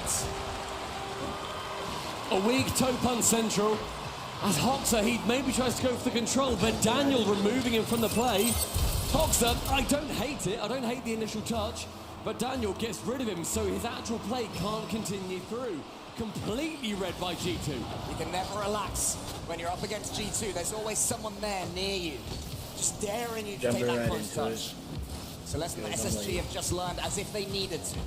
right. A weak toe punch central. As Hoxer, he maybe tries to go for the control, but Daniel removing him from the play. Hoxer, I don't hate it. I don't hate the initial touch, but Daniel gets rid of him, so his actual play can't continue through. Completely read by G2. You can never relax when you're up against G2. There's always someone there near you, just daring you to take that close touch. So lesson SSG have just learned as if they needed to.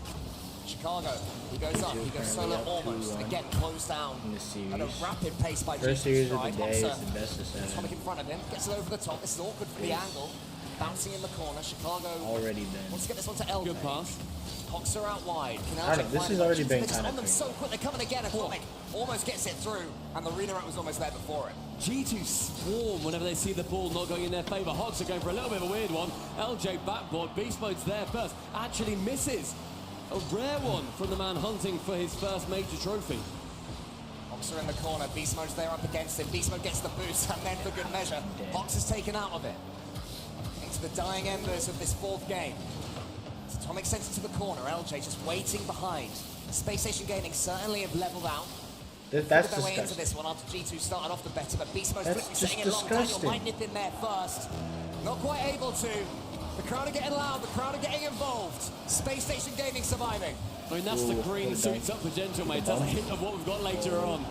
Chicago, he goes up, he goes solo almost, again closed down at a rapid pace by G2 stride. Hoxer, Atomic in front of him, gets it over the top. This is awkward for the angle. Bouncing in the corner, Chicago wants to get this one to LJ. Good pass. Hoxer out wide. This has already been kind on of them so quick, they're coming again. Atomic almost gets it through, and the redirect was almost there before it. G2 swarm whenever they see the ball not going in their favor. Hoxer going for a little bit of a weird one. LJ backboard, Beast Mode's there first, actually misses. A rare one from the man hunting for his first major trophy. Hoxer in the corner, Beast Mode's there up against him. Beast Mode gets the boost, and then for good measure, Hoxer's taken out of it. Into the dying embers of this fourth game. Atomic sends it to the corner, LJ just waiting behind. Space Station Gaming certainly have leveled out. That's their way into disgusting. this one after G2 started off the better, but Beast Mode's That's quickly setting just it long. Daniel disgusting. might nip in there first. Not quite able to. The crowd are getting loud, the crowd are getting involved. Space Station Gaming surviving. I mean, that's the green suits up for Gentlemates. That's a hint of what we've got later on.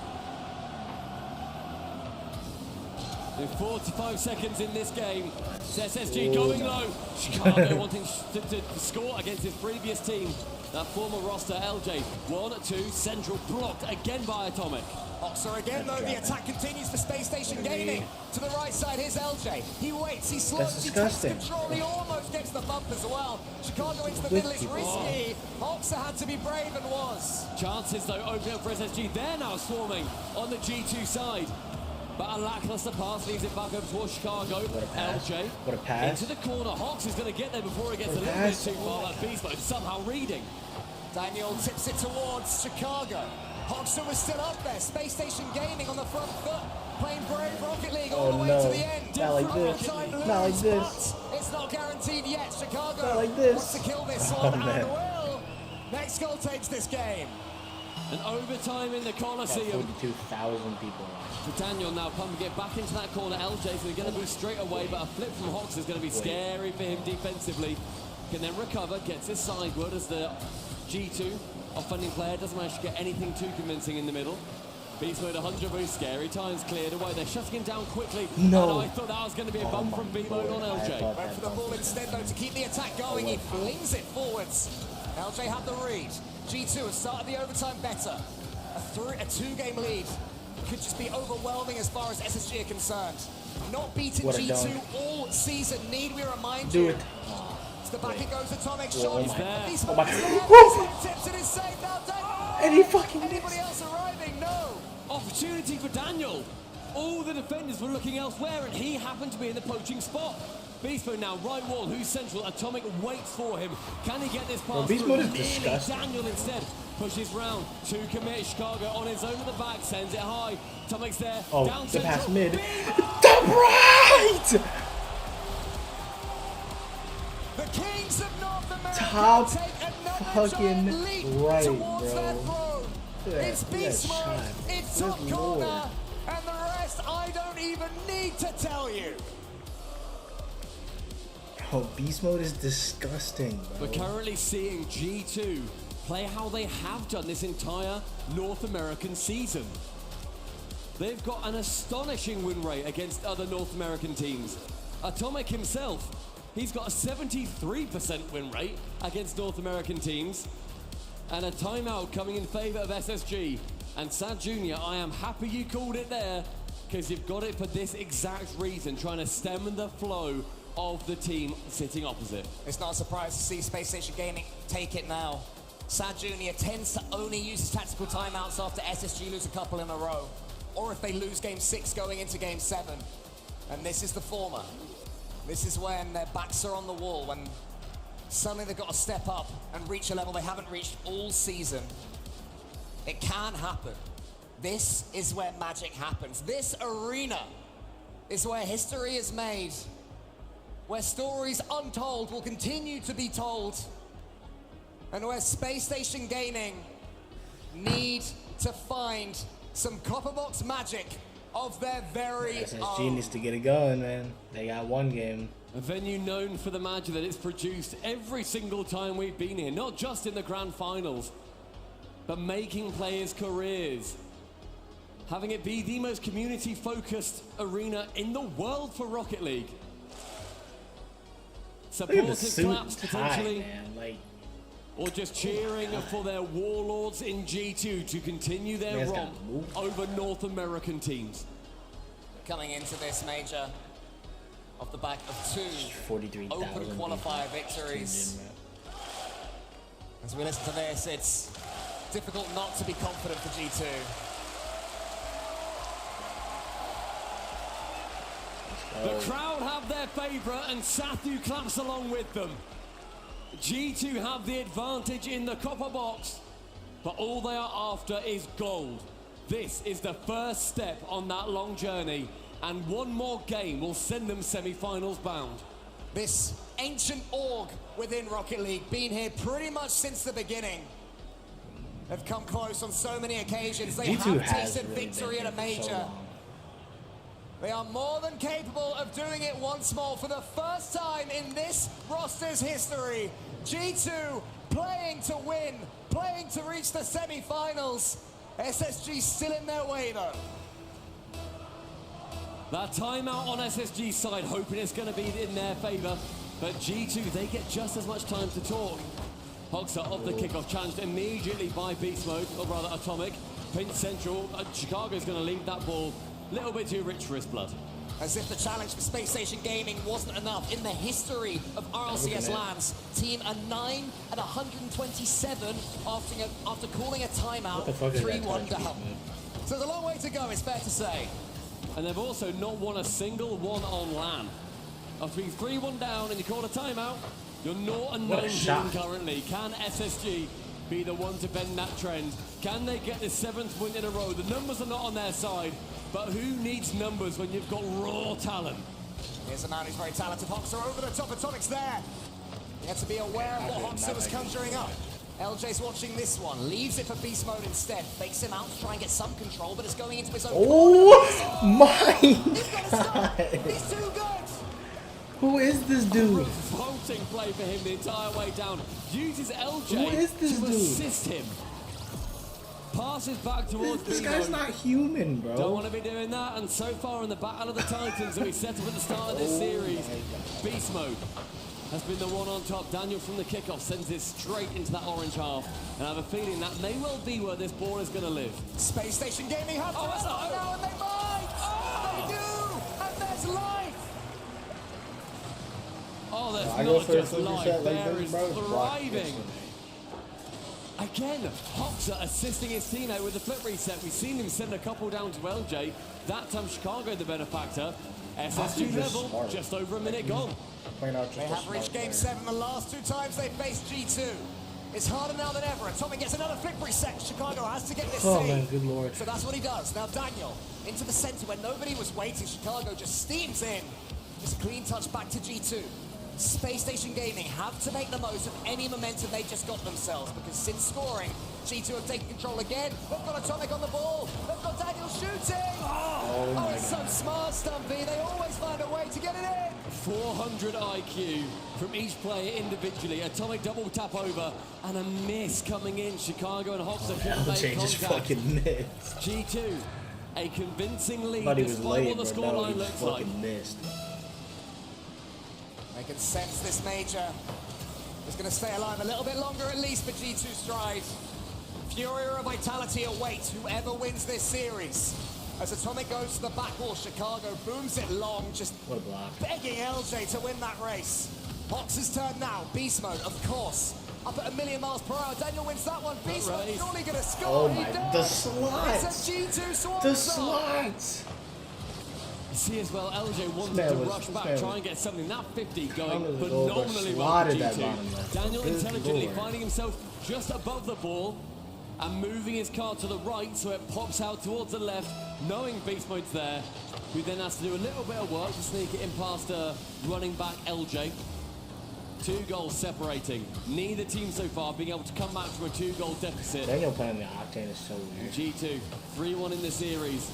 In 45 seconds in this game, it's SSG going low. Chicago wanting to score against his previous team. That former roster, LJ. 1-2, central blocked again by Atomic. Hoxer again, though, the attack continues for Space Station Gaming. To the right side, here's LJ. He waits, he slows, he takes control, he almost gets the bump as well. Chicago into the middle, it's risky. Hoxer had to be brave and was. Chances, though, opening up for SSG. They're now swarming on the G2 side. But a lackluster pass leaves it back over towards Chicago. LJ What a pass. into the corner. Hawks is going to get there before he gets a little bit too far. That Beast Mode somehow reading. Daniel tips it towards Chicago. Hoxer was still up there. Space Station Gaming on the front foot. Playing Brave Rocket League all the way to the end. Not like this. Not like this. It's not guaranteed yet. Chicago Not like this. wants to kill this one and will. Next goal takes this game. An overtime in the Coliseum. 42,000 people. For Daniel now, come get back into that corner. LJ's going to be straight away, but a flip from Hawks is going to be scary for him defensively. Can then recover, gets his sideward as the G2 offending player doesn't manage to get anything too convincing in the middle. Beast Mode 100, very scary. Time's cleared away. They're shutting him down quickly. No. And I thought that was going to be a bump from B-Mode on LJ. Went for the ball instead, though, to keep the attack going. He flings it forwards. LJ had the read. G2 has started the overtime better. A two-game lead could just be overwhelming as far as SSG are concerned. Not beaten G2 all season. Need we remind you? To the back it goes. Atomic shot. He's there. Beast Oh Mode my- is there. Woo! Tips it is safe now. Daniel. And he fucking Anybody else arriving? No. Opportunity for Daniel. All the defenders were looking elsewhere, and he happened to be in the poaching spot. Beast Mode now, right wall, who's central? Atomic waits for him. Can he get this pass Beast through? Mode is Nearly. disgusting. Daniel instead pushes round to commit. Chicago on his own at the back, sends it high. Atomic's there. Oh, down the pass central. mid. Top right! The Kings of North America Top take another fucking giant leap right, towards bro. their throne. It's Beast Mode, shot. it's Good top lord. corner, and the rest I don't even need to tell you. Oh, Beast Mode is disgusting, bro. We're currently seeing G2 play how they have done this entire North American season. They've got an astonishing win rate against other North American teams. Atomic himself, he's got a 73% win rate against North American teams. And a timeout coming in favor of SSG. And Sad Jr., I am happy you called it there, because you've got it for this exact reason, trying to stem the flow of the team sitting opposite. It's not a surprise to see Space Station Gaming take it now. Sad Jr. tends to only use his tactical timeouts after SSG lose a couple in a row, or if they lose game 6 going into game 7. And this is the former. This is when their backs are on the wall, when suddenly they've got to step up and reach a level they haven't reached all season. It can happen. This is where magic happens. This arena is where history is made, where stories untold will continue to be told, and where Space Station Gaming need to find some copper box magic of their very SSG own. needs to get it going, man. They got one game. A venue known for the magic that it's produced every single time we've been here, not just in the grand finals, but making players' careers. Having it be the most community-focused arena in the world for Rocket League. Look at the Supportive suit claps tie, potentially, man. Like, or just cheering for their warlords in G2 to continue their Man's romp gotta move. over North American teams. Coming into this major off the back of 2 43,000 open people qualifier victories. tuned in, man. As we listen to this, it's difficult not to be confident for G2. The crowd have their favourite and Sathu claps along with them. G2 have the advantage in the copper box, but all they are after is gold. This is the first step on that long journey, and one more game will send them semi-finals bound. This ancient org within Rocket League, been here pretty much since the beginning. They've come close on so many occasions. They G2 have has tasted really victory been at a here for so major. long. They are more than capable of doing it once more for the first time in this roster's history. G2 playing to win, playing to reach the semi-finals. SSG still in their way though. That timeout on SSG's side, hoping it's going to be in their favour, but G2, they get just as much time to talk. Hoxha of the kickoff, challenged immediately by Beast Mode, or rather Atomic. Pinch Central, Chicago's going to leave that ball a little bit too rich for his blood. As if the challenge for Space Station Gaming wasn't enough. In the history of RLCS lands, team are 9 and 127 after calling a timeout, 3-1 down. So there's a long way to go, it's fair to say. And they've also not won a single one on LAN. After being 3-1 down and you call a timeout, you're 0-9 team currently. Can SSG be the one to bend that trend? Can they get the 7th win in a row? The numbers are not on their side, but who needs numbers when you've got raw talent? Here's a man who's very talented. Hoxha over the top. Atomic's there. You have to be aware of what Hoxha was conjuring up. LJ's watching this one, leaves it for Beast Mode instead, fakes him out to try and get some control, but it's going into his own Oh my He's got to stop. god! He's too good. Who is this dude? Revolting play for him the entire way down. Uses LJ Who is this to dude? assist him. Passes back towards This Bino. guy's not human, bro. Don't want to be doing that, and so far in the Battle of the Titans that we set up at the start of this series, Beast Mode has been the one on top. Daniel from the kickoff sends it straight into that orange half, and I have a feeling that may well be where this ball is going to live. Space Station Gaming have to respond now, and they might. They do, and there's life. Oh, there's I go not for a just super life, set like there this, is bro. It's blocked. thriving. Again, Hoxha assisting his teammate with the flip reset. We've seen him send a couple down to LJ. That time Chicago the benefactor. SSG level, smart. just over a minute gone. They have reached Game 7 the last 2 times they faced G2. It's harder now than ever. Atomic gets another flip reset. Chicago has to get this Oh save. man, good lord. So that's what he does. Now Daniel, into the center where nobody was waiting. Chicago just steams in. Just clean touch back to G2. Space Station Gaming have to make the most of any momentum they just got themselves, because since scoring, G2 have taken control again. They've got Atomic on the ball. They've got Daniel shooting. Oh, it's so smart, Stumpy. They always find a way to get it in. 400 IQ from each player individually. Atomic double tap over and a miss coming in. Chicago and Hoxha couldn't make LJ just contact. fucking missed. G2, a convincing lead Thought he was despite late, what the bro. No, he scoreline just looks like. fucking missed. They can sense this major is going to stay alive a little bit longer at least for G2 Stride. Fury or Vitality awaits whoever wins this series. As Atomic goes to the back wall, Chicago booms it long, just What a block. begging LJ to win that race. Hox's turn now, Beast Mode, of course. Up at 1,000,000 miles per hour, Daniel wins that one. Beast Mode Right. surely going to score. Oh He my, does. the slots. It's a G2 swan The song. slots. See as well, LJ wanted man to was- rush this back, man try was- and get something. That 50 I'm going gonna go over phenomenally well for slotted that G2. bottom left. Daniel Good intelligently lord. finding himself just above the ball and moving his car to the right so it pops out towards the left, knowing Beast Mode's there, who then has to do a little bit of work to sneak it in past running back LJ. 2 goals separating. Neither team so far being able to come back from a 2-goal deficit. Daniel playing the Octane is so weird. G2, 3-1 in the series.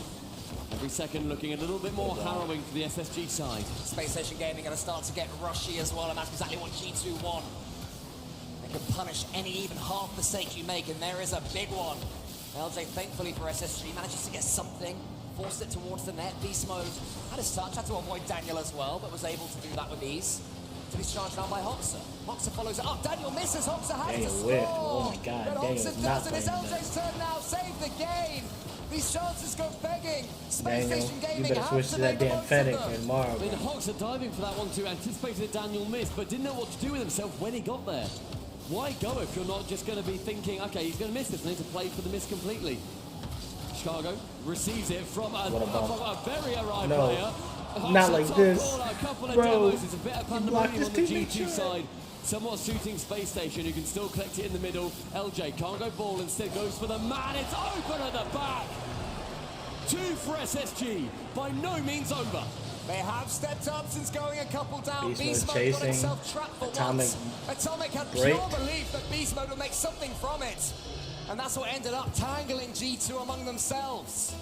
Every second looking a little bit more harrowing for the SSG side. Space Station Gaming going to start to get rushy as well, and that's exactly what G2 want. They can punish any even half mistake you make, and there is a big one. LJ, thankfully for SSG, manages to get something, forced it towards the net. Beast Mode had his touch, had to avoid Daniel as well, but was able to do that with ease. So he's charged down by Hoxer. Hoxer follows it up. Daniel misses. Hoxer has Daniel to score. whiffed. Oh my God, But Daniel's Hoxer not does it. It's playing LJ's turn now. Save the game. These chances go begging. Space Daniel, Station you Gaming better have switch to to make that the damn most of Fennec them. tomorrow, I mean, bro. Hoxer diving for that one too, anticipated that Daniel missed, but didn't know what to do with himself when he got there. Why go if you're not just going to be thinking, okay, he's going to miss this, I need to play for the miss completely. Chicago receives it from a very arrived player. Not like this. A couple of Bro, demos. It's a bit of pandemonium on the G2 side. Somewhat suiting Space Station, who can still collect it in the middle. LJ can't go ball, instead goes for the man. It's open at the back. 2 for SSG. By no means over. They have stepped up since going a couple down. Beast Mode Mode got chasing. himself trapped for Atomic once. Atomic had break. pure belief that Beast Mode would make something from it. And that's what ended up tangling G2 among themselves.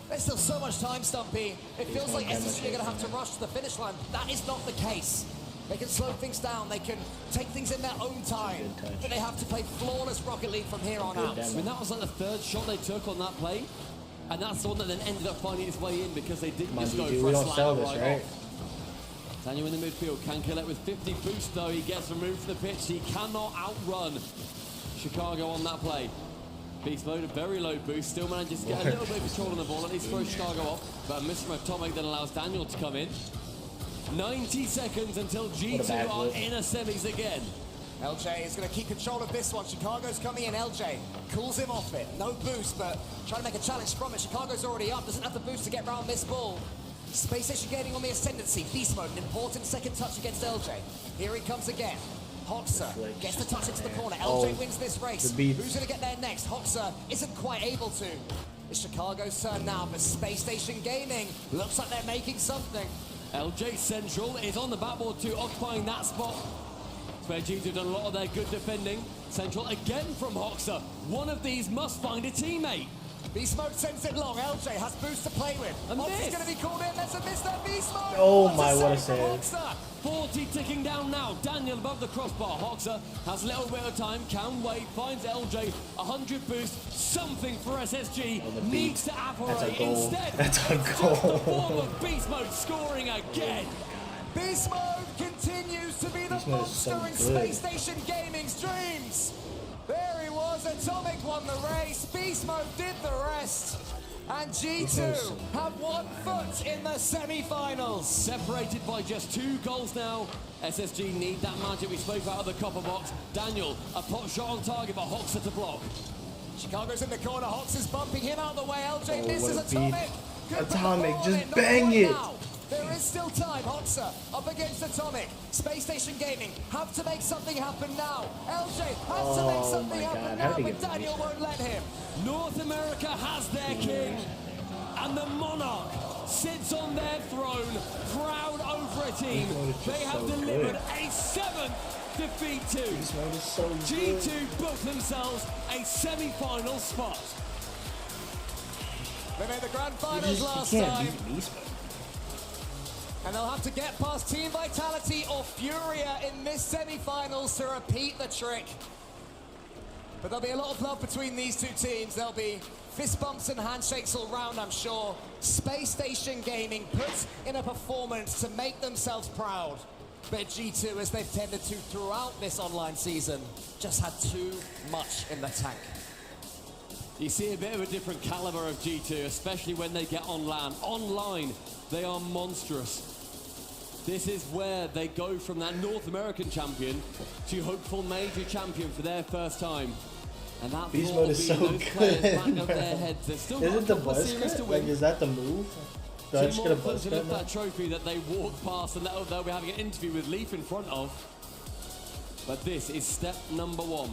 There's still so much time, Stumpy. It feels like SSG are going to have to rush to the finish line. That is not the case. They can slow things down. They can take things in their own time. But they have to play flawless Rocket League from here on out. I mean, that was like the 3rd shot they took on that play. And that's the one that then ended up finding its way in because they didn't just go for we a don't sell slam this, right right? off. Daniel in the midfield can collect with 50 boost though. He gets removed from the pitch. He cannot outrun Chicago on that play. Beast Mode, a very low boost, still manages to get a little bit of control on the ball, at least throw Chicago off. But a miss from Atomic then allows Daniel to come in. 90 seconds until G2 are in a semis again. LJ is going to keep control of this one. Chicago's coming in. LJ cools him off it. No boost, but trying to make a challenge from it. Chicago's already up. Doesn't have the boost to get around this ball. Space Station Gaming on the ascendancy. Beast Mode, an important second touch against LJ. Here he comes again. Hoxer gets the touch into the corner. LJ wins this race. Who's going to get there next? Hoxer isn't quite able to. It's Chicago's turn now, but Space Station Gaming looks like they're making something. LJ Central is on the backboard too, occupying that spot. It's where G2 have done a lot of their good defending. Central again from Hoxer. One of these must find a teammate. Beast Mode sends it long. LJ has boost to play with. Hoxer's going to be called in. There's a miss there. Beast Mode. Oh my, what a save. 40 ticking down now. Daniel above the crossbar. Hoxer has a little bit of time. Can wait. Finds LJ. 100 boost. Something for SSG. Needs to apparate. That's a goal. Instead, That's a it's goal. just the form of Beast Mode scoring again. Beast Mode continues to be the Beast Mode is so monster in good. Space Station Gaming's dreams. There he was. Atomic won the race. Beast Mode did the rest. And G2 have 1 foot in the semi-finals. Separated by just 2 goals now. SSG need that magic we spoke about of the copper box. Daniel, a pot shot on target, but Hoxer to block. Chicago's in the corner. Hox is bumping him out of the way. LJ misses what a Atomic. beat. Could put the Atomic, ball just in. Not bang quite it. now. There is still time. Hoxer up against Atomic. Space Station Gaming have to make something happen now. LJ has to make something happen now, but Daniel won't let him. North America has their king, and the Monarch sits on their throne, proud over a team. They have delivered a 7th defeat to. G2 booked themselves a semi-final spot. They made the grand finals last time. And they'll have to get past Team Vitality or Furia in this semi-finals to repeat the trick. But there'll be a lot of love between these 2 teams. There'll be fist bumps and handshakes all round, I'm sure. Space Station Gaming puts in a performance to make themselves proud. But G2, as they've tended to throughout this online season, just had too much in the tank. You see a bit of a different caliber of G2, especially when they get on land. Online, they are monstrous. This is where they go from that North American champion to hopeful major champion for their first time. And that Beast Mode is so good, back of their heads. They're still Is got it the a couple of buzz series cut? to Like, win. is that the move? Do I just Two get a more buzz to cut lift now? that trophy that they walk past, and they'll be having an interview with Leaf in front of. But this is step number 1.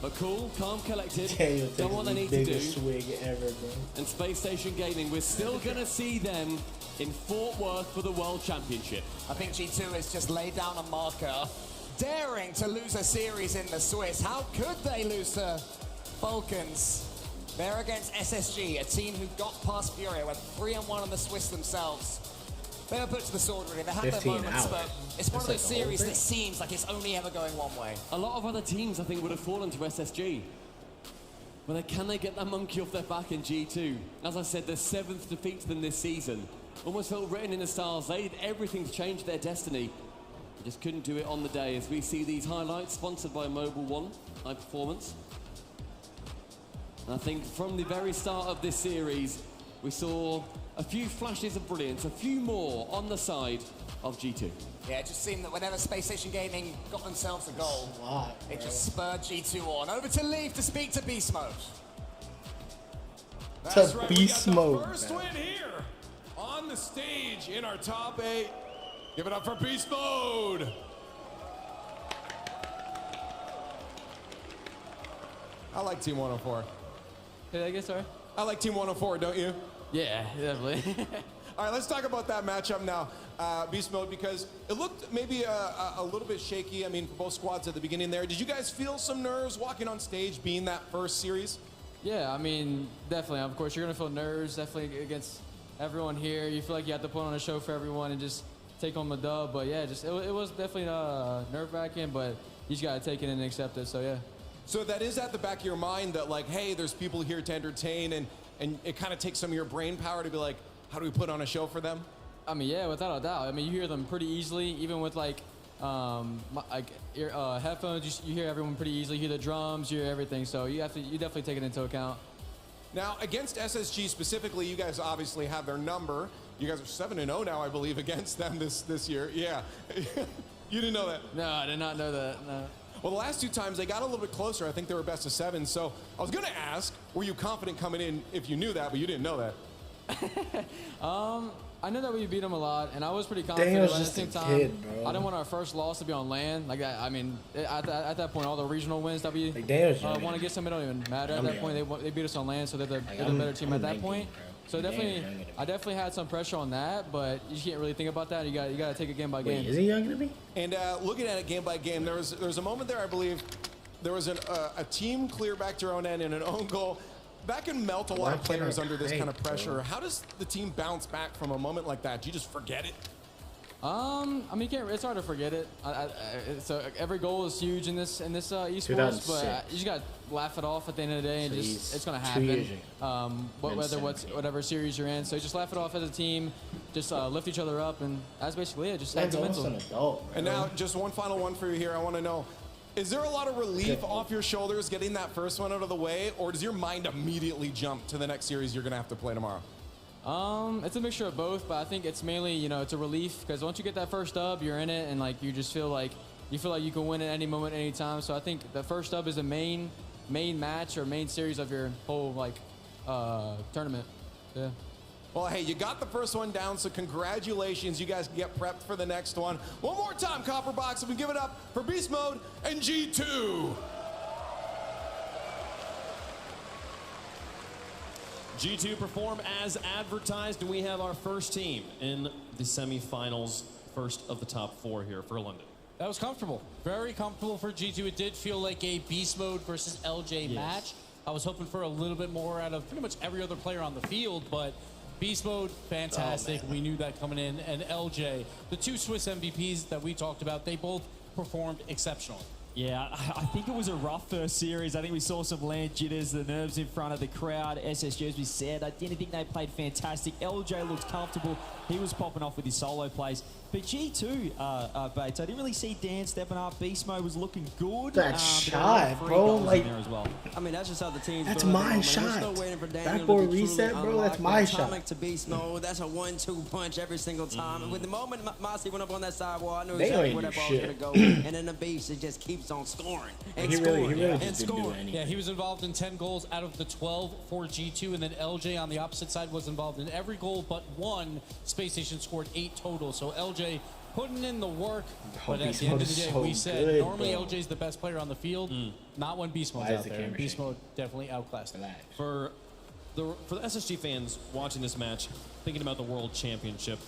But cool, calm, collected, Daniel done what they need takes to the do. biggest swig ever, bro. And Space Station Gaming, we're still going to see them in Fort Worth for the World Championship. I think G2 has just laid down a marker daring to lose a series in the Swiss. How could they lose to Falcons? They're against SSG, a team who got past Furia, went 3-1 on the Swiss themselves. They were put to the sword, really. They had their 15 moments, out. but it's one of That's those like the whole series thing. that seems like it's only ever going one way. A lot of other teams, I think, would have fallen to SSG. But can they get that monkey off their back in G2? As I said, their 7th defeat to them this season. Almost felt written in the stars. They did everything to change their destiny. They just couldn't do it on the day. As we see these highlights, sponsored by Mobile One, High Performance. And I think from the very start of this series, we saw a few flashes of brilliance, a few more on the side of G2. Yeah, it just seemed that whenever Space Station Gaming got themselves a goal, Lot, it bro. just spurred G2 on. Over to Leaf to speak to Beast Mode. That's To right, beast we got mode, the first man. win here on the stage in our top 8. Give it up for Beast Mode. I like Team 104. Hey, I guess, sorry. I like Team 104, don't you? Yeah, definitely. All right, let's talk about that matchup now, Beast Mode, because it looked maybe a little bit shaky. I mean, for both squads at the beginning there. Did you guys feel some nerves walking on stage being that first series? Yeah, I mean, definitely. Of course, you're going to feel nerves, definitely against everyone here. You feel like you have to put on a show for everyone and just take home the dub. But yeah, just it was definitely nerve-wracking, but you just got to take it and accept it, so yeah. So that is at the back of your mind that, like, hey, there's people here to entertain, and it kind of takes some of your brain power to be like, how do we put on a show for them? I mean, yeah, without a doubt. I mean, you hear them pretty easily, even with headphones. You hear everyone pretty easily. You hear the drums, you hear everything. So you definitely take it into account. Now, against SSG specifically, you guys obviously have their number. You guys are 7-0 now, I believe, against them this year. Yeah, you didn't know that. No, I did not know that. No. Well, the last 2 times they got a little bit closer. I think they were best of 7. So I was gonna ask, were you confident coming in if you knew that, but you didn't know that? I know that we beat them a lot, and I was pretty confident. Daniel's but at just the a same time, kid, bro. I didn't want our first loss to be on land. Like I mean, at that point, all the regional wins that we Like, Daniel's younger. want to get some, it don't even matter. At I'm that point, young. they beat us on land, so they're the I'm- better team I'm at that 19, point. bro. So Daniel's definitely, younger than me. I definitely had some pressure on that, but you can't really think about that. You got to take it game by game. Wait, is he younger than me? And looking at it game by game, there was a moment there, I believe, there was a team clear back to their own end and an own goal. That can melt a lot of Why can't players I under this kind of create, bro? pressure. How does the team bounce back from a moment like that? Do you just forget it? I mean, you can't. It's hard to forget it. So every goal is huge in this esports, 2006. but you just got to laugh it off at the end of the day, and So just he's it's gonna 2 happen. years younger. Whatever series you're in, so just laugh it off as a team, just lift each other up, and that's basically it. Just have That's the almost mental. an adult, bro. And now, just one final one for you here. I want to know, is there a lot of relief off your shoulders getting that first one out of the way, or does your mind immediately jump to the next series you're going to have to play tomorrow? It's a mixture of both, but I think it's mainly, it's a relief, because once you get that first dub, you're in it, and like you just feel like you can win at any moment, any time. So I think the first dub is the main match or main series of your whole tournament. Yeah. Well, hey, you got the first one down, so congratulations. You guys can get prepped for the next one. One more time, Copper Box, and we give it up for Beast Mode and G2. G2 perform as advertised, and we have our first team in the semifinals, first of the top 4 here for London. That was comfortable. Very comfortable for G2. It did feel like a Beast Mode versus LJ match. I was hoping for a little bit more out of pretty much every other player on the field, but Beast Mode, fantastic. We knew that coming in. And LJ, the 2 Swiss MVPs that we talked about, they both performed exceptionally. Yeah, I think it was a rough first series. I think we saw some land jitters, the nerves in front of the crowd. SSG, as we said, I didn't think they played fantastic. LJ looked comfortable. He was popping off with his solo plays. But G2, Bates, I didn't really see Dan stepping up. Beast Mode was looking good. That but shot, there were 3 bro, goals like- in there as well. I mean, that's just how the team's That's doing it, my man. We're shot. still waiting for Daniel Backboard to be reset, truly bro, that's unlocked. my From Atomic shot. to beast mode, that's a 1-2 punch every single time. And with the moment Mossy went up on that sidewall, I knew They exactly ain't where do that ball was shit. going to go. And then the beast, it just keeps on scoring and He scoring really and just didn't do scoring. anything. Yeah, he was involved in 10 goals out of the 12 for G2, and then LJ on the opposite side was involved in every goal but 1. Space Station scored 8 total. So LJ putting in the work, but at Beast the end Mode of the is day, so we said good, normally bro. LJ's the best player on the field, not when Beast Mode's Why is out the there. And camera Beast shaking? Mode definitely outclassed him. Relax. For the SSG fans watching this match, thinking about the World Championship,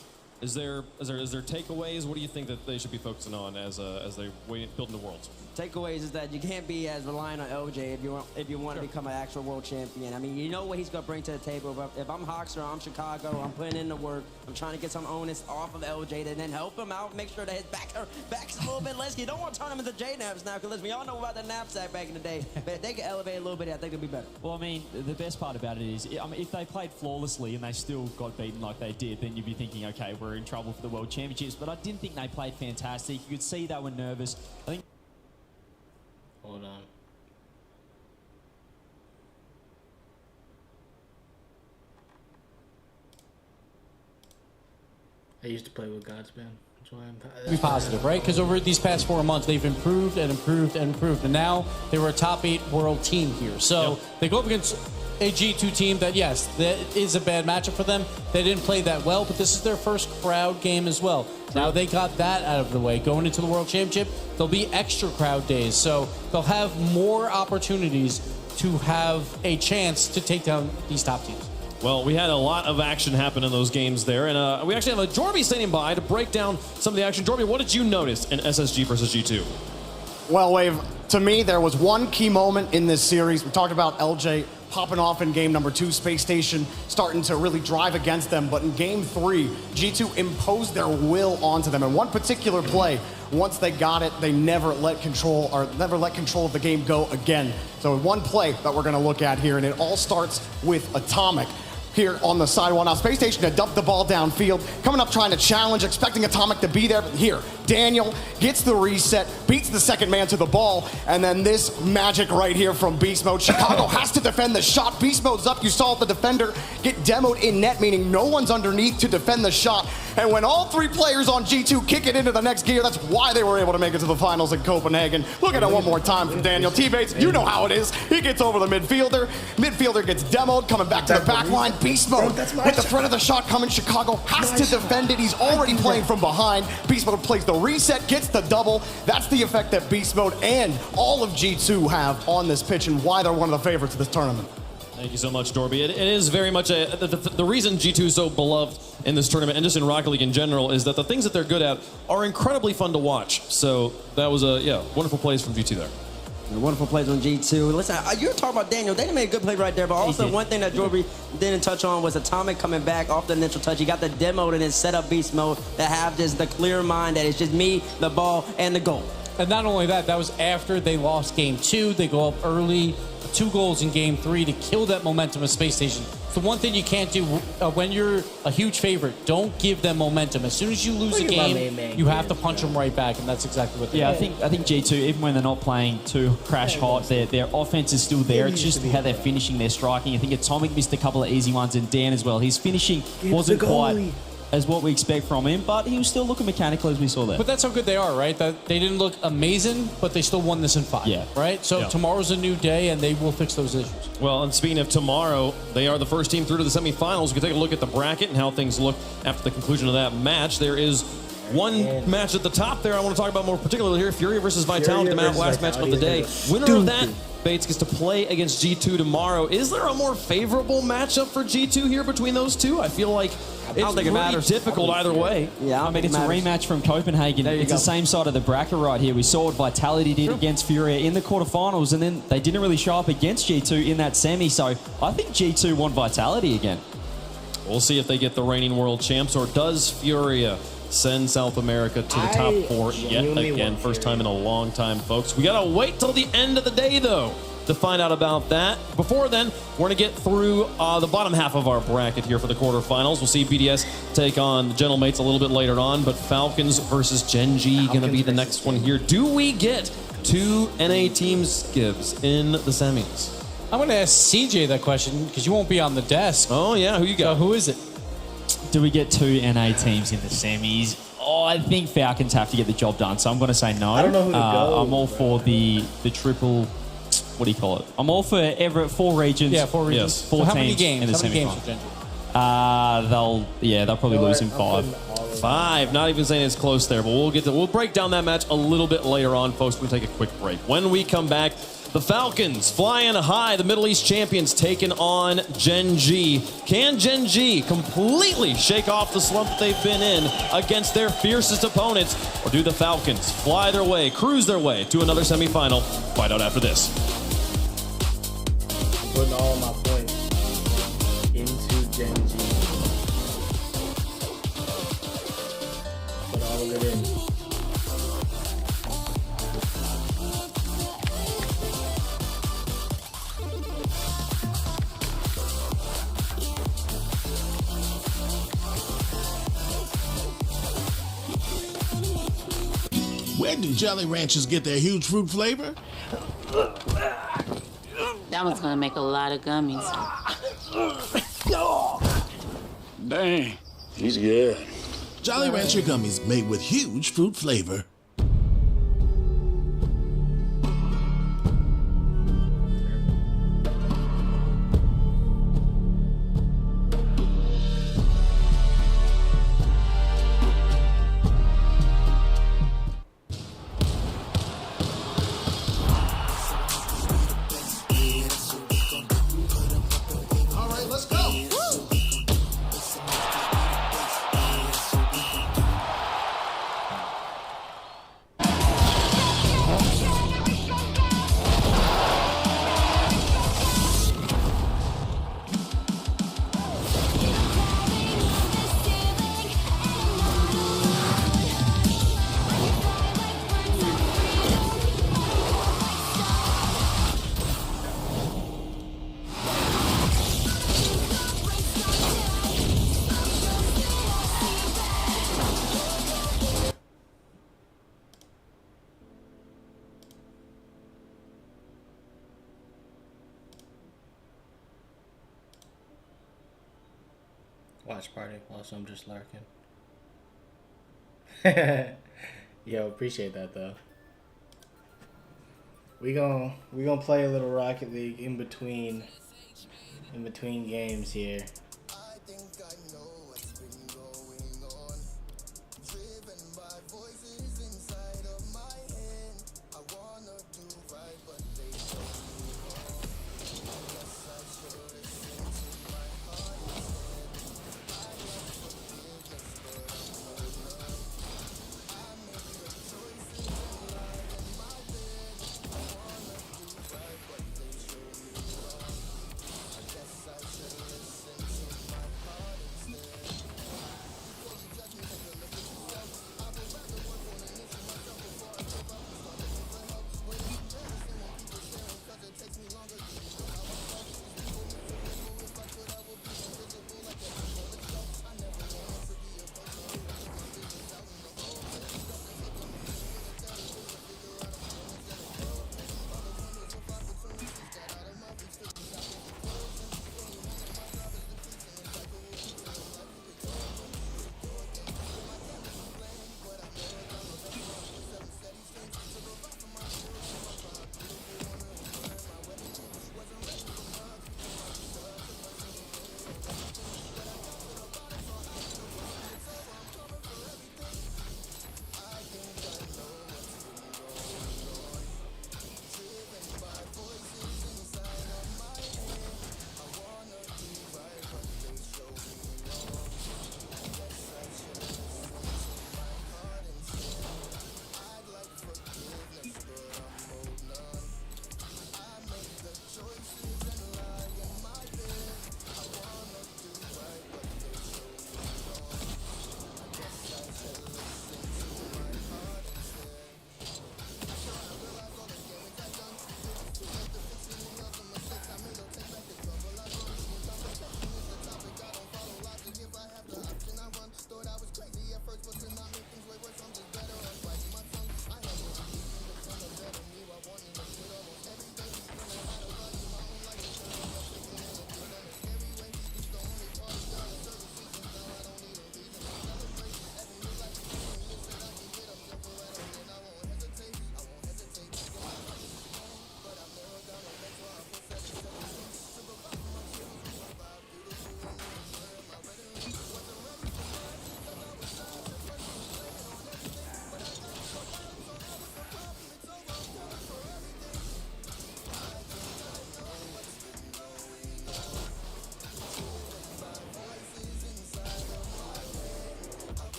Is there takeaways? What do you think that they should be focusing on as they build into Worlds? Takeaways is that you can't be as reliant on LJ if you want to become an actual world champion. I mean, you know what he's going to bring to the table. If I'm Hawks or I'm Chicago, I'm putting in the work. I'm trying to get some onus off of LJ to then help him out, make sure that his back's a little bit less. You don't want to turn him into J-Naps now, because we all know about the knapsack back in the day. But if they can elevate a little bit, I think it'll be better. Well, I mean, the best part about it is, I mean, if they played flawlessly and they still got beaten like they did, then you'd be thinking, okay, we're in trouble for the World Championships. But I didn't think they played fantastic. You could see they were nervous. I think. Hold on. I used to play with Godspan. That's why I'm Be positive, right? Because over these past 4 months, they've improved and improved and improved. And now they were a top 8 world team here. So they go up against a G2 team that, yes, that is a bad matchup for them. They didn't play that well, but this is their first crowd game as well. Now they got that out of the way. Going into the World Championship, there'll be extra crowd days. So they'll have more opportunities to have a chance to take down these top teams. Well, we had a lot of action happen in those games there, and we actually have a Jorby standing by to break down some of the action. Jorby, what did you notice in SSG versus G2? Well, Wave, to me, there was one key moment in this series. We talked about LJ popping off in game number 2, Space Station starting to really drive against them. But in game 3, G2 imposed their will onto them. And one particular play, once they got it, they never let control of the game go again. So one play that we're going to look at here, and it all starts with Atomic. Here on the sidewall. Now, Space Station had dumped the ball downfield, coming up trying to challenge, expecting Atomic to be there. But here, Daniel gets the reset, beats the second man to the ball, and then this magic right here from Beast Mode. Chicago has to defend the shot. Beast Mode's up. You saw the defender get demoed in net, meaning no one's underneath to defend the shot. And when all 3 players on G2 kick it into the next gear, that's why they were able to make it to the finals in Copenhagen. Look at it one more time from Daniel. Teammates, you know how it is. He gets over the midfielder. Midfielder gets demoed, coming back to the back line. Beast Mode, with the threat of the shot coming, Chicago has to defend it. He's already playing from behind. Beast Mode plays the reset, gets the double. That's the effect that Beast Mode and all of G2 have on this pitch, and why they're one of the favorites of this tournament. Thank you so much, Dorby. It is very much the reason G2 is so beloved in this tournament and just in Rocket League in general is that the things that they're good at are incredibly fun to watch. So that was wonderful plays from G2 there. Wonderful plays on G2. Listen, you were talking about Daniel. Daniel made a good play right there, but also one thing that Jorby didn't touch on was Atomic coming back off the initial touch. He got the demo and then set up Beast Mode to have just the clear mind that it's just me, the ball, and the goal. And not only that, that was after they lost game 2. They go up early, 2 goals in game 3 to kill that momentum of Space Station. The one thing you can't do when you're a huge favorite, don't give them momentum. As soon as you lose a game, you have to punch them right back, and that's exactly what they did. I think G2, even when they're not playing too crash hot, their offense is still there. It's just how they're finishing their striking. I think Atomic missed a couple of easy ones, and Dan as well. His finishing wasn't quite as what we expect from him, but he was still looking mechanical as we saw there. But that's how good they are, right? That they didn't look amazing, but they still won this in 5. Yeah. Right? So tomorrow's a new day, and they will fix those issues. Well, and speaking of tomorrow, they are the first team through to the semifinals. We can take a look at the bracket and how things look after the conclusion of that match. There is one match at the top there I want to talk about more particularly here. Furia versus Vitality, the last match of the day. Winner of that, Bates, gets to play against G2 tomorrow. Is there a more favorable matchup for G2 here between those two? I feel like it's pretty difficult either way. Yeah, I mean, it's a rematch from Copenhagen. It's the same side of the bracket right here. We saw what Vitality did against Furia in the quarterfinals, and then they didn't really show up against G2 in that semi. So I think G2 won Vitality again. We'll see if they get the reigning world champs, or does Furia send South America to the top 4 yet again? First time in a long time, folks. We gotta wait till the end of the day, though, to find out about that. Before then, we're gonna get through the bottom half of our bracket here for the quarterfinals. We'll see BDS take on the Gentlemates a little bit later on, but Falcons versus Gen G gonna be the next one here. Do we get 2 NA teams, Gibbs, in the semis? I'm going to ask CJ that question because you won't be on the desk. Oh, yeah. Who you got? So who is it? Do we get 2 NA teams in the semis? Oh, I think Falcons have to get the job done, so I'm going to say no. I don't know who to go. I'm all for the triple. What do you call it? I'm all for 4 regions. Yeah, 4 regions. Yes. 4 so teams how many games? in the How many games semifinal. for Gen G? They'll probably lose in 5. 5, not even saying it's close there, but we'll break down that match a little bit later on, folks. We'll take a quick break. When we come back, The Falcons flying high, the Middle East champions taking on Gen G. Can Gen G completely shake off the slump that they've been in against their fiercest opponents? Or do the Falcons fly their way, cruise their way to another semifinal? Find out after this. Putting all my points into Gen G. Put all of it in. Where do Jolly Ranchers get their huge fruit flavor? That one's gonna make a lot of gummies. Dang, he's good. Jolly Rancher gummies made with huge fruit flavor. All right, let's go. Watch party. Also, I'm just lurking. Yo, appreciate that though. We gonna play a little Rocket League in between games here.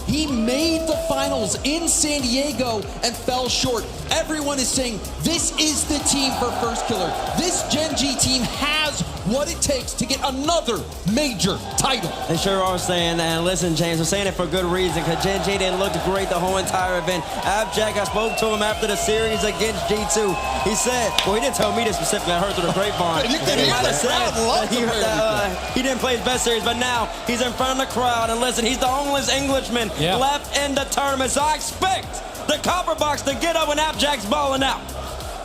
He made the finals in San Diego and fell short. Everyone is saying this is the team for First Killer. This Gen G team has what it takes to get another major title. They sure are saying that. And listen, James, we're saying it for good reason, because Gen G didn't look great the whole entire event. Abjack, I spoke to him after the series against G2. He said, well, he didn't tell me this specifically, I heard through the grapevine. He might have said that he didn't play his best series, but now he's in front of the crowd. And listen, he's the only Englishman left in the tournament, so I expect the Copper Box to get up when Abjack's balling out.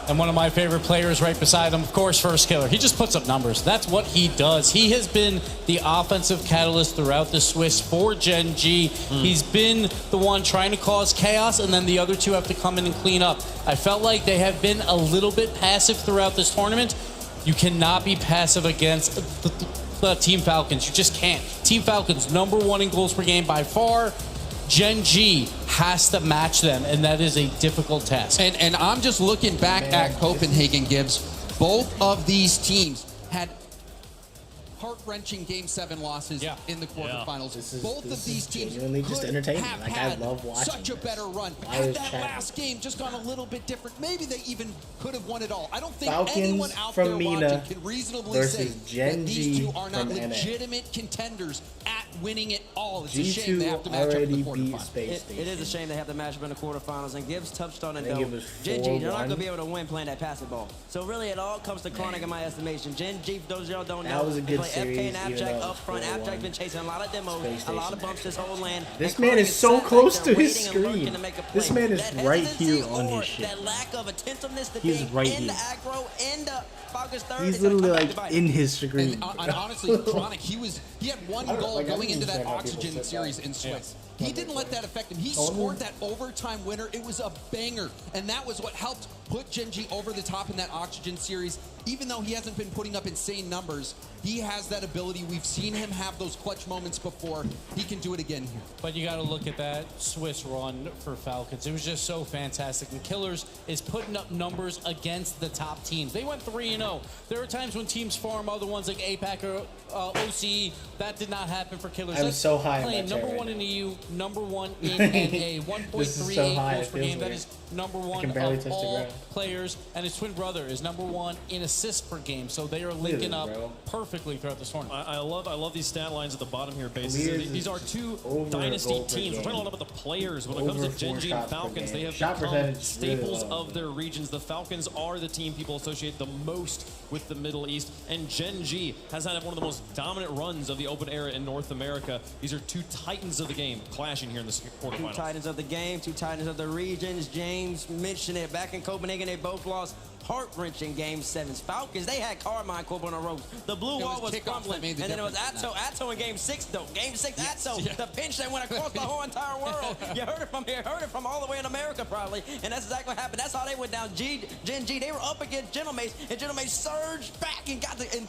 And one of my favorite players right beside him, of course, First Killer. He just puts up numbers. That's what he does. He has been the offensive catalyst throughout the Swiss for Gen G. He's been the one trying to cause chaos, and then the other two have to come in and clean up. I felt like they have been a little bit passive throughout this tournament. You cannot be passive against the Team Falcons. You just can't. Team Falcons, #1 in goals per game by far. Gen G has to match them, and that is a difficult task. And I'm just looking back at Copenhagen, Gibbs. Both of these teams had heart-wrenching Game 7 losses in the quarterfinals. Both of these teams just entertaining. have Like, had I love watching such a better run. Had that last game just gone a little bit different, maybe they even could have won it all. I don't think anyone out there watching can reasonably say that these two are not legitimate contenders at winning it all. It's a shame they have to match up in the quarterfinals. It is a shame they have to match up in the quarterfinals, and Gibbs touched on it though. Gen G, they're not going to be able to win playing that passive ball. So really, it all comes to Chronic in my estimation. Gen G, for those of y'all don't know, that was a good play series, FK and Abjack even up front. Abjack's been chasing a lot of demos, a lot of bumps this whole land. This man is so close to his screen. This man is right here on his shit. That lack of attentiveness to He's being right in here. the aggro, in the Falcons third. He's literally like in his screen. And honestly, Chronic, he had one goal going into that Oxygen series in Swiss. He didn't let that affect him. He scored that overtime winner. It was a banger, and that was what helped put Gen G over the top in that Oxygen series. Even though he hasn't been putting up insane numbers, he has that ability. We've seen him have those clutch moments before. He can do it again here. But you got to look at that Swiss run for Falcons. It was just so fantastic. And Killers is putting up numbers against the top teams. They went 3-0. There are times when teams farm other ones like APAC or OCE. That did not happen for Killers. I'm so high in playing that chair #1 right in EU, #1 in NA, 1.38 goals per game. That is #1 of all players. And his twin brother is #1 in assists per game. So they are linking up perfectly throughout this tournament. I love these stat lines at the bottom here, basically. These are two dynasty teams. We're talking a lot about the players. When it comes to Gen G and Falcons, they have become staples of their regions. The Falcons are the team people associate the most with the Middle East, and Gen G has had one of the most dominant runs of the open era in North America. These are two titans of the game clashing here in this quarterfinals. Two titans of the game, two titans of the regions. James mentioned it. Back in Copenhagen, they both lost heart-wrenching Game 7s. Falcons, they had Carmine Corp on the ropes. The blue wall was crumbling, and then it was Atto in Game 6, though. Game 6, Atto, the pinch that went across the whole entire world. You heard it from here, heard it from all the way in America, probably, and that's exactly what happened. That's how they went down. Gen G, they were up against Gentlemates, and Gentlemates surged back and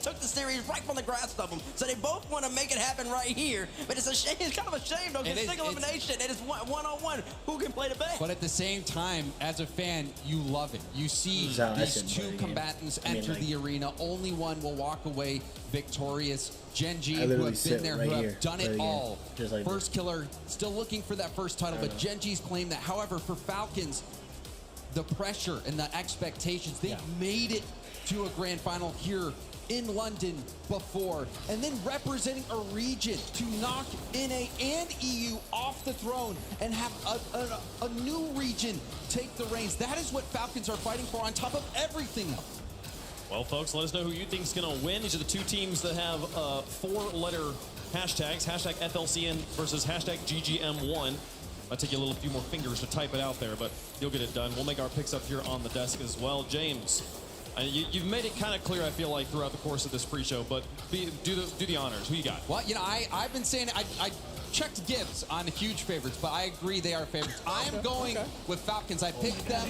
took the series right from the grasp of them. So they both want to make it happen right here, but it's a shame. It's kind of a shame, though, because single elimination, it is one-on-one. Who can play the best? But at the same time, as a fan, you love it. You see these two combatants enter the arena. Only one will walk away victorious. Gen G, who have been there, who have done it all. First Killer, still looking for that first title, but Gen G's claimed that. However, for Falcons, the pressure and the expectations, they've made it to a grand final here in London before, and then representing a region to knock NA and EU off the throne and have a new region take the reins. That is what Falcons are fighting for on top of everything else. Well, folks, let us know who you think is going to win. These are the two teams that have 4-letter hashtags. Hashtag FLCN versus hashtag GGM1. Might take you a few more fingers to type it out there, but you'll get it done. We'll make our picks up here on the desk as well. James, you've made it kind of clear, I feel like, throughout the course of this pre-show, but do the honors. Who you got? Well, you know, I've been saying I checked Gibbs on the huge favorites, but I agree they are favorites. I am going with Falcons. I picked them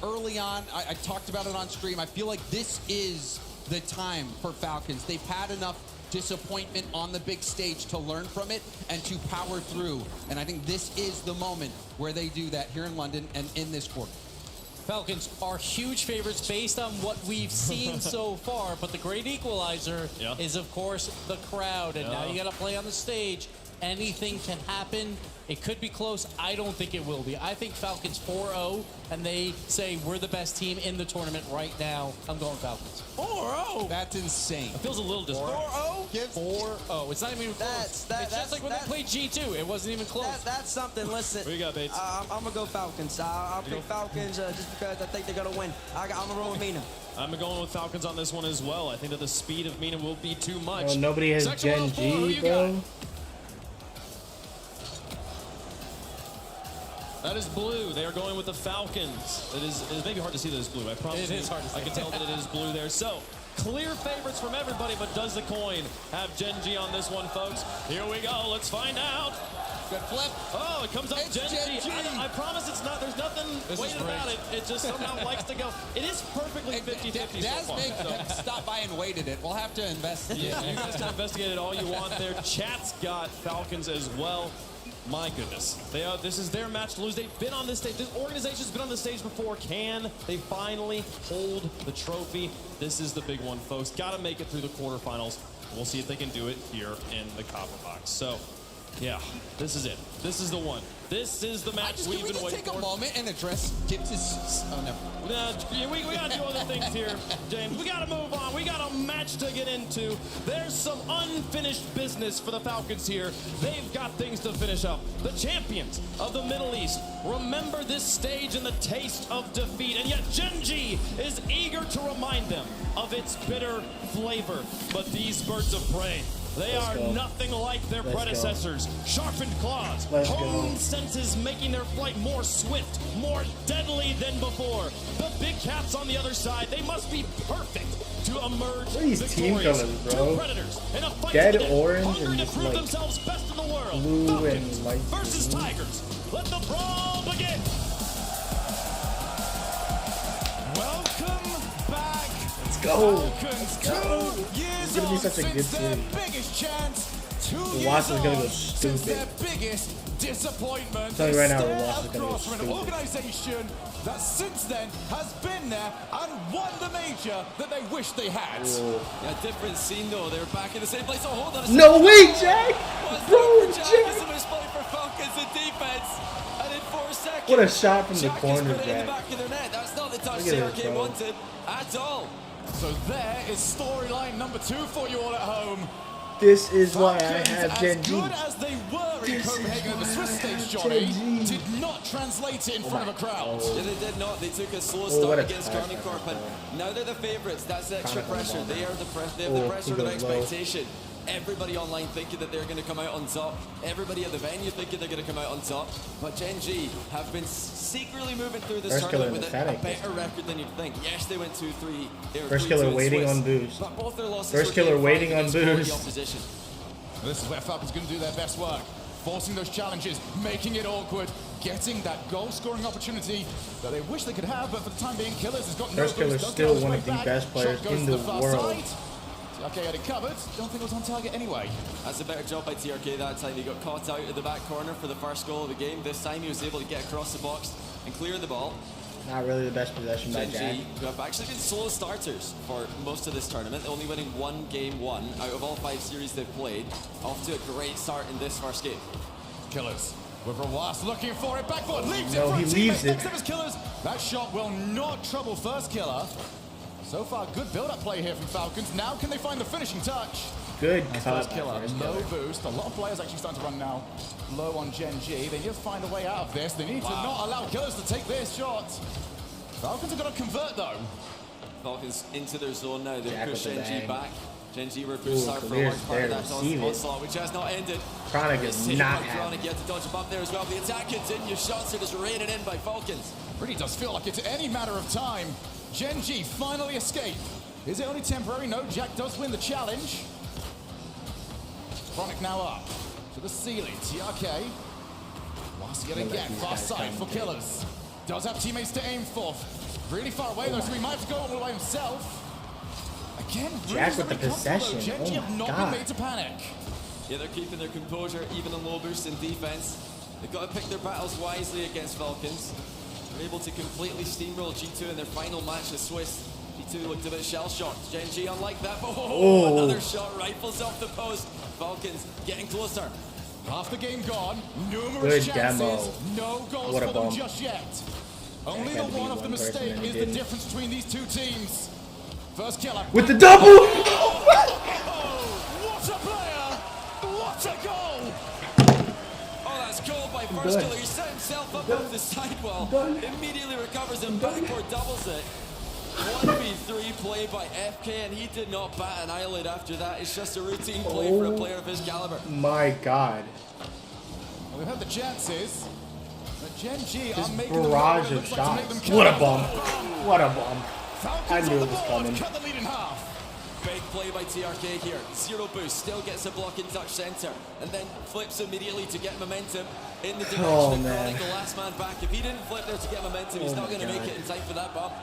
early on. I talked about it on stream. I feel like this is the time for Falcons. They've had enough disappointment on the big stage to learn from it and to power through. And I think this is the moment where they do that here in London and in this quarter. Falcons are huge favorites based on what we've seen so far, but the great equalizer is, of course, the crowd. And now you got to play on the stage. anything can happen. It could be close. I don't think it will be. I think Falcons 4-0, and they say we're the best team in the tournament right now. I'm going Falcons. 4-0? That's insane. It feels a little disappointing. 4-0? It's not even close. It's just like when they played G2. It wasn't even close. That's something. Listen. What you got, Bates? I'm going to go Falcons. I'll pick Falcons just because I think they're going to win. I'm going to roll with Mina. I'm going with Falcons on this one as well. I think that the speed of Mina will be too much. Oh, nobody has Gen G, bro. That is blue. They are going with the Falcons. It is maybe hard to see that it's blue. I promise you. It is hard to see. I can tell that it is blue there. So, clear favorites from everybody, but does the coin have Gen G on this one, folks? Here we go. Let's find out. Good flip. Oh, it comes up Gen G. I promise it's not. There's nothing weighted about it. It just somehow likes to go. It is perfectly 50-50 so far. Stop by and weighted it. We'll have to investigate. Yeah, you guys can investigate it all you want there. Chat's got Falcons as well. My goodness. This is their match to lose. They've been on this stage. This organization's been on this stage before. Can they finally hold the trophy? This is the big one, folks. Got to make it through the quarterfinals. We'll see if they can do it here in the Copper Box. So, yeah, this is it. This is the one. This is the match we've been waiting for. Take a moment and address Gibbs'. Oh, no. We got to do other things here, James. We got to move on. We got a match to get into. There's some unfinished business for the Falcons here. They've got things to finish up. The champions of the Middle East remember this stage and the taste of defeat, and yet Gen G is eager to remind them of its bitter flavor. But these birds of prey, they are nothing like their predecessors. Sharpened claws, honed senses making their flight more swift, more deadly than before. The big cats on the other side, they must be perfect to emerge victorious. Two predators in a fight dead to the death, orange hungry and to just prove like themselves best in the world. blue Falcons and light versus blue. Tigers. Let the brawl begin. Welcome back. Let's go. Falcons, Let's go. 2 years It's gonna be on such a good since their series. biggest chance. 2 The years Wasps is gonna go on since stupid. their biggest disappointment. I'm telling you right now, the They Wasps stare is gonna go across from an stupid. organization that since then has been there and won the major that they wish they had. Yeah, different scene though. They're back in the same place. Oh, hold on a No second. way, Jack! Bro, Jack Jack! is a misplay for Falcons in defense. And in 4 seconds, What a shot from the Jack corner, has put it in the Jack. back of their net. That's not the touch Look at this, CRK bro. wanted at all. So there is storyline number 2 for you all at home. This is why I Falcons, have Gen G. as good as they were in Copenhagen at the Swiss stage, Johnny, did not translate it in front of a crowd. Yeah, they did not. They took a slow what start a against pass. Carneycorp, and now they're the favourites. That's extra Carneycorp pressure. ball. They have the Oh, pressure he of goes low. expectation. Everybody online thinking that they're going to come out on top. Everybody at the venue thinking they're going to come out on top. But Gen G have been secretly moving through this First killer tournament in with the a Fennec. better record than you'd think. Yes, they went 2-3. They were First 3-2 killer in waiting Swiss, on boost. But both their losses First were killer game five waiting on against quality boost. opposition. This is where Falcons going to do their best work. Forcing those challenges, making it awkward, getting that goal-scoring opportunity that they wish they could have, but for the time being, Killers has got no First Killer's boost, does still get on his one way of the back. best players Shot goes in to the far world. side. TRK had it covered. Don't think it was on target anyway. That's a better job by TRK that time. He got caught out at the back corner for the first goal of the game. This time he was able to get across the box and clear the ball. Not really the best possession by Gen Jack. G, who have actually been slow starters for most of this tournament, only winning one game one out of all 5 series they've played. Off to a great start in this first game. Killers with Rawas looking for it. Back foot, leaves No, it for he a teammate. leaves it. Next up is Killers. That shot will not trouble first killer. So far, good build-up play here from Falcons. Now can they find the finishing touch? Good First cut. killer, First no killer. boost. A lot of players actually starting to run now low on Gen G. They need to find a way out of this. They need to not allow Killers to take this shot. Falcons are going to convert though. Falcons into their zone now. They've Jack pushed with the Gen G bang. back. Gen G were pushed out for a Clear's large part of there that to receive it. onslaught, which has not ended. Chronic It's is saved not by happy. Chronic. He had to dodge him up there as well. The attack continues. Shots are just raining in by Falcons. Really does feel like it's any matter of time. Gen G finally escape. Is it only temporary? No, Jack does win the challenge. Chronic now up to the ceiling. TRK. Once yet again, far side for Killers. Does have teammates to aim for. Really far away though, so he might have to go all the way himself. Again, Jack with the reasonably comfortable, possession. though. Gen Oh G my have not God. been made to panic. Yeah, they're keeping their composure, even on low boost in defense. They've got to pick their battles wisely against Falcons. They're able to completely steamroll G2 in their final match as Swiss. G2 looked a bit shell-shocked. Gen G unlike that, but Oh. another shot rifles off the post. Falcons getting closer. Half the game gone. Numerous chances. No goals for them just yet. Only the one of the mistake is the difference between these two teams. First killer. With the double! What a player! What a goal! Oh, that's goal by first killer. He set himself up off the sidewall. Immediately recovers and backboard doubles it. 1v3 play by FK, and he did not bat an eyelid after that. It's just a routine play for a player of his caliber. My God. Well, we've had the chances, but Gen G are making barrage of shots. What a bomb. What a bomb. I knew it was coming. Cut the lead in half. Big play by TRK here. Zero boost, still gets a block in touch center, and then flips immediately to get momentum in the direction of Chronic, the last man back. If he didn't flip there to get momentum, he's not going to make it in time for that bump.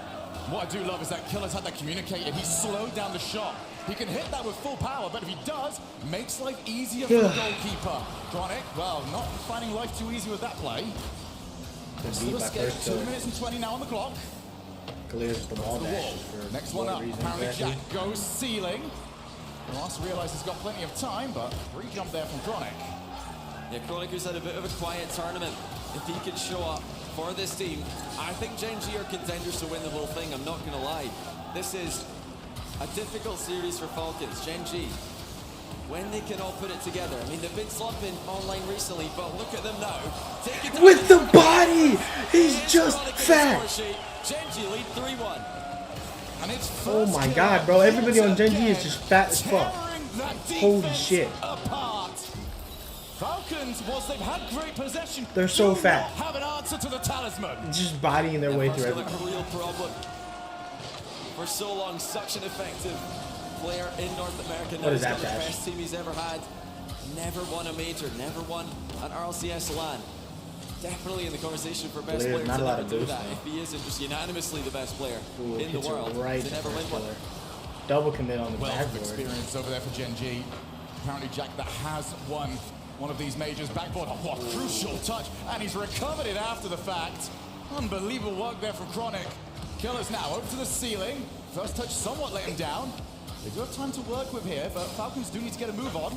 What I do love is that Killer's had that communicated. He slowed down the shot. He can hit that with full power, but if he does, makes life easier for the goalkeeper. Chronic, well, not finding life too easy with that play. Still escape. 2 minutes and 20 now on the clock. Clears the ball dash. Next one up. Apparently Jack goes ceiling. Ross realizes he's got plenty of time, but free jump there from Chronic. Yeah, Chronic has had a bit of a quiet tournament. If he could show up for this team, I think Gen G are contenders to win the whole thing. I'm not going to lie. This is a difficult series for Falcons. Gen G, when they can all put it together. I mean, they've been slumping online recently, but look at them now. Take it with the body! He's just fat! Gen G lead 3-1. And it's oh my God, bro. Everybody on Gen G is just fat as fuck. Holy shit. Apart. Falcons, whilst they've had great possession, they're so fat. Have an answer to the talisman. Just bodying their way through everything. A real problem. For so long, such an effective player in North America. Now he's got the best team he's ever had. Never won a major, never won an RLCS LAN. Definitely in the conversation for best player to never do that. If he isn't just unanimously the best player in the world, to never win one. Double commit on the backboard. Experience over there for Gen G. Apparently Jack that has won one of these majors. Backboard, oh, what crucial touch. And he's recovered it after the fact. Unbelievable work there from Chronic. Killer's now over to the ceiling. First touch somewhat let him down. They do have time to work with here, but Falcons do need to get a move on.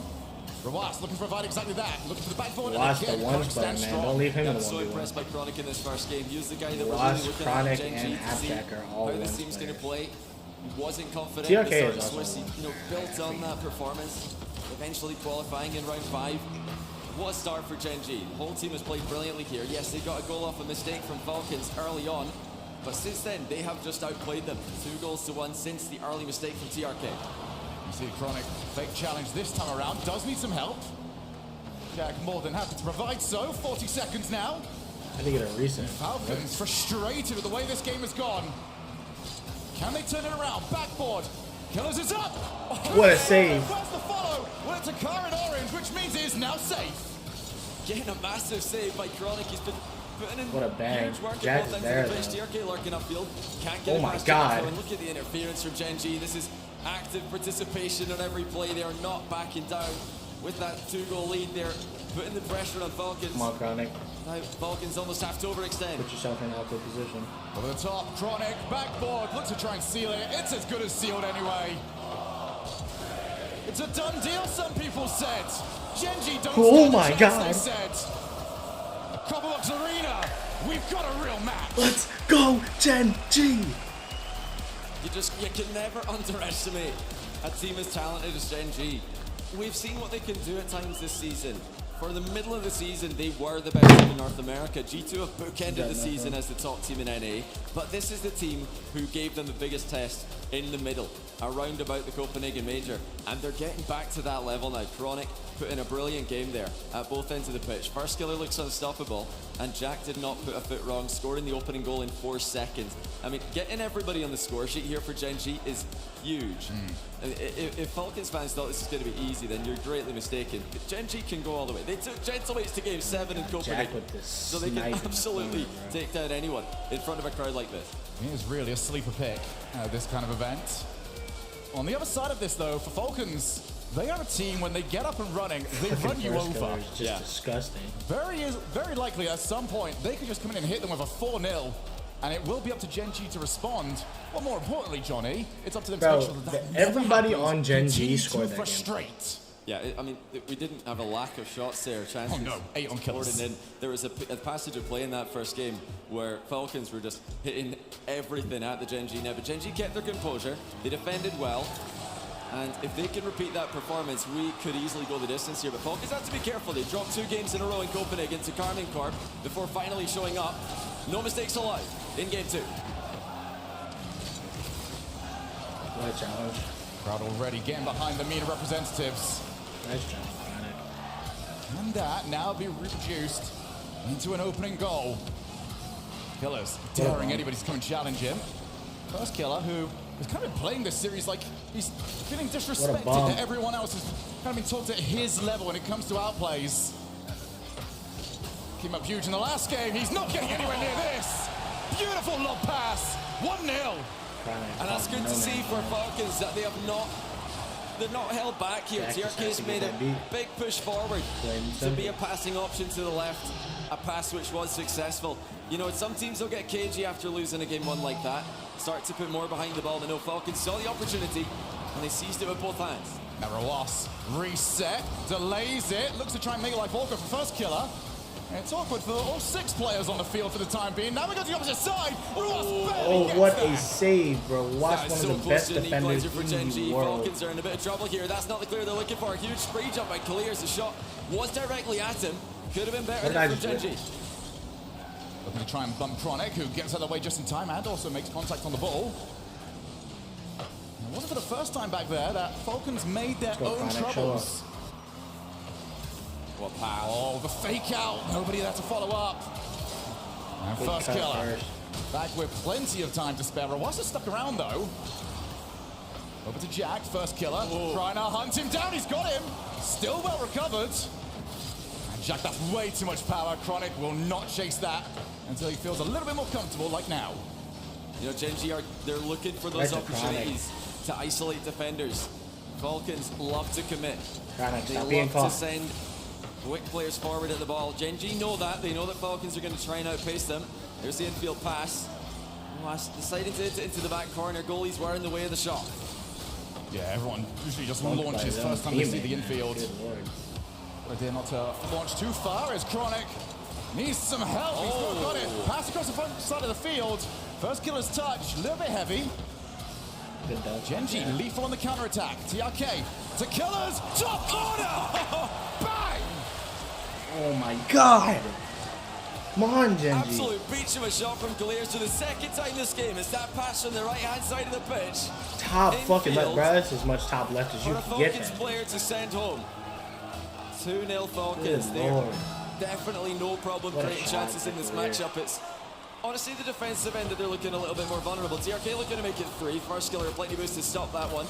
Rawas looking to provide exactly that. Looking for the backboard and again, Chronic stands strong. Don't leave him I'm so impressed by Chronic in this first game. He was the guy that we're really looking Chronic at Gen G to see how this team's going to play. He wasn't confident at the start of Swiss. He built on that performance, eventually qualifying in round 5. What a start for Gen G. The whole team has played brilliantly here. Yes, they got a goal off a mistake from Falcons early on, but since then, they have just outplayed them. 2-1 since the early mistake from TRK. You see Chronic fake challenge this time around. Does need some help. Jack more than happy to provide so. 40 seconds now. I think it a recent. Falcons frustrated with the way this game has gone. Can they turn it around? Backboard. Killers is up. What a save. Where's the follow? Well, it's a car in orange, which means it is now safe. Getting a massive save by Chronic. He's been putting in what a bang. huge work Jack at is there, TRK lurking upfield. Can't get oh my God. And look at the interference from Gen G. This is active participation on every play. They are not backing down with that 2-goal lead. They're putting the pressure on Falcons. Come on, Chronic. Now Falcons almost have to overextend. Put yourself in an awkward position. Over the top, Chronic, backboard, looks to try and seal it. It's as good as sealed anyway. It's a done deal, some people said. Gen G don't stand a chance, they said. Copperbox Arena, we've got a real match. Let's go, Gen G. You can never underestimate a team as talented as Gen G. We've seen what they can do at times this season. For the middle of the season, they were the best team in North America. G2 have bookended the season as the top team in NA, but this is the team who gave them the biggest test in the middle, around about the Copenhagen Major, and they're getting back to that level now. Chronic put in a brilliant game there at both ends of the pitch. First killer looks unstoppable, and Jack did not put a foot wrong, scoring the opening goal in 4 seconds. I mean, getting everybody on the score sheet here for Gen G is huge. If Falcons fans thought this was going to be easy, then you're greatly mistaken. But Gen G can go all the way. They took Gentleweights to game 7 in Copenhagen, so they can absolutely take down anyone in front of a crowd like this. It is really a sleeper pick, this kind of event. On the other side of this, though, for Falcons, they are a team, when they get up and running, they run you over. It's just disgusting. Very likely at some point, they could just come in and hit them with a 4-0, and it will be up to Gen G to respond. Well, more importantly, Johnny, it's up to them to make sure that everybody on Gen G scored that frustrate. Yeah, I mean, we didn't have a lack of shots there. Chances. Oh no, 8 on killers. And there was a passage of play in that first game where Falcons were just hitting everything at the Gen G net, but Gen G kept their composure. They defended well, and if they can repeat that performance, we could easily go the distance here. But Falcons have to be careful. They dropped 2 games in a row in Copenhagen to Carmine Corp before finally showing up. No mistakes allowed in game 2. What a challenge. Crowd already getting behind the MENA representatives. Nice job, Chronic. And that now be reduced into an opening goal. Killers daring anybody to come and challenge him. First Killer, who has kind of been playing this series like he's feeling disrespected that everyone else has kind of been talked at his level when it comes to outplays. Came up huge in the last game. He's not getting anywhere near this. Beautiful lob pass. 1-0. And that's good to see for Falcons that they're not held back here. TRK's made a big push forward to be a passing option to the left, a pass which was successful. You know, some teams will get cagey after losing a game 1 like that, start to put more behind the ball. But no, Falcons saw the opportunity and they seized it with both hands. Now Roas reset, delays it, looks to try and make it like Volker for First Killer. And it's awkward for all 6 players on the field for the time being. Now we go to the opposite side. Oh, what a save, bro. Watch one of the best defenders in the world. Falcons are in a bit of trouble here. That's not the clear they're looking for. A huge spree jump by Clears. The shot was directly at him. Could have been better there from Gen G. Looking to try and bump Chronic, who gets out of the way just in time and also makes contact on the ball. It wasn't for the first time back there that Falcons made their own troubles. What pass? Oh, the fake out. Nobody there to follow up. And First Killer. Back with plenty of time to spare. Roas is stuck around though. Over to Jack, First Killer. Trying to hunt him down. He's got him. Still well recovered. And Jack, that's way too much power. Chronic will not chase that until he feels a little bit more comfortable, like now. You know, Gen G they're looking for those opportunities to isolate defenders. Falcons love to commit. They love to send quick players forward at the ball. Gen G know that. They know that Falcons are going to try and outpace them. There's the infield pass. Deciding to hit it into the back corner. Goalies were in the way of the shot. Yeah, everyone usually just launches first time they see the infield. But they're not to launch too far as Chronic needs some help. He's still got it. Pass across the front side of the field. First Killer's touch, a little bit heavy. Gen G lethal on the counter-attack. TRK to Killers, top corner! Bang! Oh my god! Come on, Gen G. Absolute beach of a shot from Clears for the second time this game. It's that pass from the right-hand side of the pitch. Top fucking left, bro. That's as much top left as you can get. Falcons player to send home. 2-0 Falcons. They're definitely no problem creating chances in this matchup. It's honestly the defensive end that they're looking a little bit more vulnerable. TRK looking to make it 3. First Killer, plenty boost to stop that one.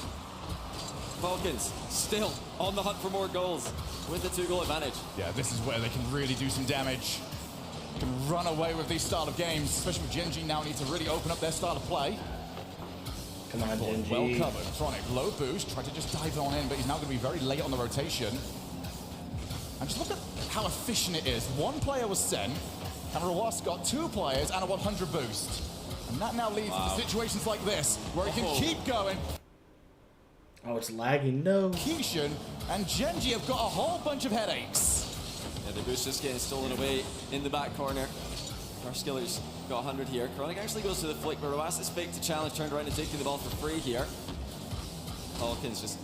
Falcons still on the hunt for more goals with the 2-goal advantage. Yeah, this is where they can really do some damage. Can run away with these style of games, especially with Gen G now need to really open up their style of play. Come on, Gen G. Well covered. Chronic, low boost, tried to just dive on in, but he's now going to be very late on the rotation. And just look at how efficient it is. 1 player was sent, and Roas got 2 players and a 100 boost. And that now leads to situations like this, where he can keep going. Oh, it's lagging, no. Keishan and Gen G have got a whole bunch of headaches. Yeah, the boost just getting stolen away in the back corner. First Killer's got 100 here. Chronic actually goes to the flick, but Roas is fake to challenge, turned around and taking the ball for free here. Falcons just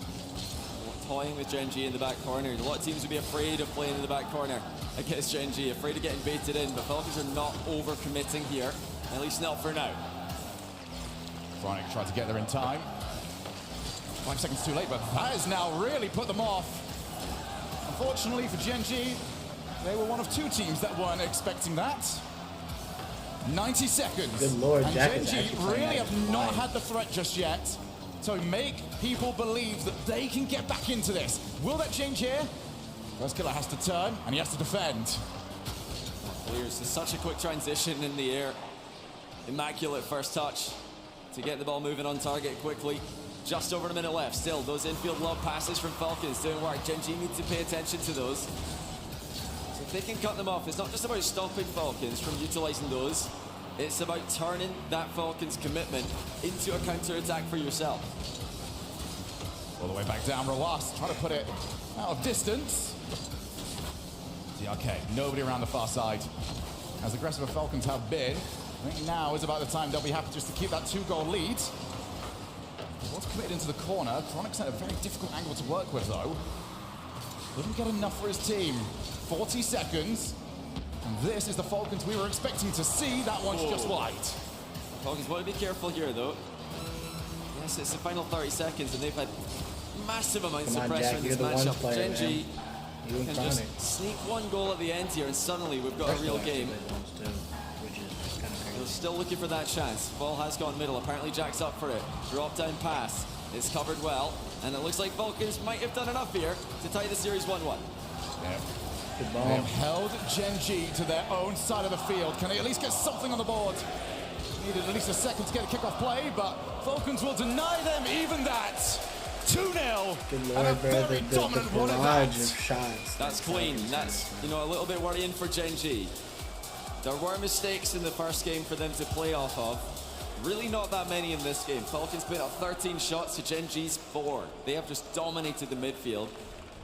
toying with Gen G in the back corner. A lot of teams would be afraid of playing in the back corner against Gen G, afraid of getting baited in, but Falcons are not over-committing here, at least not for now. Chronic tried to get there in time. 5 seconds too late, but that has now really put them off. Unfortunately for Gen G, they were one of 2 teams that weren't expecting that. 90 seconds. Good Lord, and Jack Gen G really have not had the threat just yet. So make people believe that they can get back into this. Will that change here? First Killer has to turn, and he has to defend. Clears such a quick transition in the air. Immaculate first touch to get the ball moving on target quickly. Just over a minute left. Still, those infield lob passes from Falcons doing work. Gen G need to pay attention to those. So if they can cut them off, it's not just about stopping Falcons from utilizing those. It's about turning that Falcons commitment into a counter-attack for yourself. All the way back down, Roas trying to put it out of distance. TRK, nobody around the far side. As aggressive as Falcons have been, I think now is about the time they'll be happy just to keep that 2-goal lead. What's committed into the corner? Chronic's at a very difficult angle to work with, though. Didn't get enough for his team. 40 seconds. And this is the Falcons we were expecting to see. That one's just wide. Falcons want to be careful here, though. Yes, it's the final 30 seconds, and they've had massive amounts of pressure in this matchup. Genji can just sneak 1 goal at the end here, and suddenly we've got a real game. They're still looking for that chance. Ball has gone middle. Apparently Jack's up for it. Drop down pass. It's covered well. And it looks like Falcons might have done enough here to tie the series 1-1. Yeah. They have held Genji to their own side of the field. Can they at least get something on the board? Needed at least a second to get a kickoff play, but Falcons will deny them even that. 2-0. And a very dominant one at that. Shots. That's clean. That's, you know, a little bit worrying for Genji. There were mistakes in the first game for them to play off of. Really not that many in this game. Falcons put up 13 shots to Genji's 4. They have just dominated the midfield.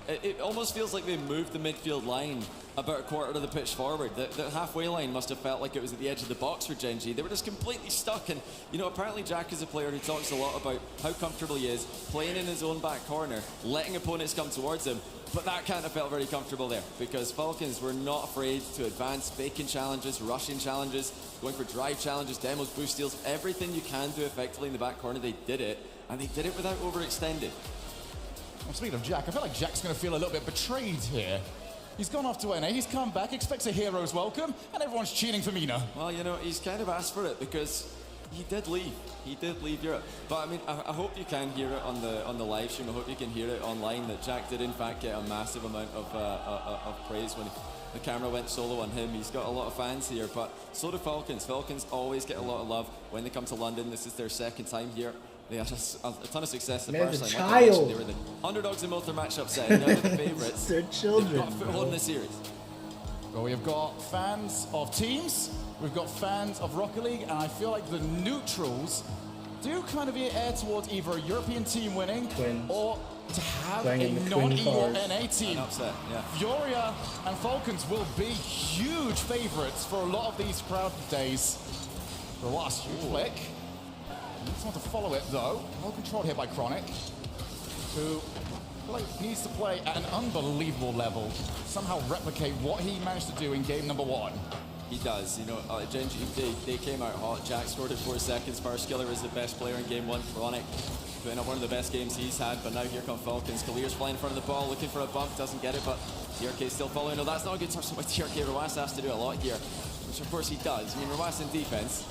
It almost feels like they moved the midfield line about a quarter of the pitch forward. The halfway line must have felt like it was at the edge of the box for Genji. They were just completely stuck. And, you know, apparently Jack is a player who talks a lot about how comfortable he is playing in his own back corner, letting opponents come towards him. But that can't have felt very comfortable there, because Falcons were not afraid to advance, faking challenges, rushing challenges, going for drive challenges, demos, boost steals, everything you can do effectively in the back corner. They did it, and they did it without overextending. Well, speaking of Jack, I feel like Jack's going to feel a little bit betrayed here. He's gone off to NA, he's come back, expects a hero's welcome, and everyone's cheering for Mina. Well, you know, he's kind of asked for it because he did leave. He did leave Europe. But I mean, I hope you can hear it on the live stream. I hope you can hear it online that Jack did in fact get a massive amount of praise when the camera went solo on him. He's got a lot of fans here, but so do Falcons. Falcons always get a lot of love when they come to London. This is their second time here. They had a ton of success the first time. Like I mentioned, they were the underdogs in both their matchups, and now they're the favourites. They're children. They've got a foothold in the series. Well, we have got fans of teams, we've got fans of Rocket League, and I feel like the neutrals do kind of err towards either a European team winning or to have a non-EU NA team. Upset, yeah. Furia and Falcons will be huge favourites for a lot of these crowd days. The last flick. Just want to follow it though. Well controlled here by Chronic, who needs to play at an unbelievable level. Somehow replicate what he managed to do in game number 1. He does. You know, Genji, they came out hot. Jack scored in 4 seconds. First Killer is the best player in game 1. Chronic putting up one of the best games he's had. But now here come Falcons. Kalir's flying in front of the ball, looking for a bump, doesn't get it. But TRK still following. No, that's not a good touch by TRK. Roas has to do a lot here, which of course he does. I mean, Roas in defense,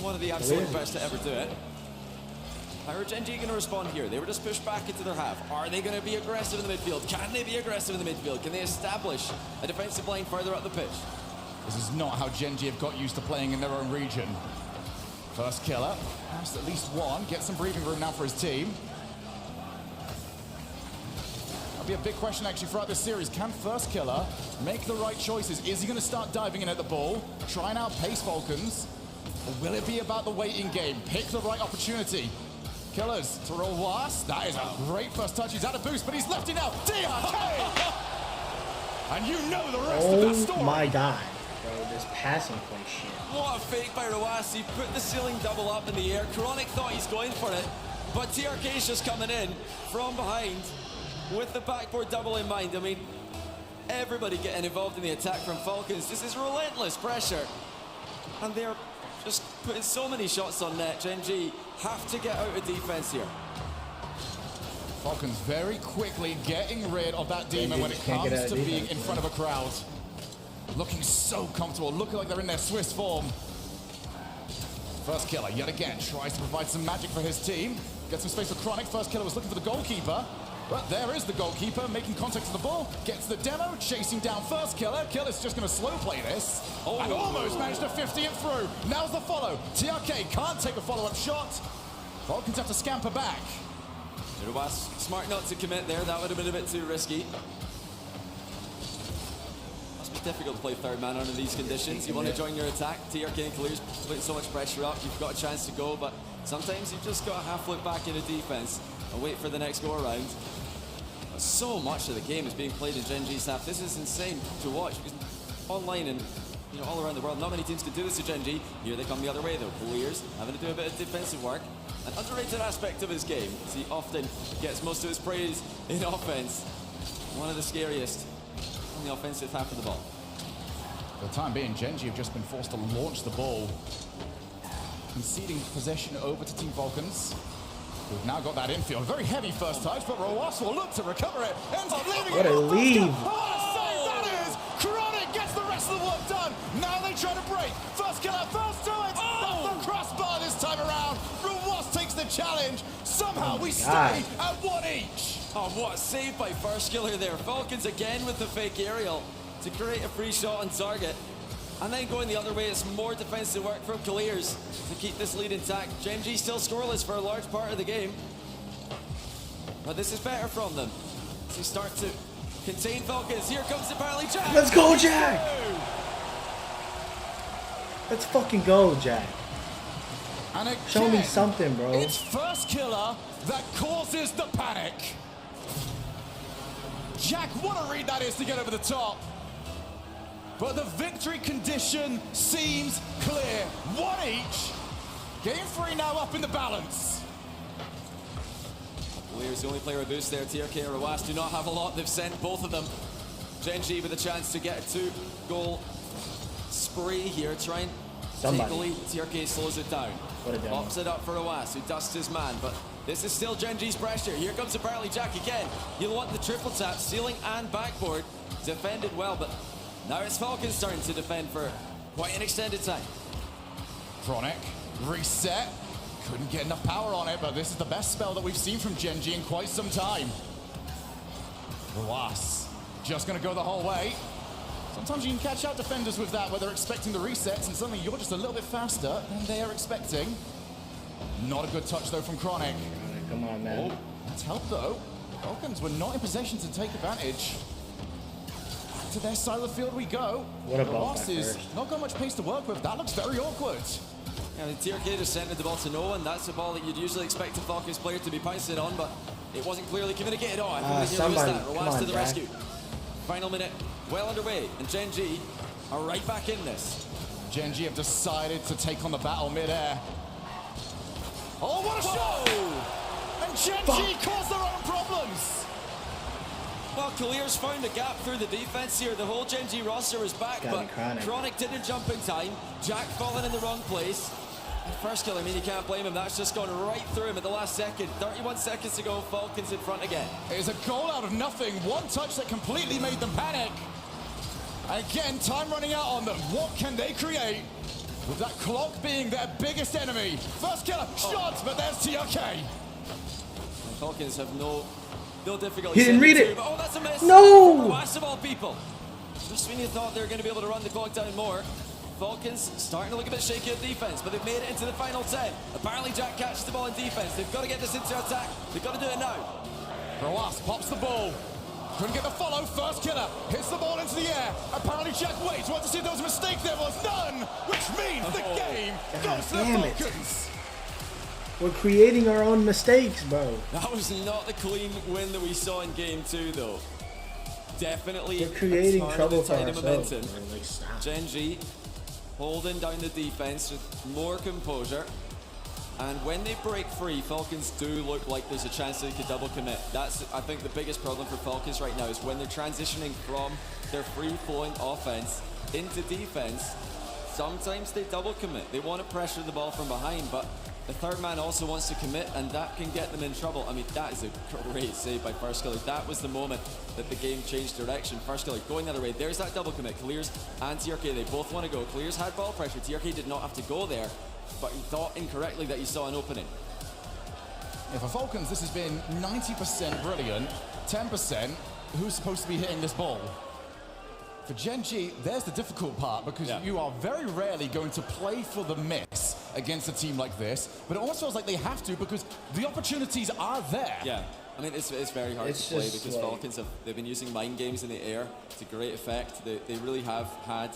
one of the absolute best to ever do it. How are Genji going to respond here? They were just pushed back into their half. Are they going to be aggressive in the midfield? Can they be aggressive in the midfield? Can they establish a defensive line further up the pitch? This is not how Genji have got used to playing in their own region. First Killer has at least one. Get some breathing room now for his team. That'll be a big question actually throughout this series. Can First Killer make the right choices? Is he going to start diving in at the ball, try and outpace Falcons? Or will it be about the waiting game? Pick the right opportunity. Killers to Roas. That is a great first touch. He's out of boost, but he's left it now. DRK! And you know the rest of that story. Oh my god, bro, this passing play shit. What a fake by Roas. He put the ceiling double up in the air. Chronic thought he's going for it, but TRK's just coming in from behind with the backboard double in mind. I mean, everybody getting involved in the attack from Falcons. This is relentless pressure. And they're just putting so many shots on net. Genji have to get out of defense here. Falcons very quickly getting rid of that demon when it comes to being in front of a crowd. Looking so comfortable, looking like they're in their Swiss form. First Killer, yet again, tries to provide some magic for his team. Gets some space for Chronic. First Killer was looking for the goalkeeper. But there is the goalkeeper, making contact with the ball. Gets the demo, chasing down First Killer. Killer's just going to slow play this. And almost managed to 50 it through. Now's the follow. TRK can't take a follow-up shot. Falcons have to scamper back. Roas smart not to commit there. That would have been a bit too risky. Must be difficult to play third man under these conditions. You want to join your attack. TRK and Kalir's putting so much pressure up. You've got a chance to go, but Sometimes you've just got to half look back into defense and wait for the next go around. But so much of the game is being played in Gen G's half. This is insane to watch because online and all around the world, not many teams can do this to Gen G. Here they come the other way though. Clears having to do a bit of defensive work. An underrated aspect of his game, as he often gets most of his praise in offense. One of the scariest on the offensive half of the ball. For the time being, Gen G have just been forced to launch the ball, conceding possession over to Team Falcons. We've now got that infield. Very heavy first touch, but Roas will look to recover it. Ends up leaving What it. a leave. What a save that is! Chronic gets the rest of the work done. Now they try to break. First killer, first to it. That's the crossbar this time around. Roas takes the challenge. Somehow we stay at 1 each. Oh, what a save by First Killer there. Falcons again with the fake aerial to create a free shot on target. And then going the other way, it's more defensive work from Clears to keep this lead intact. Gen G still scoreless for a large part of the game. But this is better from them. As they start to contain Falcons. Here comes apparently Jack. Let's go, Jack! Let's fucking go, Jack. And again, show me something, bro. It's First Killer that causes the panic. Jack, what a read that is to get over the top. But the victory condition seems clear. 1 each. Game 3 now up in the balance. Clears the only player with boost there. TRK and Roas do not have a lot. They've sent both of them. Gen G with a chance to get a 2-goal spree here. Try and take the lead. TRK slows it down. Pops it up for Roas, who dusts his man. But this is still Gen G's pressure. Here comes apparently Jack again. He'll want the triple tap, ceiling and backboard. Defended well, but now it's Falcons' turn to defend for quite an extended time. Chronic, reset. Couldn't get enough power on it, but this is the best spell that we've seen from Gen G in quite some time. Roas, just gonna go the whole way. Sometimes you can catch out defenders with that, where they're expecting the resets, and suddenly you're just a little bit faster than they are expecting. Not a good touch, though, from Chronic. Come on, man. Oh, that's helped, though. Falcons were not in possession to take advantage. Back to their side of the field we go. What a ball Roas is not got much pace to work with. That looks very awkward. Yeah, the TRK just sent the ball to no one. That's a ball that you'd usually expect a Falcons player to be pouncing on, but it wasn't clearly communicated. Oh, I think they missed that. Roas to the rescue. Final minute, well underway, and Gen G are right back in this. Gen G have decided to take on the battle mid-air. Oh, what a shot! And Gen G caused their own problems. Well, Clears found a gap through the defense here. The whole Gen G roster was back, but Chronic didn't jump in time. Jack falling in the wrong place. And First Killer, I mean, you can't blame him. That's just gone right through him at the last second. 31 seconds to go, Falcons in front again. It is a goal out of nothing. One touch that completely made them panic. Again, time running out on them. What can they create? With that clock being their biggest enemy. First Killer, shots, but there's TRK. And Falcons have no difficulty. He didn't read it. Oh, that's a miss. No! Roas of all people. Just when you thought they were going to be able to run the clock down more. Falcons starting to look a bit shaky at defense, but they've made it into the final 10. Apparently Jack catches the ball in defense. They've got to get this into attack. They've got to do it now. Roas pops the ball. Couldn't get the follow. First Killer hits the ball into the air. Apparently Jack waits. Want to see if there was a mistake. There was none, which means the game goes to the Falcons. We're creating our own mistakes, bro. That was not the clean win that we saw in game 2, though. Definitely we're creating trouble for ourselves. Momentum. Gen G holding down the defense with more composure. And when they break free, Falcons do look like there's a chance they could double commit. That's, I think, the biggest problem for Falcons right now is when they're transitioning from their free-flowing offense into defense, sometimes they double commit. They want to pressure the ball from behind, but the third man also wants to commit, and that can get them in trouble. I mean, that is a great save by First Killer. That was the moment that the game changed direction. First Killer going the other way. There's that double commit. Clears and TRK, they both want to go. Clears had ball pressure. TRK did not have to go there, but he thought incorrectly that he saw an opening. Yeah, for Falcons, this has been 90% brilliant, 10% who's supposed to be hitting this ball. For Gen G, there's the difficult part, because you are very rarely going to play for the miss against a team like this, but it almost feels like they have to because the opportunities are there. Yeah, I mean, it's very hard to play because Falcons they've been using mind games in the air to great effect. They really have had,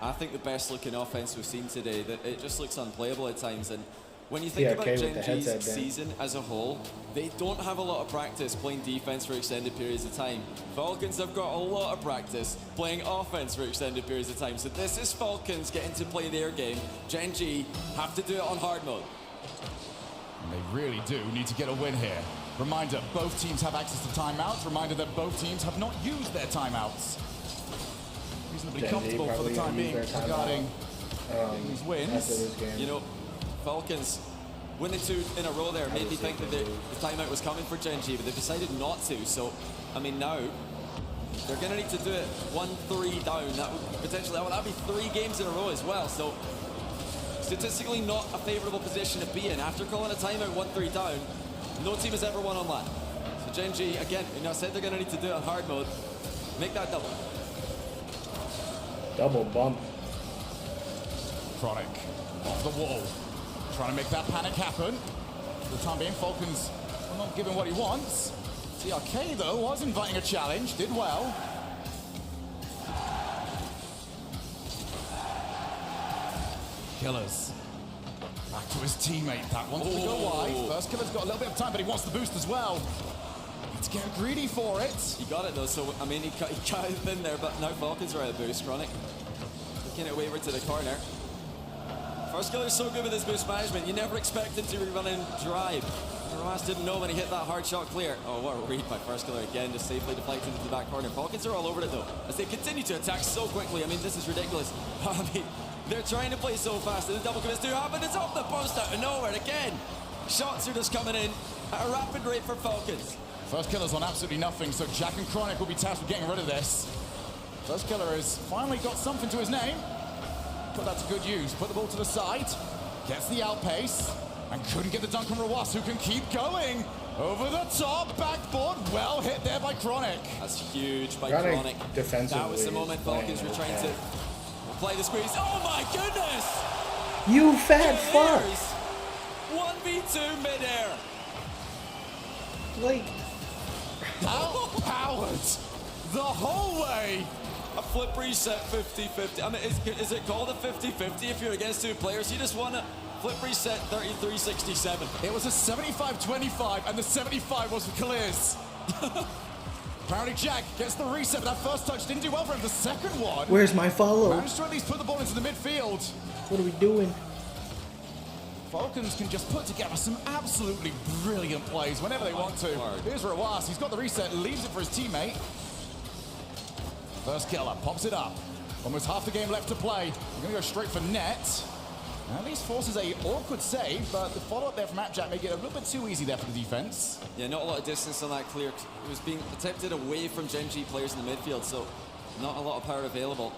I think, the best looking offense we've seen today. That it just looks unplayable at times, and when you think about with the Gen headset G's down. season as a whole, they don't have a lot of practice playing defense for extended periods of time. Falcons have got a lot of practice playing offense for extended periods of time. So this is Falcons getting to play their game. Gen G have to do it on hard mode. And they really do need to get a win here. Reminder, both teams have access to timeouts. Reminder that both teams have not used their timeouts. Reasonably comfortable for the time being regarding these wins. You know, Falcons winning 2 in a row there made me think that the timeout was coming for Gen G, but they've decided not to. So, I mean, now they're going to need to do it 1-3 down. That would potentially, that would be 3 games in a row as well. So, statistically not a favorable position to be in. After calling a timeout 1-3 down, no team has ever won on land. So Gen G, again, you know, I said they're going to need to do it on hard mode. Make that double. Double bump. Chronic off the wall, trying to make that panic happen. For the time being, Falcons are not giving what he wants. TRK, though, was inviting a challenge, did well. Killers. Back to his teammate. That wants to go wide. First Killer's got a little bit of time, but he wants the boost as well. Let's get greedy for it. He got it, though, so, I mean, he cut it in there, but now Falcons are out of boost. Chronic taking it wayward to the corner. First Killer's so good with his boost management, you never expect him to be running drive. Romas didn't know when he hit that hard shot clear. Oh, what a read by First Killer again, just safely deflected into the back corner. Falcons are all over it, though, as they continue to attack so quickly. I mean, this is ridiculous. I mean, they're trying to play so fast, and the double commits do happen. It's off the post out of nowhere again. Shots are just coming in at a rapid rate for Falcons. First Killer's on absolutely nothing, so Jack and Chronic will be tasked with getting rid of this. First Killer has finally got something to his name. Put that to good use. Put the ball to the side. Gets the outpace. And couldn't get the dunk on Rawas, who can keep going. Over the top, backboard. Well hit there by Chronic. That's huge by Chronic. That was the moment Falcons were trying to play the squeeze. Oh my goodness! You fat fuck! 1v2 midair. Like, outpowered the whole way. A flip reset 50-50. I mean, is it called a 50-50 if you're against 2 players? You just won a flip reset 33-67. It was a 75-25, and the 75 was for Clears. Apparently Jack gets the reset, but that first touch didn't do well for him. The second one. Where's my follow? Managed to at least put the ball into the midfield. What are we doing? Falcons can just put together some absolutely brilliant plays whenever they want to. Here's Rawas. He's got the reset, leaves it for his teammate. First Killer pops it up. Almost half the game left to play. We're going to go straight for net. At least forces a awkward save, but the follow-up there from Jack make it a little bit too easy there for the defense. Yeah, not a lot of distance on that clear. It was being attempted away from Gen G players in the midfield, so not a lot of power available.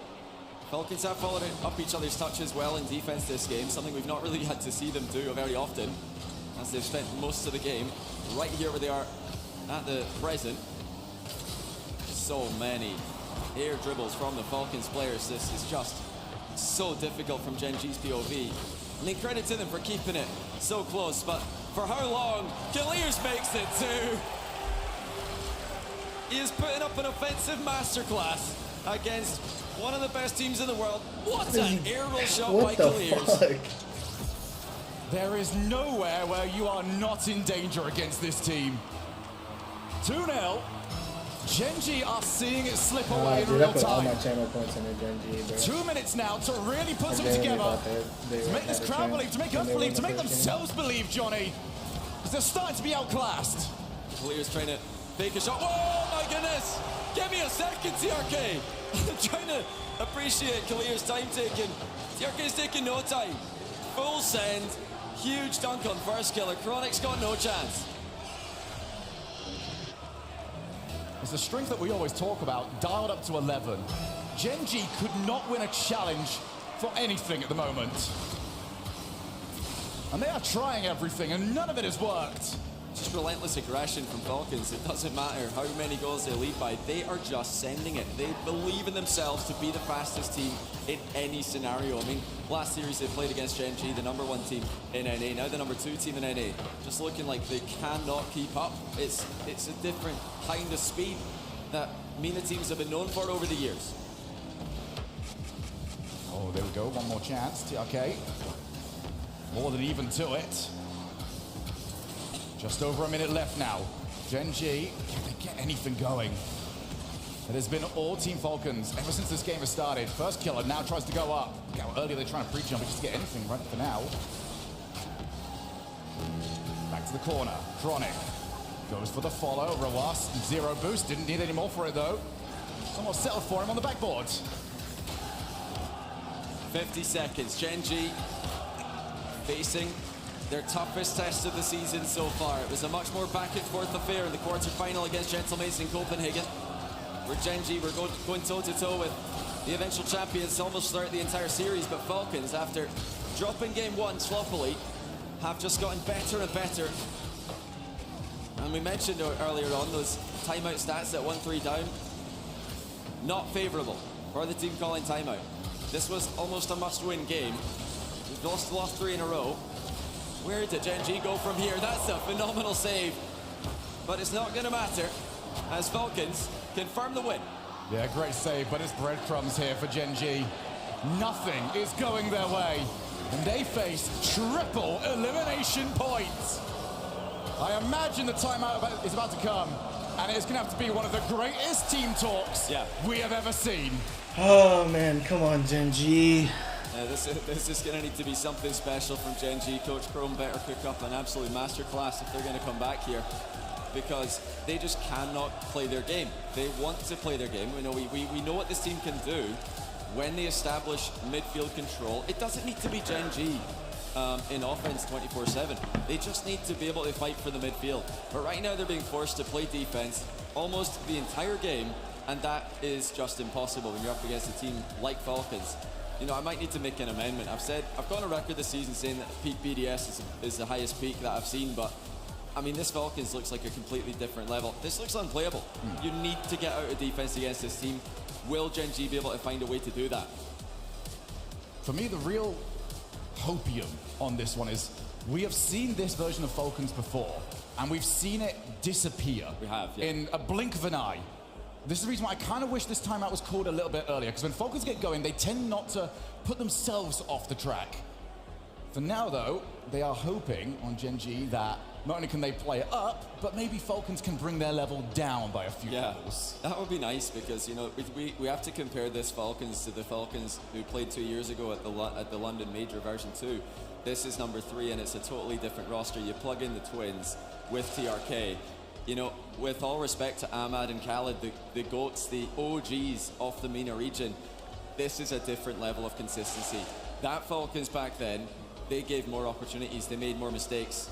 Falcons have followed up each other's touches well in defense this game, something we've not really had to see them do very often, as they've spent most of the game right here where they are at the present. So many air dribbles from the Falcons players. This is just so difficult from Gen G's POV. I mean, credit to them for keeping it so close, but for how long? Clears makes it too. He is putting up an offensive masterclass against one of the best teams in the world. What an air roll shot by Clears. There is nowhere where you are not in danger against this team. 2-0. Gen G are seeing it slip away in dude, real I put all time. my channel points in Gen G, bro. 2 minutes now to really put something together. To make this crowd believe, to make us believe, to make themselves believe, Johnny. Because they're starting to be outclassed. Clears trying to fake a shot. Oh my goodness! Give me a second, TRK! I'm trying to appreciate Clear's time taking. TRK's taking no time. Full send. Huge dunk on First Killer. Chronic's got no chance. It's the strength that we always talk about, dialed up to 11. Gen G could not win a challenge for anything at the moment. And they are trying everything, and none of it has worked. Just relentless aggression from Falcons. It doesn't matter how many goals they lead by. They are just sending it. They believe in themselves to be the fastest team in any scenario. I mean, last series they played against Gen G, the #1 team in NA. Now the #2 team in NA. Just looking like they cannot keep up. It's a different kind of speed that MENA teams have been known for over the years. Oh, there we go. One more chance. TRK. More than even to it. Just over a minute left now. Gen G, can they get anything going? It has been all Team Falcons ever since this game has started. First killer now tries to go up. Look how earlier they're trying to pre-jump just to get anything right for now. Back to the corner. Chronic goes for the follow. Rawas, 0 boost. Didn't need any more for it though. Somewhat settled for him on the backboard. 50 seconds. Gen G facing their toughest test of the season so far. It was a much more back and forth affair in the quarterfinal against Gentlemen in Copenhagen, where Gen G were going toe-to-toe with the eventual champions almost throughout the entire series, but Falcons, after dropping game 1 sloppily, have just gotten better and better. And we mentioned earlier on those timeout stats at 1-3 down. Not favorable for the team calling timeout. This was almost a must-win game. We've lost 3 in a row. Where did Gen G go from here? That's a phenomenal save. But it's not going to matter, as Falcons confirm the win. Yeah, great save, but it's breadcrumbs here for Gen G. Nothing is going their way, and they face triple elimination points. I imagine the timeout is about to come, and it's going to have to be one of the greatest team talks we have ever seen. Oh man, come on, Gen G. This is going to need to be something special from Gen G. Coach Chrome better cook up an absolute masterclass if they're going to come back here, because they just cannot play their game. They want to play their game. We know what this team can do when they establish midfield control. It doesn't need to be Gen G in offense 24/7. They just need to be able to fight for the midfield. But right now they're being forced to play defense almost the entire game, and that is just impossible when you're up against a team like Falcons. You know, I might need to make an amendment. I've gone on record this season saying that peak BDS is the highest peak that I've seen, but I mean, this Falcons looks like a completely different level. This looks unplayable. You need to get out of defense against this team. Will Gen G be able to find a way to do that? For me, the real hopium on this one is we have seen this version of Falcons before, and we've seen it disappear. We have, yeah. In a blink of an eye. This is the reason why I kind of wish this timeout was called a little bit earlier, because when Falcons get going, they tend not to put themselves off the track. For now, though, they are hoping on Gen G that not only can they play it up, but maybe Falcons can bring their level down by a few levels. That would be nice, because, you know, we have to compare this Falcons to the Falcons who played 2 years ago at the London Major version 2. This is number 3, and it's a totally different roster. You plug in the twins with TRK. You know, with all respect to Ahmad and Khaled, the GOATs, the OGs of the MENA region, this is a different level of consistency. That Falcons back then, they gave more opportunities, they made more mistakes.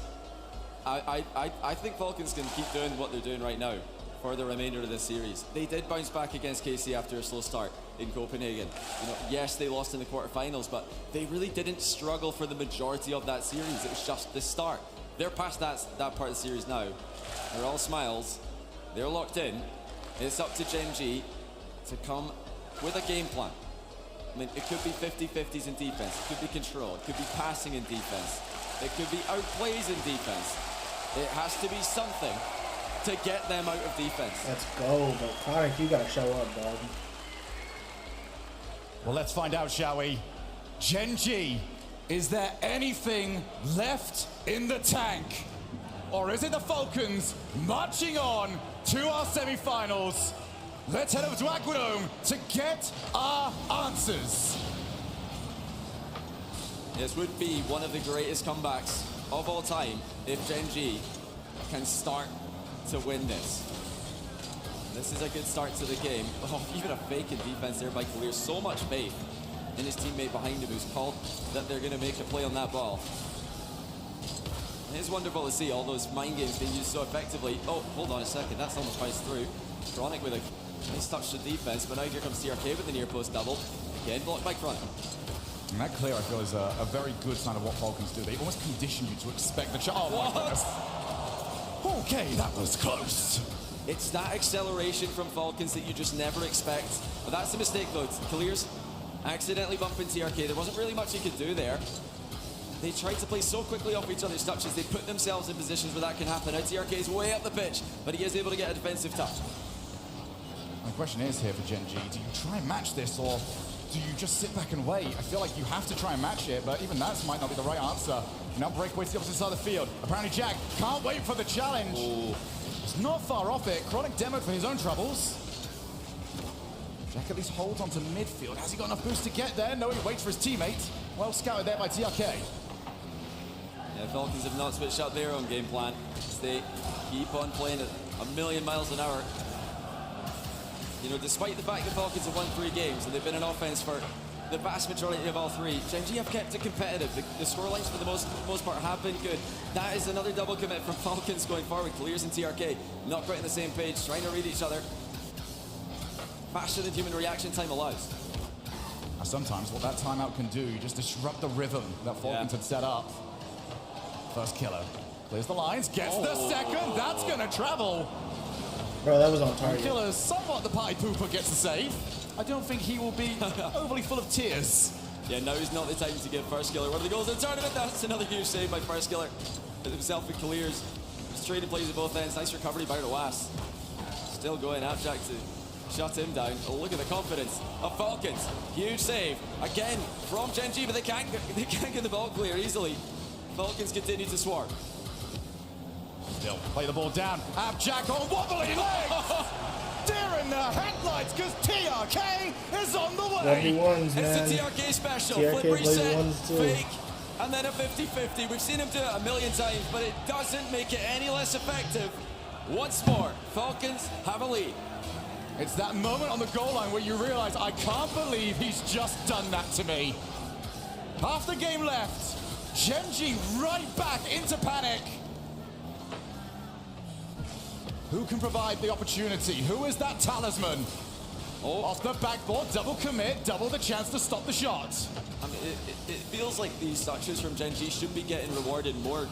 I think Falcons can keep doing what they're doing right now for the remainder of this series. They did bounce back against KC after a slow start in Copenhagen. You know, yes, they lost in the quarterfinals, but they really didn't struggle for the majority of that series. It was just the start. They're past that part of the series now. They're all smiles. They're locked in. It's up to Gen G to come with a game plan. I mean, it could be 50-50s in defense. It could be control. It could be passing in defense. It could be outplays in defense. It has to be something to get them out of defense. Let's go, but Chronic, you gotta show up, dog. Well, let's find out, shall we? Gen G, is there anything left in the tank? Or is it the Falcons marching on to our semi-finals? Let's head over to Aquadome to get our answers. This would be one of the greatest comebacks of all time if Gen G can start to win this. This is a good start to the game. Oh, even a fake in defense there by Clear. So much faith in his teammate behind him who's called that they're going to make a play on that ball. It's wonderful to see all those mind games being used so effectively. Oh, hold on a second. That's almost passed through. Chronic with a nice touch to defense, but now here comes TRK with the near post double. Again, blocked by Chronic. And that clear, I feel, is a very good sign of what Falcons do. They almost condition you to expect the shot. Oh, my goodness. Okay, that was close. It's that acceleration from Falcons that you just never expect. But that's a mistake, though. Clears accidentally bumping TRK. There wasn't really much he could do there. They tried to play so quickly off each other's touches. They put themselves in positions where that can happen. Now TRK is way up the pitch, but he is able to get a defensive touch. My question is here for Gen G, do you try and match this, or do you just sit back and wait? I feel like you have to try and match it, but even that might not be the right answer. Now breakaway to the opposite side of the field. Apparently Jack can't wait for the challenge. Ooh. It's not far off it. Chronic demoed for his own troubles. Jack at least holds onto midfield. Has he got enough boost to get there? No, he waits for his teammate. Well scouted there by TRK. Yeah, Falcons have not switched up their own game plan. They keep on playing at 1,000,000 miles an hour. You know, despite the fact the Falcons have won 3 games and they've been in offense for the vast majority of all 3, Gen G have kept it competitive. The scorelines for the most part have been good. That is another double commit from Falcons going forward. Clears and TRK not quite on the same page, trying to read each other. Faster than human reaction time allows. Now sometimes what that timeout can do, you just disrupt the rhythm that Falcons had set up. First killer. Clears the lines, gets the second. That's going to travel. Bro, that was on target. Killer's somewhat the party pooper gets the save. I don't think he will be overly full of tears. Yeah, now is not the time to give First Killer one of the goals in the tournament. That's another huge save by First Killer. Himself and Clears. Just trading plays at both ends. Nice recovery by Roas. Still going. Abjack to shut him down. Oh, look at the confidence of Falcons. Huge save. Again from Gen G, but they can't get the ball clear easily. Falcons continue to swarm. Still play the ball down. Abjack on wobbly legs. Deer in the headlights because TRK is on the way. 1v1s, man. It's the TRK special. TRK Flip reset, ones too. fake, and then a 50-50. We've seen him do it 1,000,000 times, but it doesn't make it any less effective. Once more, Falcons have a lead. It's that moment on the goal line where you realize, I can't believe he's just done that to me. Half the game left. Gen G right back into panic. Who can provide the opportunity? Who is that talisman? Off the backboard, double commit, double the chance to stop the shot. I mean, it feels like these touches from Gen G should be getting rewarded more.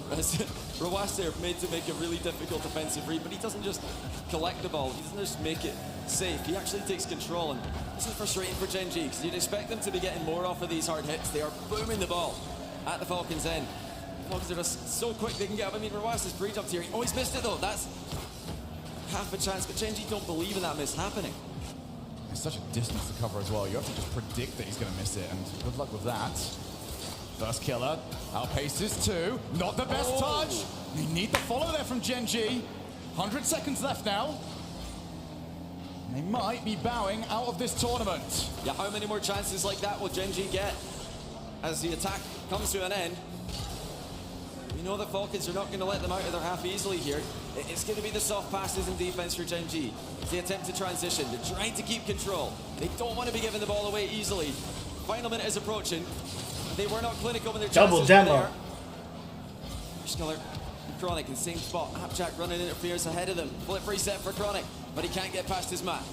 Roas there made to make a really difficult offensive read, but he doesn't just collect the ball, he doesn't just make it safe, he actually takes control, and this is frustrating for Gen G, because you'd expect them to be getting more off of these hard hits. They are booming the ball at the Falcons' end. The Falcons are just so quick they can get up. I mean, Roas is breach up here. Oh, he's missed it though. That's half a chance, but Gen G don't believe in that miss happening. It's such a distance to cover as well. You have to just predict that he's going to miss it, and good luck with that. First killer outpaces 2. Not the best touch. You need the follow there from Gen G. 100 seconds left now. They might be bowing out of this tournament. Yeah, how many more chances like that will Gen G get as the attack comes to an end? We know the Falcons are not going to let them out of their half easily here. It's going to be the soft passes and defense for Gen G. It's the attempt to transition. They're trying to keep control. They don't want to be giving the ball away easily. Final minute is approaching. They were not clinical when their double chances demo. were there. Schiller and Chronic in the same spot. Abjack running interferes ahead of them. Flip reset for Chronic, but he can't get past his man.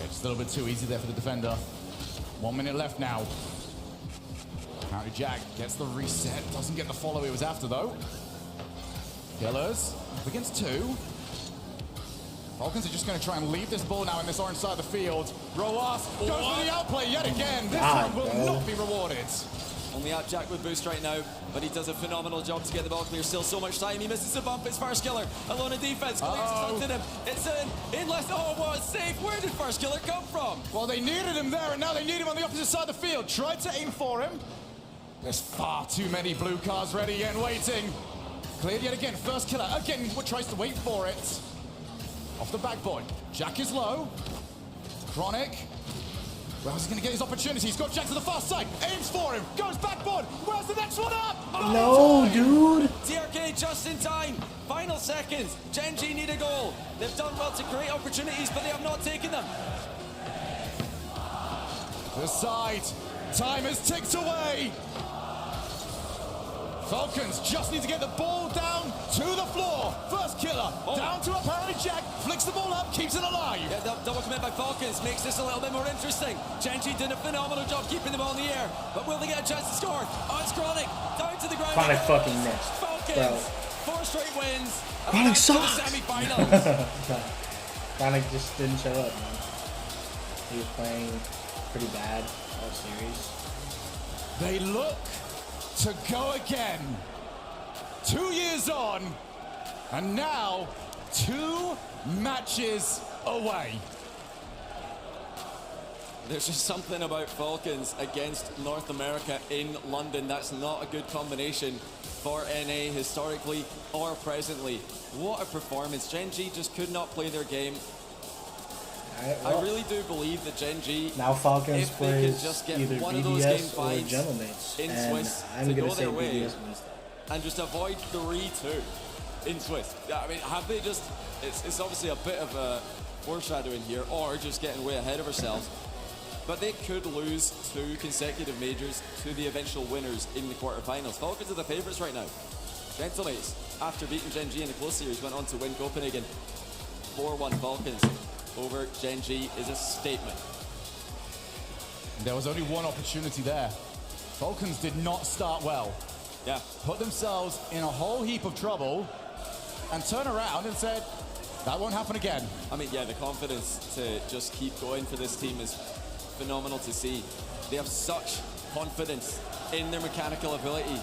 Yeah, just a little bit too easy there for the defender. 1 minute left now. County Jack gets the reset, doesn't get the follow he was after though. Killers up against 2. Falcons are just going to try and leave this ball now in this orange side of the field. Roas goes for the outplay yet again. This one will not be rewarded. Only Abjack with boost right now, but he does a phenomenal job to get the ball clear. Still so much time. He misses the bump. It's First Killer alone in defense. Clears it him. It's in less. Oh, what a save. Where did First Killer come from? Well, they needed him there, and now they need him on the opposite side of the field. Tried to aim for him. There's far too many blue cards ready and waiting. Cleared yet again. First Killer again tries to wait for it. Off the backboard. Jack is low. Chronic. Where's he going to get his opportunity? He's got Jack to the far side. Aims for him. Goes backboard. Where's the next one up? No, dude. TRK just in time. Final seconds. Gen G need a goal. They've done well to create opportunities, but they have not taken them. To the side. Time has ticked away. Falcons just need to get the ball down to the floor. First Killer down to apparently Jack. Flicks the ball up, keeps it alive. Yeah, double commit by Falcons makes this a little bit more interesting. Gen G did a phenomenal job keeping the ball in the air, but will they get a chance to score? Oh, it's Chronic down to the ground. Chronic fucking missed. Falcons, 4 straight wins. Chronic sucks. Semi-finals. Chronic just didn't show up, man. He was playing pretty bad all series. They look to go again. 2 years on, and now 2 matches away. There's just something about Falcons against North America in London. That's not a good combination for NA historically or presently. What a performance. Gen G just could not play their game. I really do believe that Gen G, now Falcons if they could plays just get either one of those game BDS or fights Gentleman's, in and Swiss I'm to gonna go say their way BDS wins that. and just avoid 3-2 in Swiss. Yeah, I mean, have they just, it's obviously a bit of a foreshadowing here, or just getting way ahead of ourselves. But they could lose 2 consecutive majors to the eventual winners in the quarterfinals. Falcons are the favourites right now. Gentlemates, after beating Gen G in the close series, went on to win Copenhagen. 4-1 Falcons over Gen G is a statement. There was only one opportunity there. Falcons did not start well. Yeah. Put themselves in a whole heap of trouble and turn around and said, that won't happen again. I mean, yeah, the confidence to just keep going for this team is phenomenal to see. They have such confidence in their mechanical ability.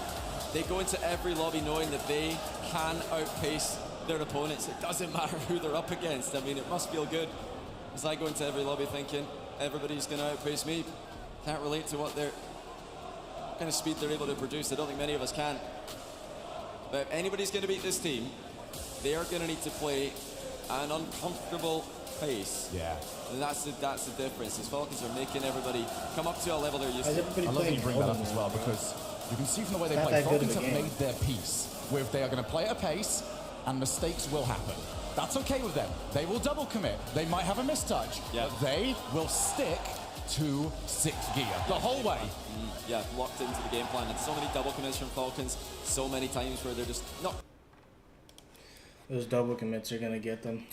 They go into every lobby knowing that they can outpace their opponents. It doesn't matter who they're up against. I mean, it must feel good as I go into every lobby thinking everybody's going to outpace me. Can't relate to what kind of speed they're able to produce. I don't think many of us can. But if anybody's going to beat this team, they are going to need to play an uncomfortable pace. Yeah. And that's the difference. These Falcons are making everybody come up to a level they're used to. I love that you bring that up as well, because you can see from the way they play, Falcons have made their peace with they are going to play at a pace and mistakes will happen. That's okay with them. They will double commit. They might have a mistouch, but they will stick to 6th gear the whole way. Yeah, locked into the game plan. And so many double commits from Falcons, so many times where they're just not. Those double commits are going to get them.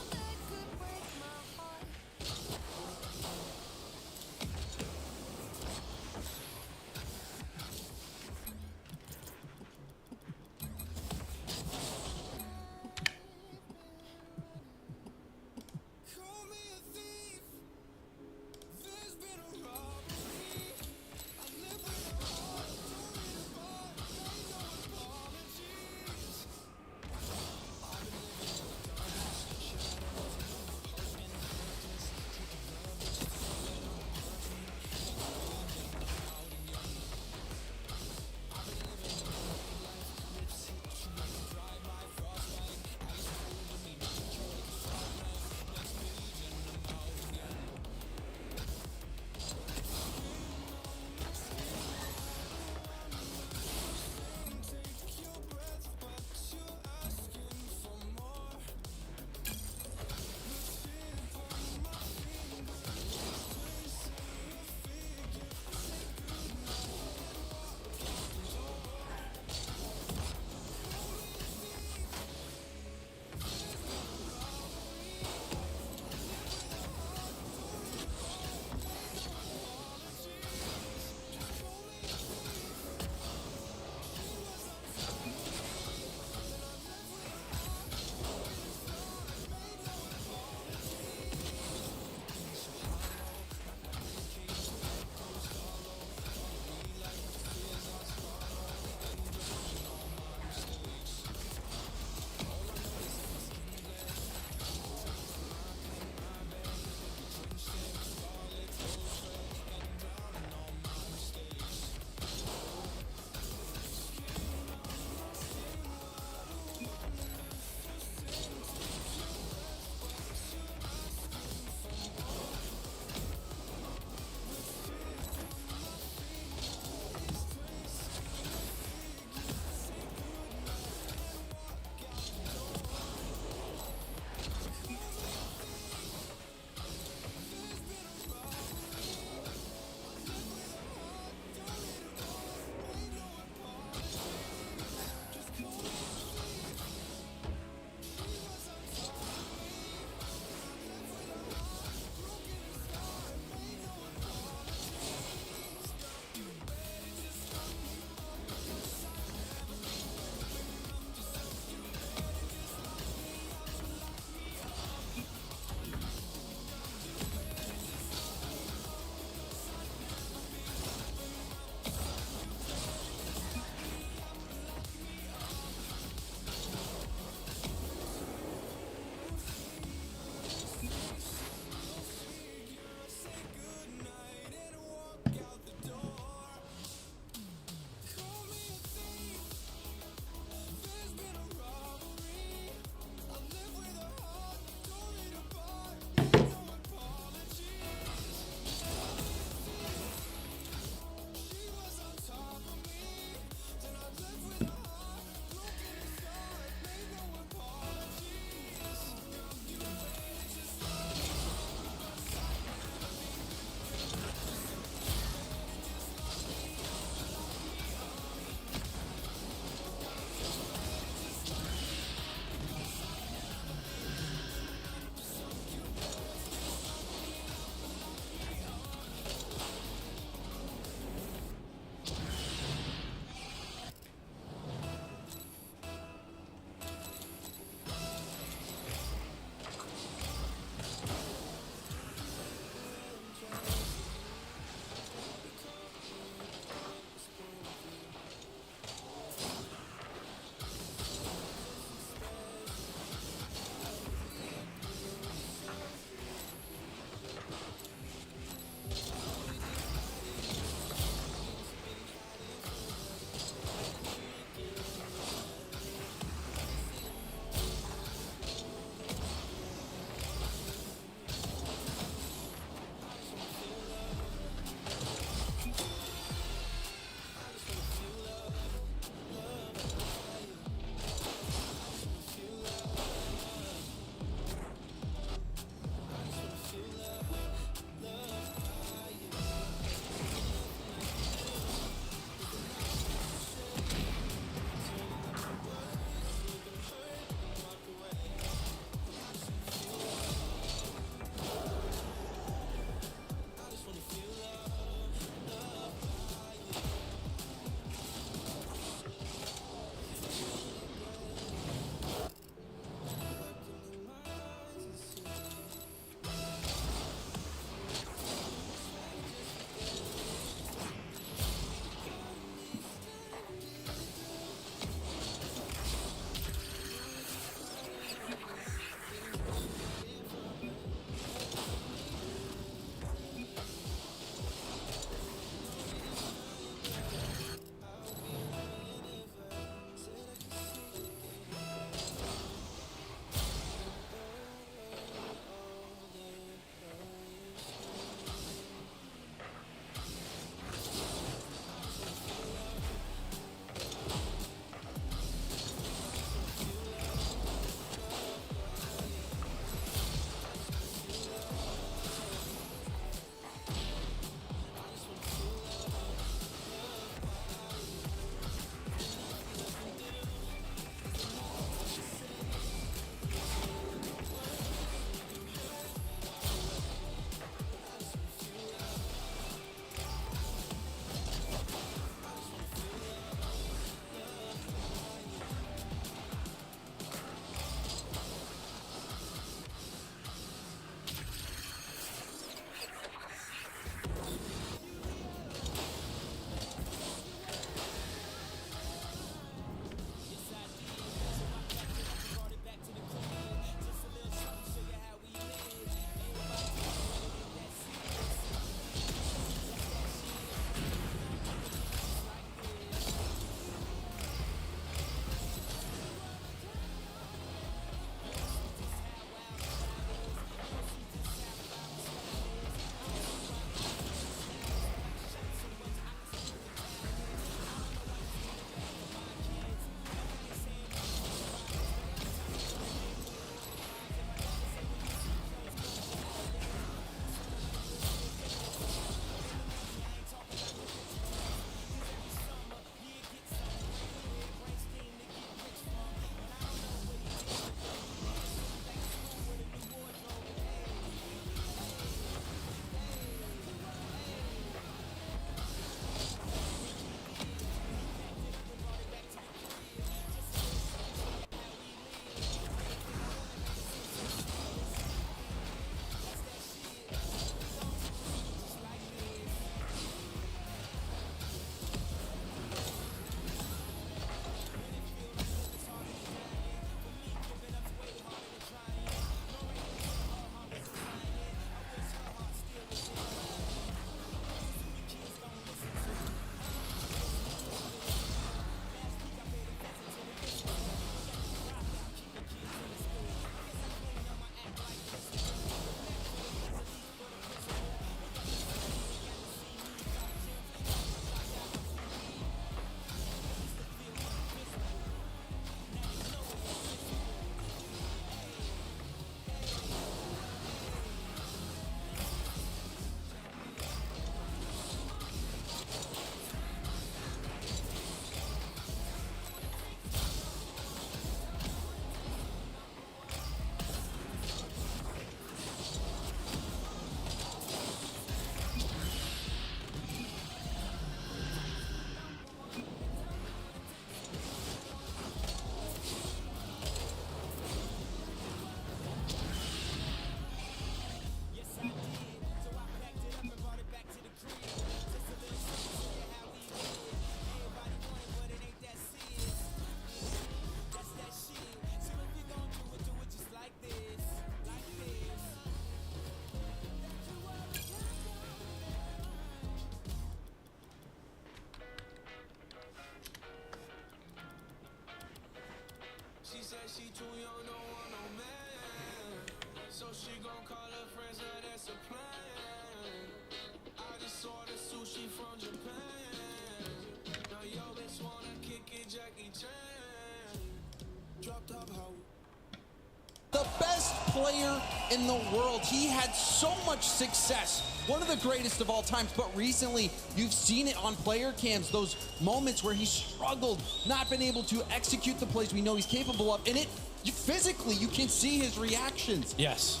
The best player in the world. He had so much success. One of the greatest of all times, but recently you've seen it on player cams, those moments where he struggled, not been able to execute the plays we know he's capable of, and physically you can see his reactions. Yes,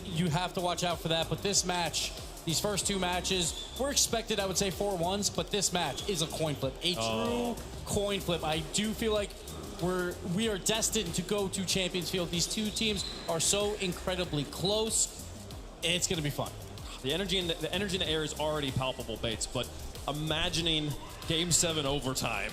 you have to watch out for that, but this match, these first two matches, we're expected, I would say, 4-1s, but this match is a coin flip, a true coin flip. I do feel like we are destined to go to Champions Field. These two teams are so incredibly close. It's going to be fun. The energy in the air is already palpable, Bates, but imagining Game 7 overtime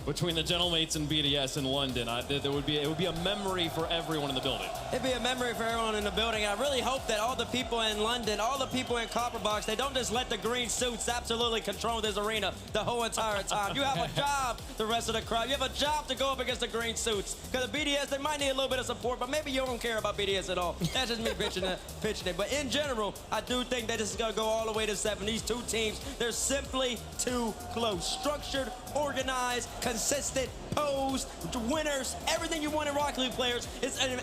between the Gentlemates and BDS in London, it would be a memory for everyone in the building. It'd be a memory for everyone in the building. I really hope that all the people in London, all the people in Copperbox, they don't just let the green suits absolutely control this arena the whole entire time. You have a job, the rest of the crowd. You have a job to go up against the green suits. Because the BDS, they might need a little bit of support, but maybe you don't care about BDS at all. That's just me pitching it. But in general, I do think that this is going to go all the way to 7. These two teams, they're simply too close. Structured, organized, consistent, posed, winners, everything you want in Rocket League players is in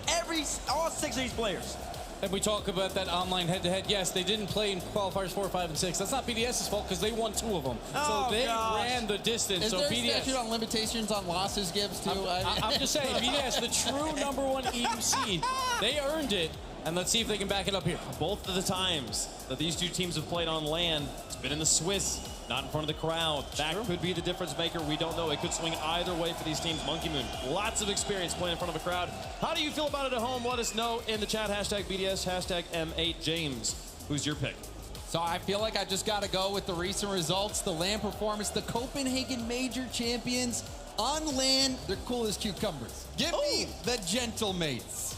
all 6 of these players. And we talk about that online head-to-head. Yes, they didn't play in qualifiers 4, 5, and 6. That's not BDS's fault because they won 2 of them. Oh, so they gosh. ran the distance. Is so there a BDS statute on limitations on losses, Gibbs, too? I'm just saying, BDS, the true #1 EU seed, they earned it. And let's see if they can back it up here. Both of the times that these two teams have played on land, it's been in the Swiss, not in front of the crowd. That could be the difference maker. We don't know. It could swing either way for these teams. Monkey Moon, lots of experience playing in front of a crowd. How do you feel about it at home? Let us know in the chat. #BDS, #M8 James. Who's your pick? So I feel like I just got to go with the recent results, the land performance, the Copenhagen Major champions on land. They're cool as cucumbers. Give me the Gentlemates.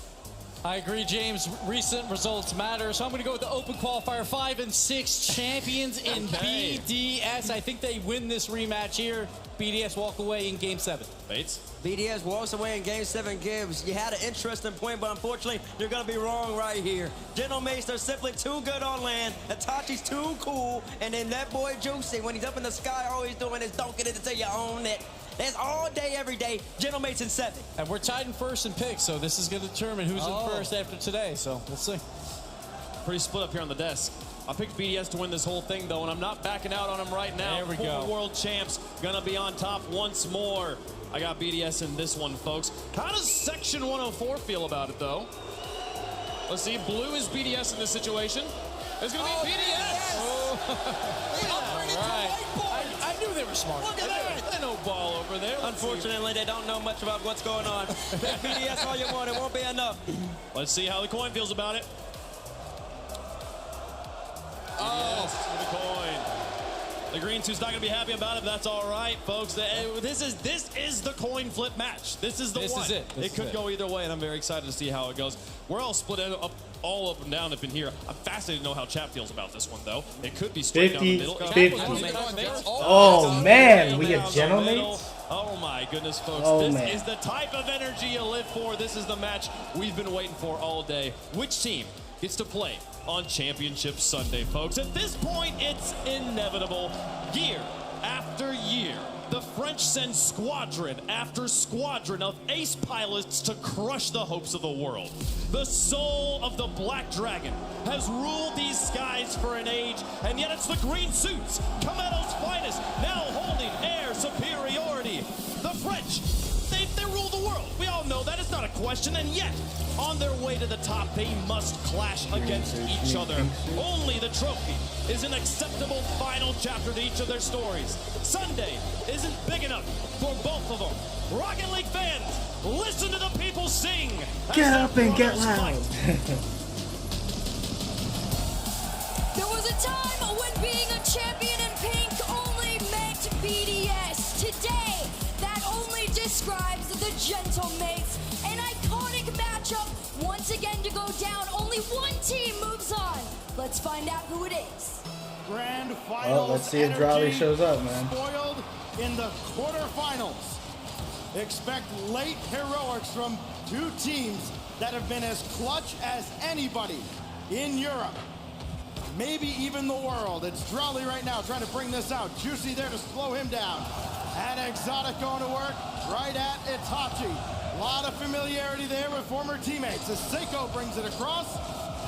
I agree, James. Recent results matter. So I'm going to go with the Open Qualifier 5 and 6 champions in BDS. I think they win this rematch here. BDS walk away in Game 7. Bates? BDS walks away in Game 7. Gibbs, you had an interesting point, but unfortunately, you're going to be wrong right here. Gentlemates are simply too good on land. Itachi's too cool. And then that boy Juicy, when he's up in the sky, all he's doing is dunking it until you own it. That's all day, every day. Gentlemates in 7. And we're tied in first in picks, so this is going to determine who's in first after today. So let's see. Pretty split up here on the desk. I picked BDS to win this whole thing, though, and I'm not backing out on them right now. There we go. World champs gonna be on top once more. I got BDS in this one, folks. How does Section 104 feel about it, though? Let's see. Blue is BDS in this situation. It's gonna be BDS. All right. I knew they were smart. Look at that. There's no ball over there. Unfortunately, they don't know much about what's going on. BDS all you want, it won't be enough. Let's see how the coin feels about it. BDS with the coin. The green suit's not going to be happy about it, but that's all right, folks. This is the coin flip match. This is the one. This is it. It could go either way, and I'm very excited to see how it goes. We're all split all up and down up in here. I'm fascinated to know how chat feels about this one, though. It could be straight down the middle. 50. Oh, man. We have Gentlemates? Oh, my goodness, folks. This is the type of energy you live for. This is the match we've been waiting for all day. Which team gets to play on Championship Sunday, folks? At this point, it's inevitable. Year after year, the French send squadron after squadron of ace pilots to crush the hopes of the world. The soul of the Black Dragon has ruled these skies for an age, and yet it's the green suits, Cometo's finest, now holding air superiority. The French, they rule the world. We all know that. It's not a question. And yet, on their way to the top, they must clash against each other. Only the trophy is an acceptable final chapter to each of their stories. Sunday isn't big enough for both of them. Rocket League fans, listen to the people sing. Get up and get loud. There was a time when being a champion in pink only meant BDS. Today, that only describes the Gentlemates. An iconic matchup, once again to go down. Only one team moves on. Let's find out who it is. Grand finals. Let's see if Drolly shows up, man. Spoiled in the quarterfinals. Expect late heroics from two teams that have been as clutch as anybody in Europe, maybe even the world. It's Drolly right now trying to bring this out. Juicy there to slow him down. And Exotic going to work right at Itachi. A lot of familiarity there with former teammates as Seiko brings it across.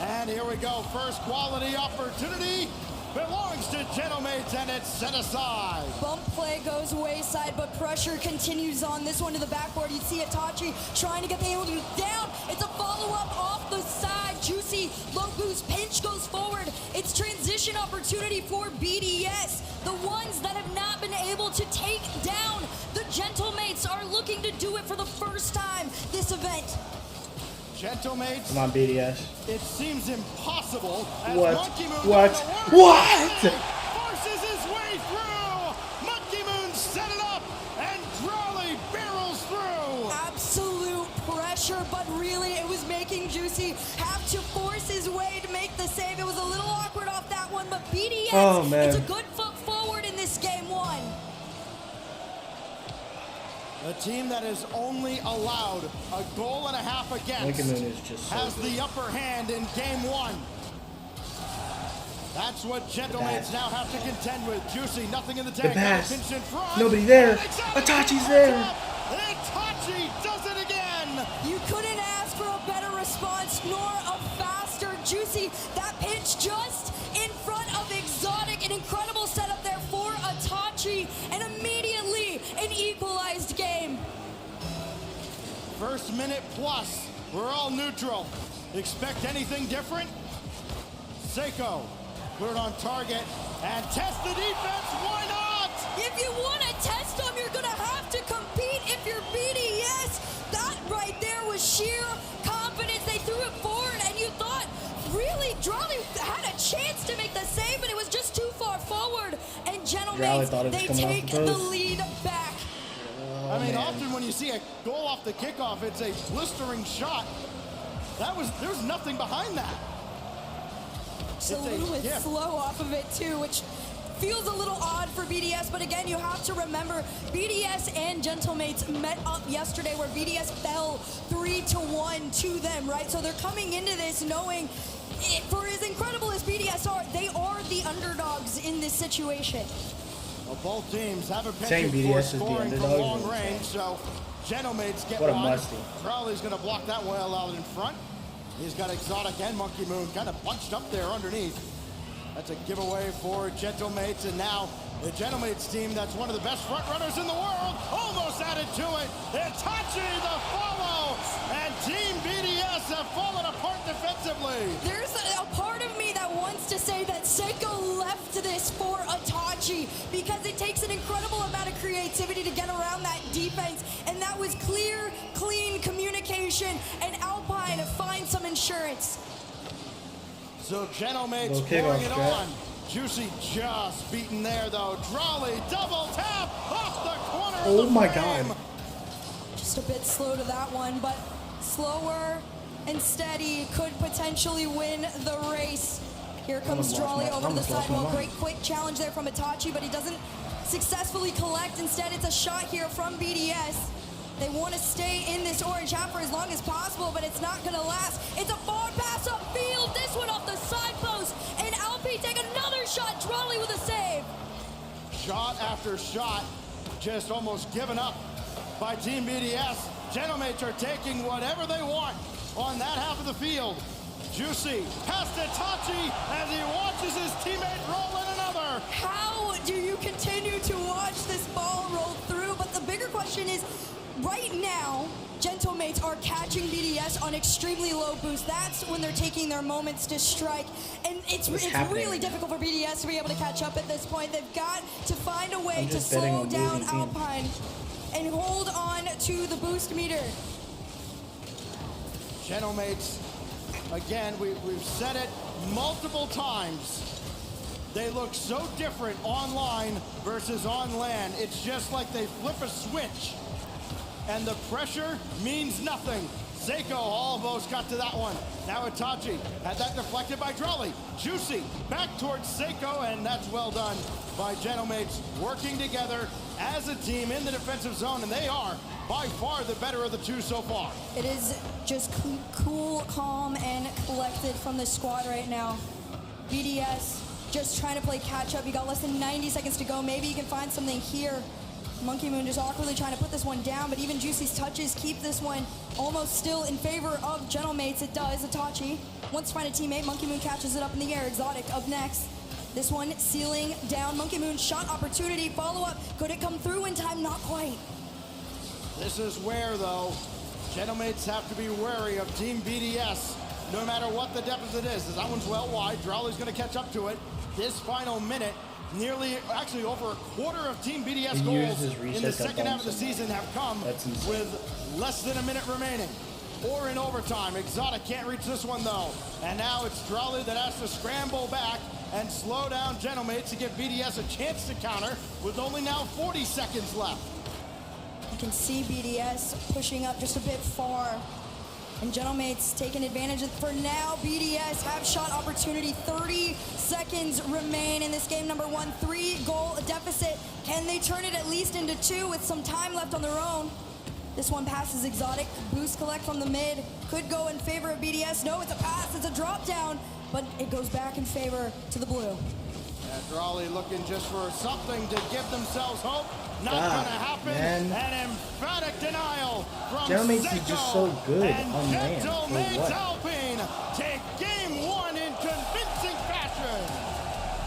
And here we go, first quality opportunity belongs to Gentlemates, and it's set aside. Bump play goes wayside, but pressure continues on. This one to the backboard. You see Itachi trying to get the angle down. It's a follow-up off the side. Juicy, low boost, pinch goes forward. It's transition opportunity for BDS. The ones that have not been able to take down the Gentlemates are looking to do it for the first time this event. Gentlemates. Come on, BDS. It seems impossible. As What? Monkey Moon What? What? Forces his way through. Monkey Moon set it up, and Drolly barrels through. Absolute pressure, but really it was making Juicy have to force his way to make the save. It was a little awkward off that one, but BDS, Oh, man. it's a good foot forward in this game one. The team that is only allowed a goal and a half against Moon is just so has good. the upper hand in game one. That's what Gentlemates now have to contend with. Juicy, nothing in the tank. pass. Pinch in front. Nobody there. And Itachi's there. Itachi does it again. You couldn't ask for a better response nor a faster Juicy. That pitch just in front of Exotic. An incredible setup there for Itachi, and immediately an equalized game. First minute plus, we're all neutral. Expect anything different? Seiko, put it on target and test the defense. Why not? If you want to test them, you're going to have to compete if you're BDS. That right there was sheer confidence. They threw it forward, and you thought, really, Drolly had a chance to make the save, but it was just too far forward. And Gentlemates, they take the lead back. I mean, often when you see a goal off the kickoff, it's a blistering shot. There's nothing behind that. It's a little bit slow off of it too, which feels a little odd for BDS, but again, you have to remember, BDS and Gentlemates met up yesterday where BDS fell 3-1 to them, right? So they're coming into this knowing, for as incredible as BDS are, they are the underdogs in this situation. Well, both teams have a Saying penchant for BDS is the scoring from underdog long is range, so Gentlemates get What a one. musty. Crowley's going to block that well out in front. He's got Exotic and Monkey Moon kind of bunched up there underneath. That's a giveaway for Gentlemates, and now the Gentlemates team that's one of the best front runners in the world almost added to it. Itachi the follow, and Team BDS have fallen apart defensively. There's a part of me that wants to say that Seiko left this for Itachi because it takes an incredible amount of creativity to get around that defense, and that was clear, clean communication, and Alpine to find some insurance. So Gentlemates Little pouring kickoff it trap. on. Juicy just beaten there though. Drolly double tap off the corner of Oh the my frame. God. Just a bit slow to that one, but slower and steady could potentially win the race. Here comes Drolly over to the sidewall. Great quick challenge there from Itachi, but he doesn't successfully collect. Instead, it's a shot here from BDS. They want to stay in this orange half for as long as possible, but it's not going to last. It's a far pass upfield. This one off the side post, and Alpi take another shot. Drolly with a save. Shot after shot, just almost given up by Team BDS. Gentlemates are taking whatever they want on that half of the field. Juicy past Itachi as he watches his teammate roll in another. How do you continue to watch this ball roll through? But the bigger question is, right now, Gentlemates are catching BDS on extremely low boost. That's when they're taking their moments to strike. And it's really difficult for BDS to be able to catch up at this point. They've got to find a way to slow down Alpine and hold on to the boost meter. Gentlemates, again, we've said it multiple times. They look so different online versus on land. It's just like they flip a switch and the pressure means nothing. Seiko almost got to that one. Now Itachi had that deflected by Drolly. Juicy back towards Seiko, and that's well done by Gentlemates working together as a team in the defensive zone, and they are by far the better of the two so far. It is just cool, calm, and collected from the squad right now. BDS just trying to play catch up. You got less than 90 seconds to go. Maybe you can find something here. Monkey Moon just awkwardly trying to put this one down, but even Juicy's touches keep this one almost still in favor of Gentlemates. It does. Itachi wants to find a teammate. Monkey Moon catches it up in the air. Exotic up next. This one sealing down Monkey Moon's shot opportunity. Follow-up. Could it come through in time? Not quite. This is where, though, Gentlemates have to be wary of Team BDS, no matter what the deficit is. That one's well wide. Drolly's going to catch up to it. This final minute, nearly, actually over a quarter of Team BDS goals in the second half of the season have come with less than a minute remaining. Or in overtime. Exotic can't reach this one, though. And now it's Drolly that has to scramble back and slow down Gentlemates to give BDS a chance to counter with only now 40 seconds left. You can see BDS pushing up just a bit far. And Gentlemates taking advantage of, for now, BDS have shot opportunity. 30 seconds remain in this game number one. 3-goal deficit. Can they turn it at least into 2 with some time left on their own? This one passes Exotic. Boost collect from the mid. Could go in favor of BDS. No, it's a pass. It's a drop down. But it goes back in favor to the blue. Yeah, Drolly looking just for something to give themselves hope. Not gonna happen. Man. An emphatic denial from Gentlemates Seiko, is just so good and on land. Gentlemates Alpine take game one in convincing fashion.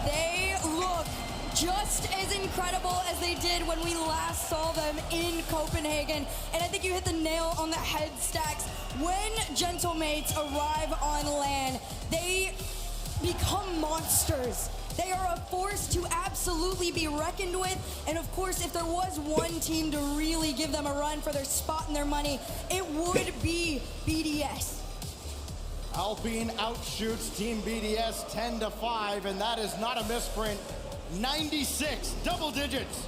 They look just as incredible as they did when we last saw them in Copenhagen. And I think you hit the nail on the head, Stacks. When Gentlemates arrive on land, they become monsters. They are a force to absolutely be reckoned with. And of course, if there was one team to really give them a run for their spot and their money, it would be BDS. Alpine outshoots Team BDS 10-5, and that is not a misprint. 96 double digits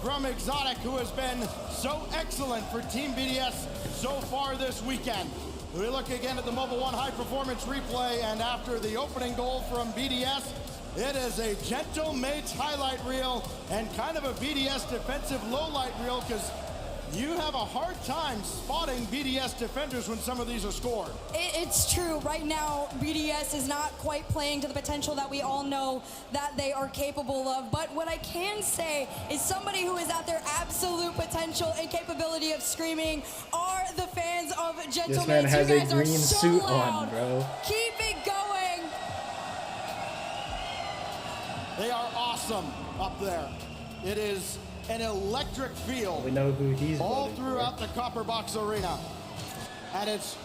from Exotic, who has been so excellent for Team BDS so far this weekend. We look again at the Mobile One high performance replay, and after the opening goal from BDS, it is a Gentlemates highlight reel and kind of a BDS defensive low light reel, because you have a hard time spotting BDS defenders when some of these are scored. It's true. Right now, BDS is not quite playing to the potential that we all know that they are capable of. But what I can say is somebody who is at their absolute potential and capability of screaming are the fans of Gentlemates. This man has you a guys green are so suit loud. on, bro. Keep it going. They are awesome up there. It is an electric feel. We know who he's all voting throughout for. the Copper Box Arena. And it's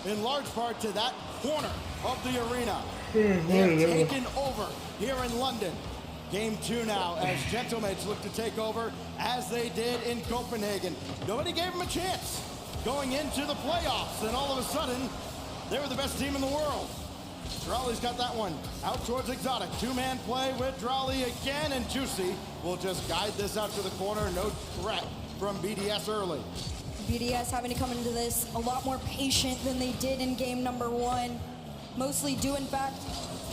in large part to that corner of the arena. They're taken over here in London. Game 2 now as Gentlemates look to take over as they did in Copenhagen. Nobody gave them a chance going into the playoffs, and all of a sudden, they were the best team in the world. Drolly's got that one out towards Exotic. 2-man play with Drolly again, and Juicy will just guide this out to the corner. No threat from BDS early. BDS having to come into this a lot more patient than they did in game number 1. Mostly due, in fact,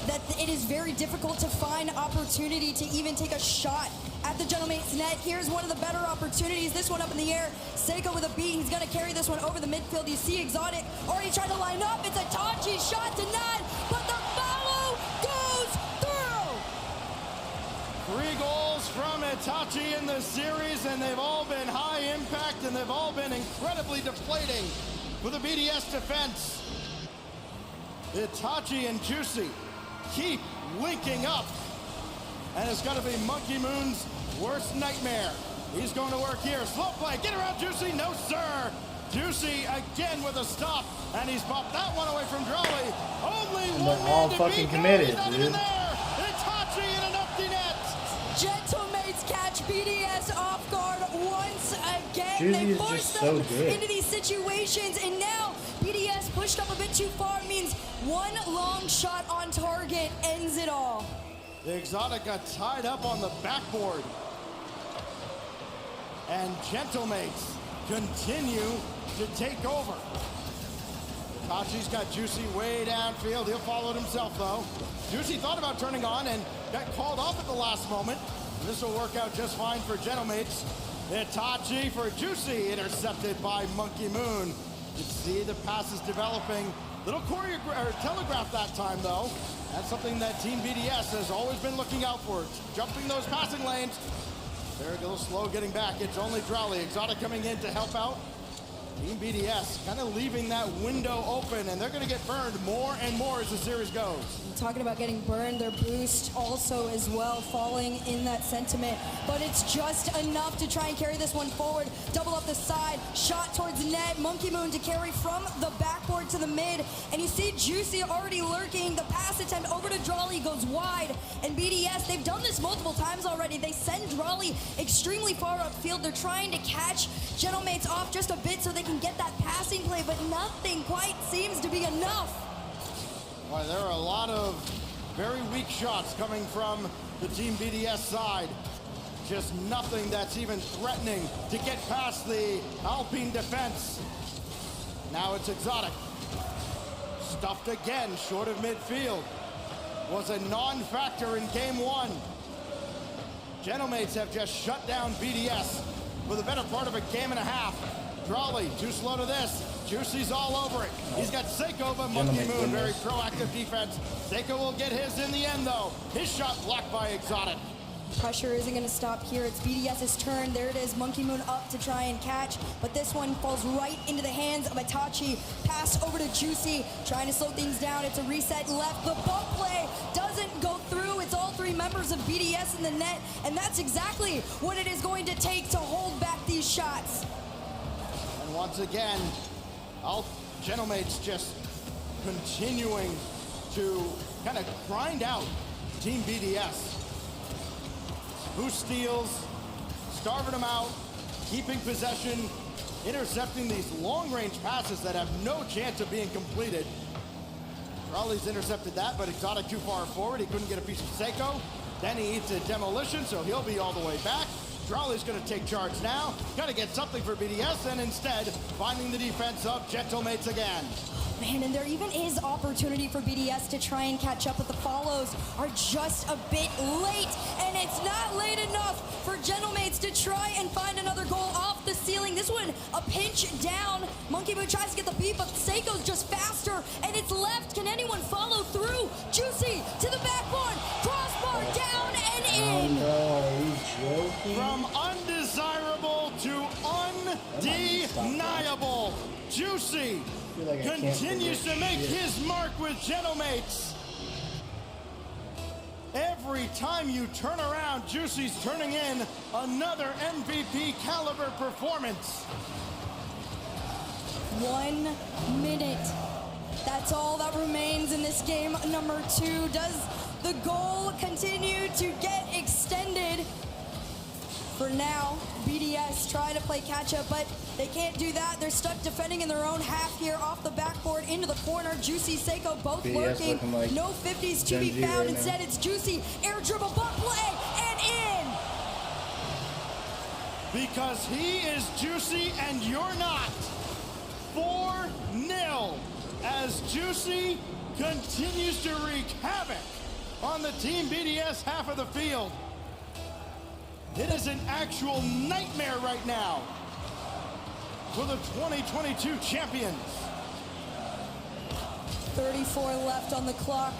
that it is very difficult to find opportunity to even take a shot at the Gentlemates net. Here's one of the better opportunities. This one up in the air. Seiko with a beat. He's going to carry this one over the midfield. You see Exotic already trying to line up. It's Itachi shot denied, but the follow goes through. 3 goals from Itachi in the series, and they've all been high impact, and they've all been incredibly deflating for the BDS defense. Itachi and Juicy keep linking up, and it's got to be Monkey Moon's worst nightmare. He's going to work here. Slow play. Get around Juicy. No, sir. Juicy again with a stop, and he's popped that one away from Drolly. Only And one they're all man to fucking beat. committed, No, he's not dude. even there. Itachi in an empty net. Gentlemates catch BDS off guard once again. Juicy They is force just them so good. into these situations, and now BDS pushed up a bit too far means one long shot on target ends it all. The Exotic got tied up on the backboard. And Gentlemates continue to take over. Tachi's got Juicy way downfield. He'll follow it himself, though. Juicy thought about turning on and got called off at the last moment. This will work out just fine for Genomates. Itachi for Juicy, intercepted by Monkey Moon. You can see the passes developing. Little telegraph that time, though. That's something that Team BDS has always been looking out for. Jumping those passing lanes. They're a little slow getting back. It's only Drowley. Exotic coming in to help out. Team BDS kind of leaving that window open, and they're going to get burned more and more as the series goes. Talking about getting burned, their boost also as well falling in that sentiment, but it's just enough to try and carry this one forward. Double up the side, shot towards net, Monkey Moon to carry from the backboard to the mid, and you see Juicy already lurking. The pass attempt over to Drawley goes wide, and BDS, they've done this multiple times already. They send Drawley extremely far upfield. They're trying to catch Genomates off just a bit so they can get that passing play, but nothing quite seems to be enough. Boy, there are a lot of very weak shots coming from the Team BDS side. Just nothing that's even threatening to get past the Alpine defense. Now it's Exotic. Stuffed again, short of midfield. Was a non-factor in game one. Genomates have just shut down BDS for the better part of a game and a half. Drawley, too slow to this. Juicy's all over it. He's got Seiko, but Monkey Moon, very proactive defense. Seiko will get his in the end, though. His shot blocked by Exotic. Pressure isn't going to stop here. It's BDS's turn. There it is. Monkey Moon up to try and catch, but this one falls right into the hands of Itachi. Pass over to Juicy, trying to slow things down. It's a reset left. The bump play doesn't go through. It's all three members of BDS in the net, and that's exactly what it is going to take to hold back these shots. And once again, Genomates just continuing to kind of grind out Team BDS. Who steals, starving them out, keeping possession, intercepting these long-range passes that have no chance of being completed. Raleig's intercepted that, but Exotic too far forward. He couldn't get a piece of Seiko. Then he eats a demolition, so he'll be all the way back. Drawley's going to take charge now. Got to get something for BDS, and instead, finding the defense of Gentlemates again. Man, and there even is opportunity for BDS to try and catch up, but the follows are just a bit late, and it's not late enough for Gentlemates to try and find another goal off the ceiling. This one, a pinch down. Monkey Moon tries to get the beat, but Seiko's just faster, and it's left. Can anyone follow through? Juicy to the backboard, crossbar down and in. From undesirable to undeniable, Juicy continues to make his mark with Gentlemates. Every time you turn around, Juicy's turning in another MVP caliber performance. 1 minute. That's all that remains in this game number 2. Does the goal continue to get extended? For now, BDS trying to play catch-up, but they can't do that. They're stuck defending in their own half here, off the backboard, into the corner. Juicy, Seiko both lurking. Like no 50s to be found. Right Instead, it's Juicy, air dribble, bump play, and in! Because he is Juicy and you're not. 4-0 as Juicy continues to wreak havoc on the Team BDS half of the field. It is an actual nightmare right now for the 2022 champions. 34 left on the clock.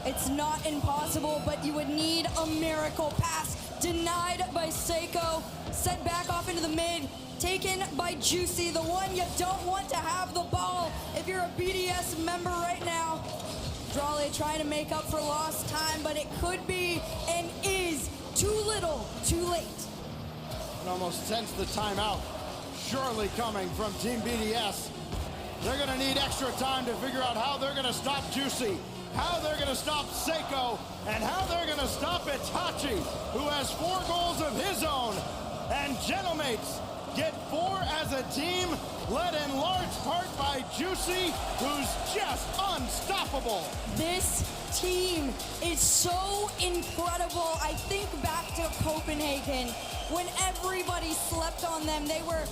It's not impossible, but you would need a miracle pass. Denied by Seiko. Sent back off into the mid. Taken by Juicy, the one you don't want to have the ball if you're a BDS member right now. Drawley trying to make up for lost time, but it could be and is too little, too late. You can almost sense the timeout surely coming from Team BDS. They're going to need extra time to figure out how they're going to stop Juicy, how they're going to stop Seiko, and how they're going to stop Itachi, who has 4 goals of his own. And Gentlemates get 4 as a team, led in large part by Juicy, who's just unstoppable. This team is so incredible. I think back to Copenhagen when everybody slept on them. They were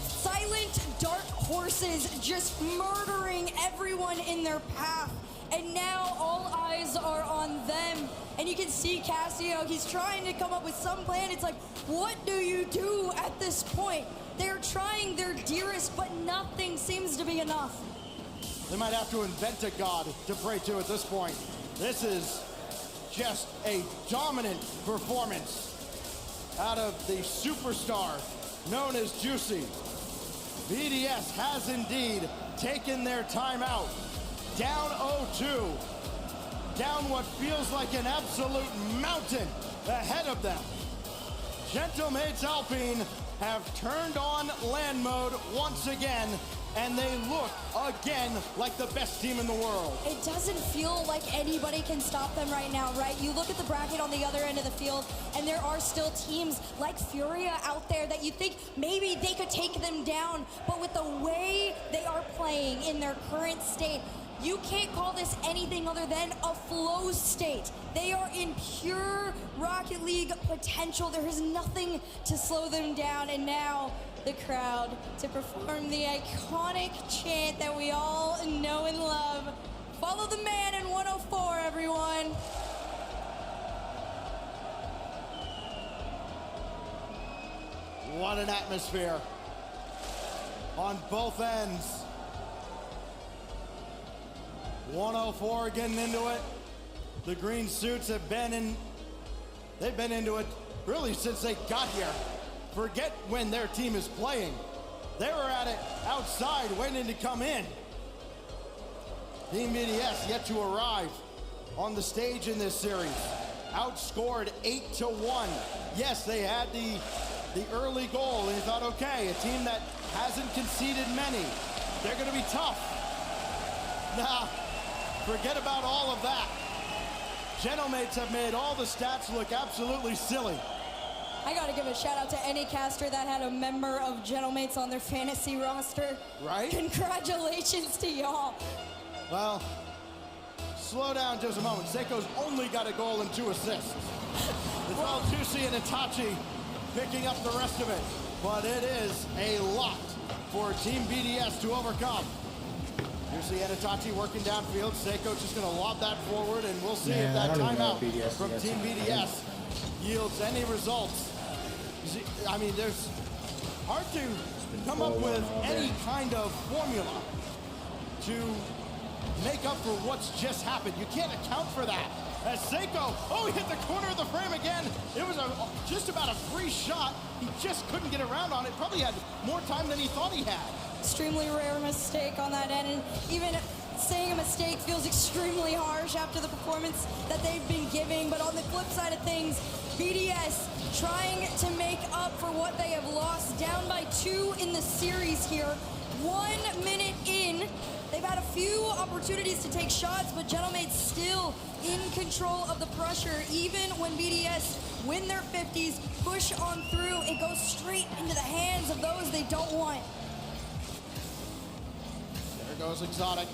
silent, dark horses forces just murdering everyone in their path. And now all eyes are on them. And you can see Cassio, he's trying to come up with some plan. It's like, what do you do at this point? They're trying their dearest, but nothing seems to be enough. They might have to invent a god to pray to at this point. This is just a dominant performance out of the superstar known as Juicy. BDS has indeed taken their time out. Down 0-2. Down what feels like an absolute mountain ahead of them. Gentlemates Alpine have turned on land mode once again, and they look again like the best team in the world. It doesn't feel like anybody can stop them right now, right? You look at the bracket on the other end of the field, and there are still teams like Furia out there that you think maybe they could take them down, but with the way they are playing in their current state, you can't call this anything other than a flow state. They are in pure Rocket League potential. There is nothing to slow them down, and now the crowd to perform the iconic chant that we all know and love. Follow the man in 104, everyone. What an atmosphere on both ends. 104 getting into it. The green suits have been into it really since they got here. Forget when their team is playing. They were at it outside waiting to come in. Team BDS yet to arrive on the stage in this series. Outscored 8-1. Yes, they had the early goal, and you thought, okay, a team that hasn't conceded many, they're gonna be tough. Nah, forget about all of that. Gentlemates have made all the stats look absolutely silly. I gotta give a shout out to any caster that had a member of Gentlemates on their fantasy roster. Right? Congratulations to y'all. Well, slow down just a moment. Seiko's only got a goal and 2 assists. It's all Juicy and Itachi picking up the rest of it. But it is a lot for Team BDS to overcome. Juicy and Itachi working downfield. Seiko just gonna lob that forward, and we'll see if that timeout from Team BDS yields any results. I mean, there's hard to come up with any kind of formula to make up for what's just happened. You can't account for that. As Seiko, he hit the corner of the frame again. It was just about a free shot. He just couldn't get around on it. Probably had more time than he thought he had. Extremely rare mistake on that end, and even saying a mistake feels extremely harsh after the performance that they've been giving. But on the flip side of things, BDS trying to make up for what they have lost, down by 2 in the series here. 1 minute in, they've had a few opportunities to take shots, but Gentlemates still in control of the pressure. Even when BDS win their 50s, push on through, it goes straight into the hands of those they don't want. There goes Exotic.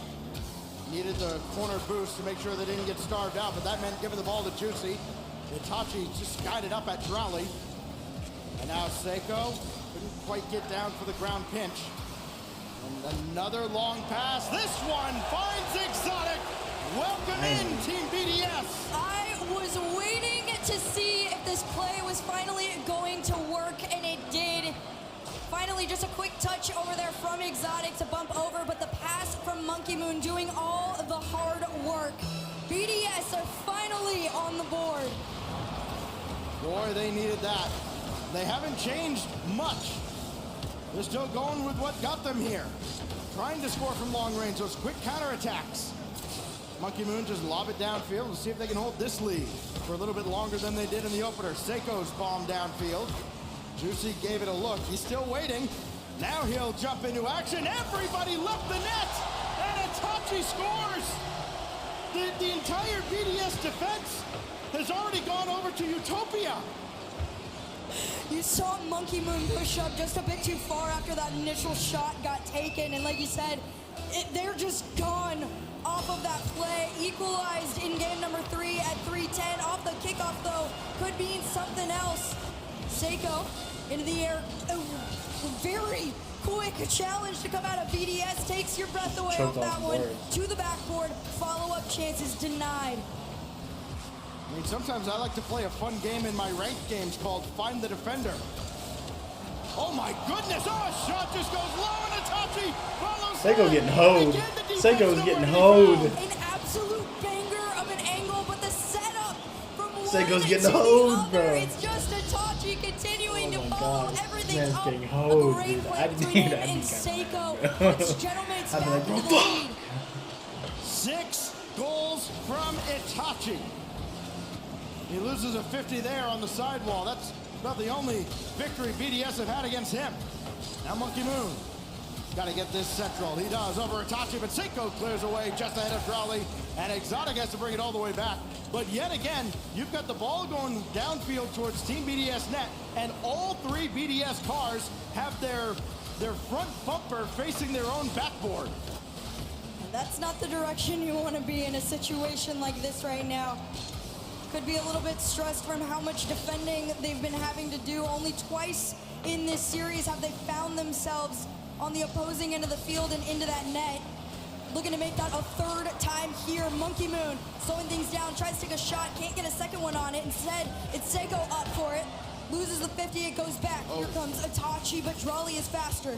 Needed the corner boost to make sure they didn't get starved out, but that meant giving the ball to Juicy. Itachi just guided up at Drowley. And now Seiko couldn't quite get down for the ground pinch. And another long pass. This one finds Exotic. Welcome in, Team BDS. I was waiting to see if this play was finally going to work, and it did. Finally, just a quick touch over there from Exotic to bump over, but the pass from Monkey Moon doing all the hard work. BDS are finally on the board. Boy, they needed that. They haven't changed much. They're still going with what got them here. Trying to score from long range, those quick counterattacks. Monkey Moon just lob it downfield and see if they can hold this lead for a little bit longer than they did in the opener. Seiko's bomb downfield. Juicy gave it a look. He's still waiting. Now he'll jump into action. Everybody left the net, and Itachi scores. The entire BDS defense has already gone over to Utopia. You saw Monkey Moon push up just a bit too far after that initial shot got taken, and like you said, they're just gone off of that play. Equalized in game number 3 at 3:10. Off the kickoff, though, could mean something else. Seiko into the air. very quick challenge to come out of BDS. Takes your breath away off that one. To the backboard. Follow-up chances denied. I mean, sometimes I like to play a fun game in my ranked games called Find the Defender. Oh my goodness! Oh, a shot just goes low and Itachi follows. Seiko getting hoed. Seiko's getting hoed. An absolute banger of an angle, but the setup from one Seiko's getting to the hoed, other, bro. it's just Itachi continuing to follow everything Man's up. getting A hoed, great dude. play I between need him that. and Seiko. Puts Gentleman's I'd be down like, into bro, the fuck. lead. 6 goals from Itachi. He loses a 50 there on the sidewall. That's about the only victory BDS have had against him. Now Monkey Moon. Got to get this central. He does over Itachi, but Seiko clears away just ahead of Drowley, and Exotic has to bring it all the way back. But yet again, you've got the ball going downfield towards Team BDS net, and all 3 BDS cars have their front bumper facing their own backboard. That's not the direction you want to be in a situation like this right now. Could be a little bit stressed from how much defending they've been having to do. Only twice in this series have they found themselves on the opposing end of the field and into that net. Looking to make that a 3rd time here. Monkey Moon slowing things down, tries to take a shot, can't get a second one on it. Instead, it's Seiko up for it. Loses the 50, it goes back. Here comes Itachi, but Drowley is faster.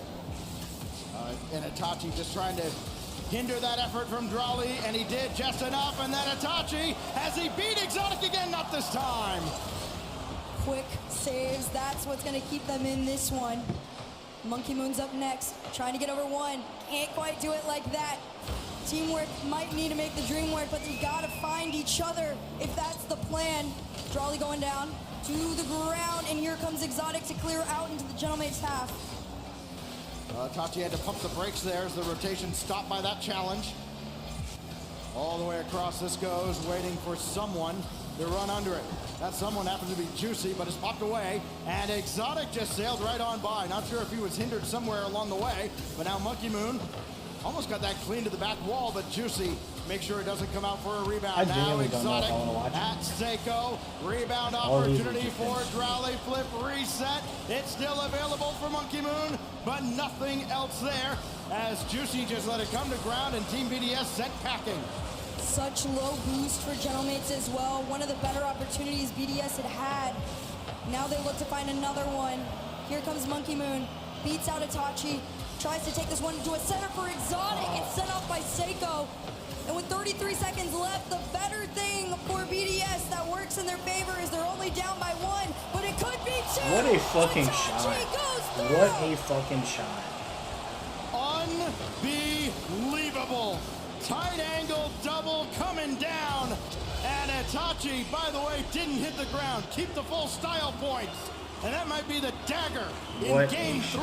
And Itachi just trying to hinder that effort from Drowley, and he did just enough. And then Itachi, has he beat Exotic again? Not this time. Quick saves, that's what's gonna keep them in this one. Monkey Moon's up next, trying to get over one. Can't quite do it like that. Teamwork might need to make the dream work, but they gotta find each other if that's the plan. Drowley going down to the ground, and here comes Exotic to clear out into the Gentleman's half. Itachi had to pump the brakes there as the rotation stopped by that challenge. All the way across this goes, waiting for someone to run under it. That someone happens to be Juicy, but it's popped away, and Exotic just sailed right on by. Not sure if he was hindered somewhere along the way, but now Monkey Moon almost got that clean to the back wall, but Juicy makes sure it doesn't come out for a rebound. I Now genuinely don't know if Exotic I wanna watch at Seiko. Rebound All these opportunity are for Drowley. Flip reset. It's still available for Monkey Moon, but nothing else there as Juicy just let it come to ground and Team BDS sent packing. Such low boost for Gentlemates as well. One of the better opportunities BDS had had. Now they look to find another one. Here comes Monkey Moon. Beats out Itachi. Tries to take this one to a center for Exotic. It's set off by Seiko. And with 33 seconds left, the better thing for BDS that works in their favor is they're only down by 1, but it could be 2. What a fucking Itachi shot. goes through. What a fucking shot. Unbelievable. Tight angle double coming down. And Itachi, by the way, didn't hit the ground. Keep the full style points. And that might be the dagger in game 3.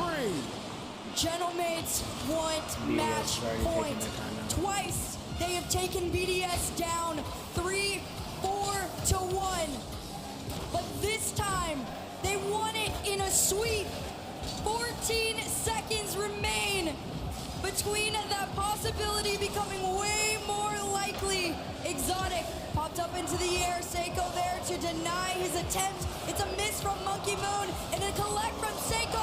Gentlemates want match point. Twice they have taken BDS down 3-4 to 1. But this time they won it in a sweep. 14 seconds remain between that possibility becoming way more likely. Exotic popped up into the air. Seiko there to deny his attempt. It's a miss from Monkey Moon and a collect from Seiko.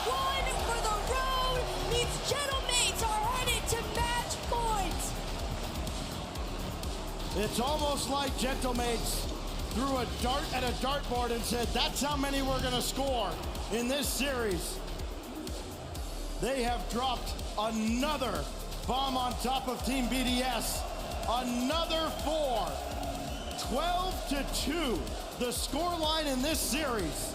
One for the road. These Gentlemates are headed to match point. It's almost like Gentlemates threw a dart at a dartboard and said, that's how many we're going to score in this series. They have dropped another bomb on top of Team BDS. Another 4. 12-2, the score line in this series.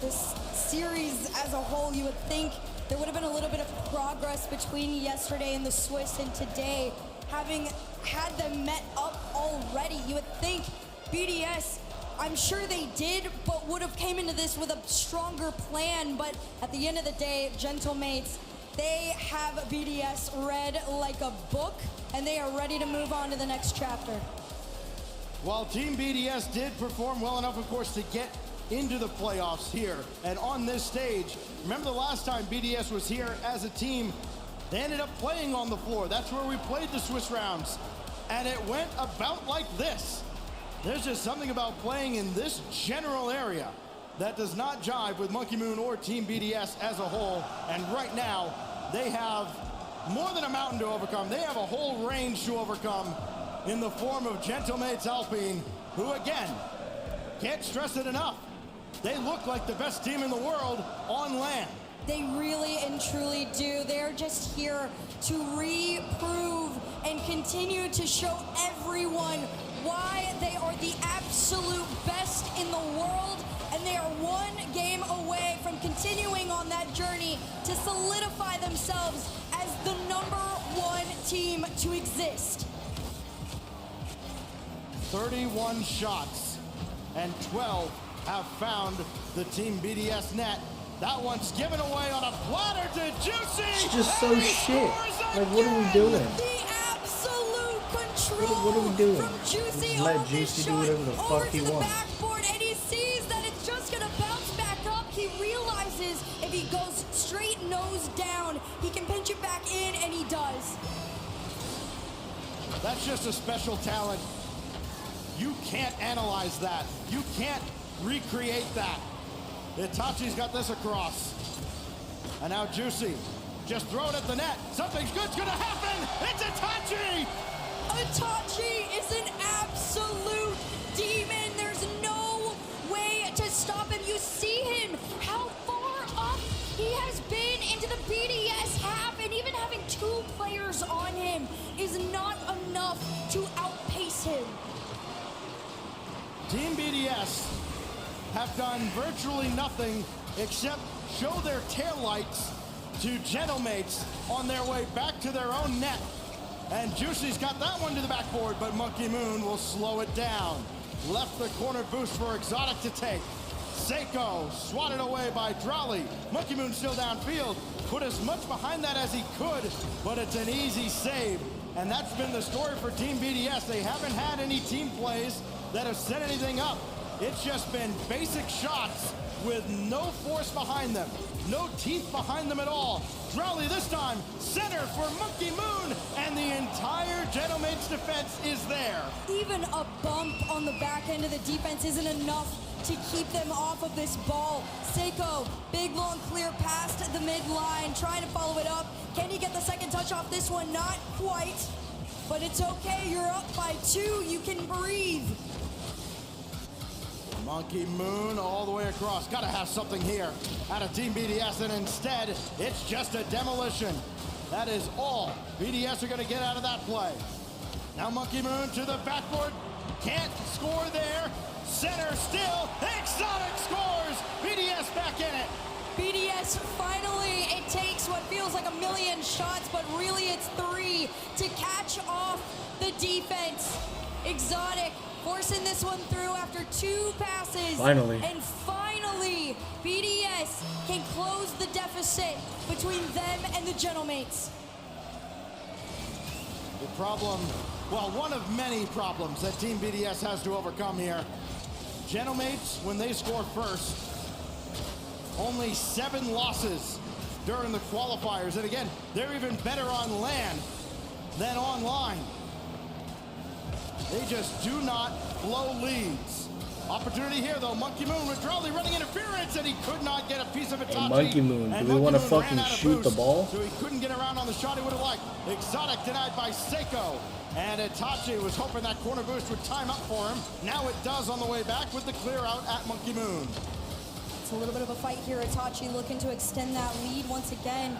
This series as a whole, you would think there would have been a little bit of progress between yesterday and the Swiss and today, having had them met up already. You would think BDS, I'm sure they did, but would have came into this with a stronger plan. But at the end of the day, Gentlemates, they have BDS read like a book, and they are ready to move on to the next chapter. While Team BDS did perform well enough, of course, to get into the playoffs here and on this stage. Remember the last time BDS was here as a team, they ended up playing on the floor. That's where we played the Swiss rounds, and it went about like this. There's just something about playing in this general area that does not jive with Monkey Moon or Team BDS as a whole. And right now, they have more than a mountain to overcome. They have a whole range to overcome in the form of Gentlemates Alpine, who again, can't stress it enough, they look like the best team in the world on land. They really and truly do. They're just here to reprove and continue to show everyone why they are the absolute best in the world, and they are one game away from continuing on that journey to solidify themselves as the #1 team to exist. 31 shots, and 12 have found the Team BDS net. That one's given away on a platter to Juicy. It's just so shit. Like, what are we doing? The absolute control What are we doing? from Juicy. Just let Juicy do whatever the fuck he wants. Backboard, and he sees that it's just gonna bounce back up. He realizes if he goes straight nose down, he can pinch it back in, and he does. That's just a special talent. You can't analyze that. You can't recreate that. Itachi's got this across. And now Juicy just throw it at the net. Something good's gonna happen. It's Itachi! Itachi is an absolute demon. There's no way to stop him. You see him, how far up he has been into the BDS half, and even having 2 players on him is not enough to outpace him. Team BDS have done virtually nothing except show their taillights to Gentlemates on their way back to their own net. And Juicy's got that one to the backboard, but Monkey Moon will slow it down. Left the corner boost for Exotic to take. Seiko swatted away by Drolly. Monkey Moon still downfield. Put as much behind that as he could, but it's an easy save. And that's been the story for Team BDS. They haven't had any team plays that have set anything up. It's just been basic shots with no force behind them, no teeth behind them at all. Drowley this time, center for Monkey Moon, and the entire Gentlemates defense is there. Even a bump on the back end of the defense isn't enough to keep them off of this ball. Seiko, big long clear past the midline, trying to follow it up. Can he get the second touch off this one? Not quite, but it's okay. You're up by 2. You can breathe. Monkey Moon all the way across. Gotta have something here out of Team BDS, and instead, it's just a demolition. That is all BDS are gonna get out of that play. Now Monkey Moon to the backboard. Can't score there. Center still. Exotic scores. BDS back in it. BDS finally, it takes what feels like a million shots, but really it's 3 to catch off the defense. Exotic forcing this one through after 2 passes. Finally. And finally, BDS can close the deficit between them and the Gentlemates. The problem, well, one of many problems that Team BDS has to overcome here. Gentlemates, when they score first, only 7 losses during the qualifiers. And again, they're even better on land than online. They just do not blow leads. Opportunity here, though. Monkey Moon with Drowley running interference, and he could not get a piece of Itachi. Hey, Monkey Moon, do we want to fucking shoot the ball? So he couldn't get around on the shot he would have liked. Exotic denied by Seiko. And Itachi was hoping that corner boost would time up for him. Now it does on the way back with the clear out at Monkey Moon. It's a little bit of a fight here. Itachi looking to extend that lead once again.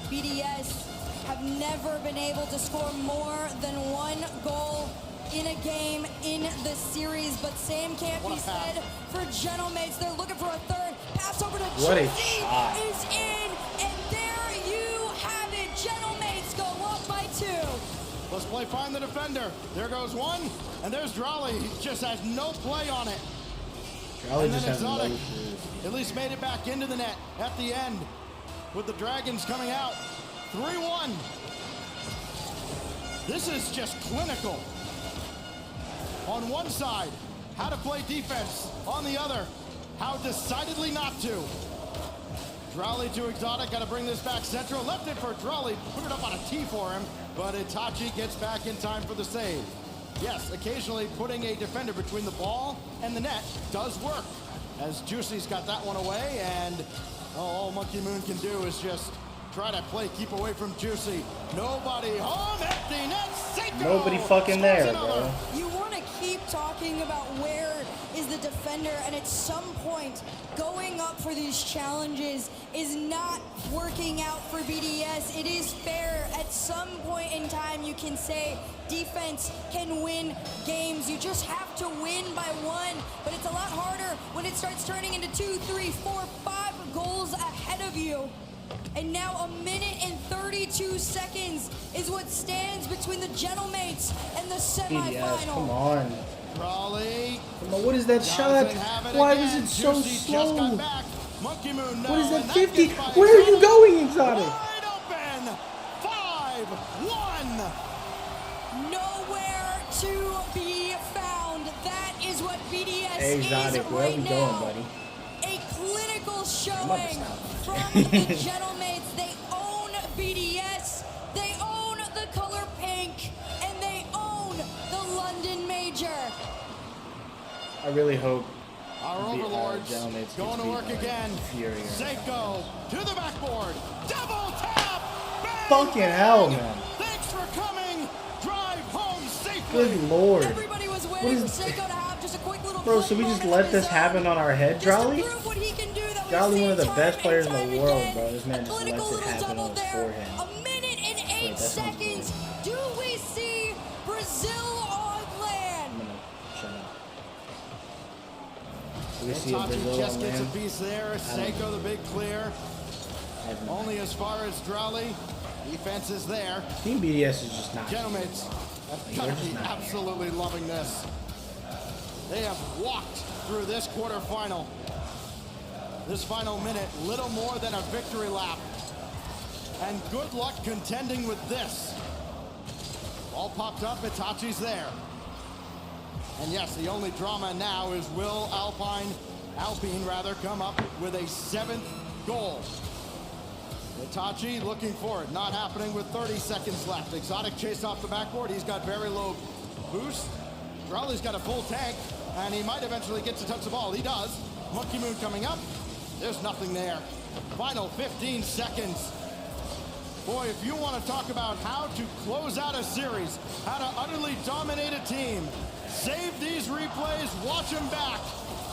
BDS have never been able to score more than 1 goal in a game in the series, but same can't be said for Gentlemates. They're looking for a 3rd. Pass over to Juicy is in, and there you have it. Gentlemates go up by 2. Let's play find the defender. There goes 1, and there's Drolly. He just has no play on it. Drolly and then just has no Exotic shit. at least made it back into the net at the end with the Dragons coming out. 3-1. This is just clinical. On one side, how to play defense. On the other, how decidedly not to. Drowley to Exotic, gotta bring this back central. Left it for Drowley, put it up on a tee for him, but Itachi gets back in time for the save. Yes, occasionally putting a defender between the ball and the net does work. as Juicy's got that one away, and all Monkey Moon can do is just try to keep away from Juicy. Nobody home, empty net, Seiko! Nobody fucking there, bro. You want to keep talking about where is the defender, and at some point, going up for these challenges is not working out for BDS. It is fair. At some point in time, you can say defense can win games. You just have to win by one, but it's a lot harder when it starts turning into 2, 3, 4, 5 goals ahead of you. And now 1 minute and 32 seconds is what stands between the Gentlemates and the semifinal. Come on. Raleigh. Come on, what is that shot? Why was it so slow? Monkey Moon, what is that 50? Where are you going, Exotic? Wide open. 5-1. Nowhere to be found. That is what BDS Exotic, is where right are we now. going, buddy? A clinical showing from the Gentlemates. They own BDS, they own the color pink, and they own the London Major. I really hope our overlords Gentlemates going to work again. Seiko to the backboard. Double tap. Bang! Fucking hell, man. Thanks for coming. Drive home safely. Good lord. Everybody was waiting for Seiko to have just a quick little Bro, so we just let this happen on our head, Jolly? Jolly, one of the best players in the world, bro. This man just lets it happen on his forehead. 1 minute and 8 seconds. Do we see Brazil on land? I'm gonna shut up. Do we see a Itachi Brazil just on gets a land? piece there. Seiko the big clear. Only as far as Drowley. Defense is there. Team BDS is just not. Gentlemates have got to be absolutely loving this. They have walked through this quarterfinal. This final minute, little more than a victory lap. And good luck contending with this. All popped up, Itachi's there. And yes, the only drama now is will Alpine come up with a 7th goal. Itachi looking for it, not happening with 30 seconds left. Exotic chase off the backboard, he's got very low boost. Rowley's got a full tank, and he might eventually get to touch the ball. He does. Monkey Moon coming up. There's nothing there. Final 15 seconds. Boy, if you want to talk about how to close out a series, how to utterly dominate a team, save these replays, watch them back.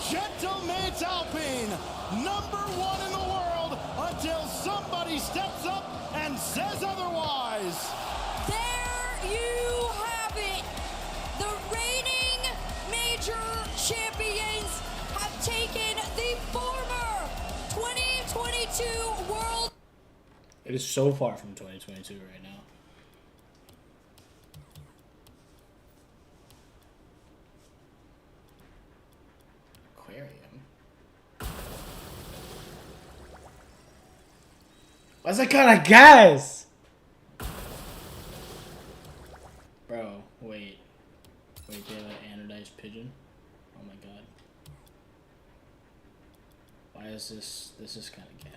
Gentlemates Alpine, #1 in the world until somebody steps up and says otherwise. There you have it. The reigning major champions have taken the former 2022 World. It is so far from 2022 right now. Aquarium. Why's that kind of gas? Bro, wait. Wait, they have an anodized pigeon? Oh my god. Why is this? This is kind of gas.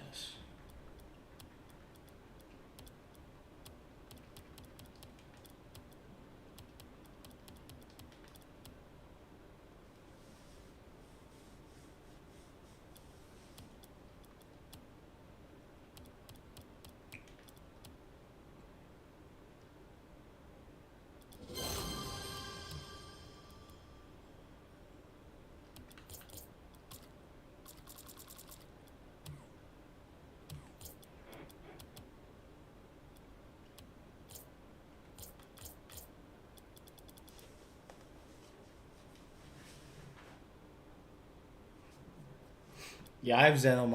Yeah, I have Zen on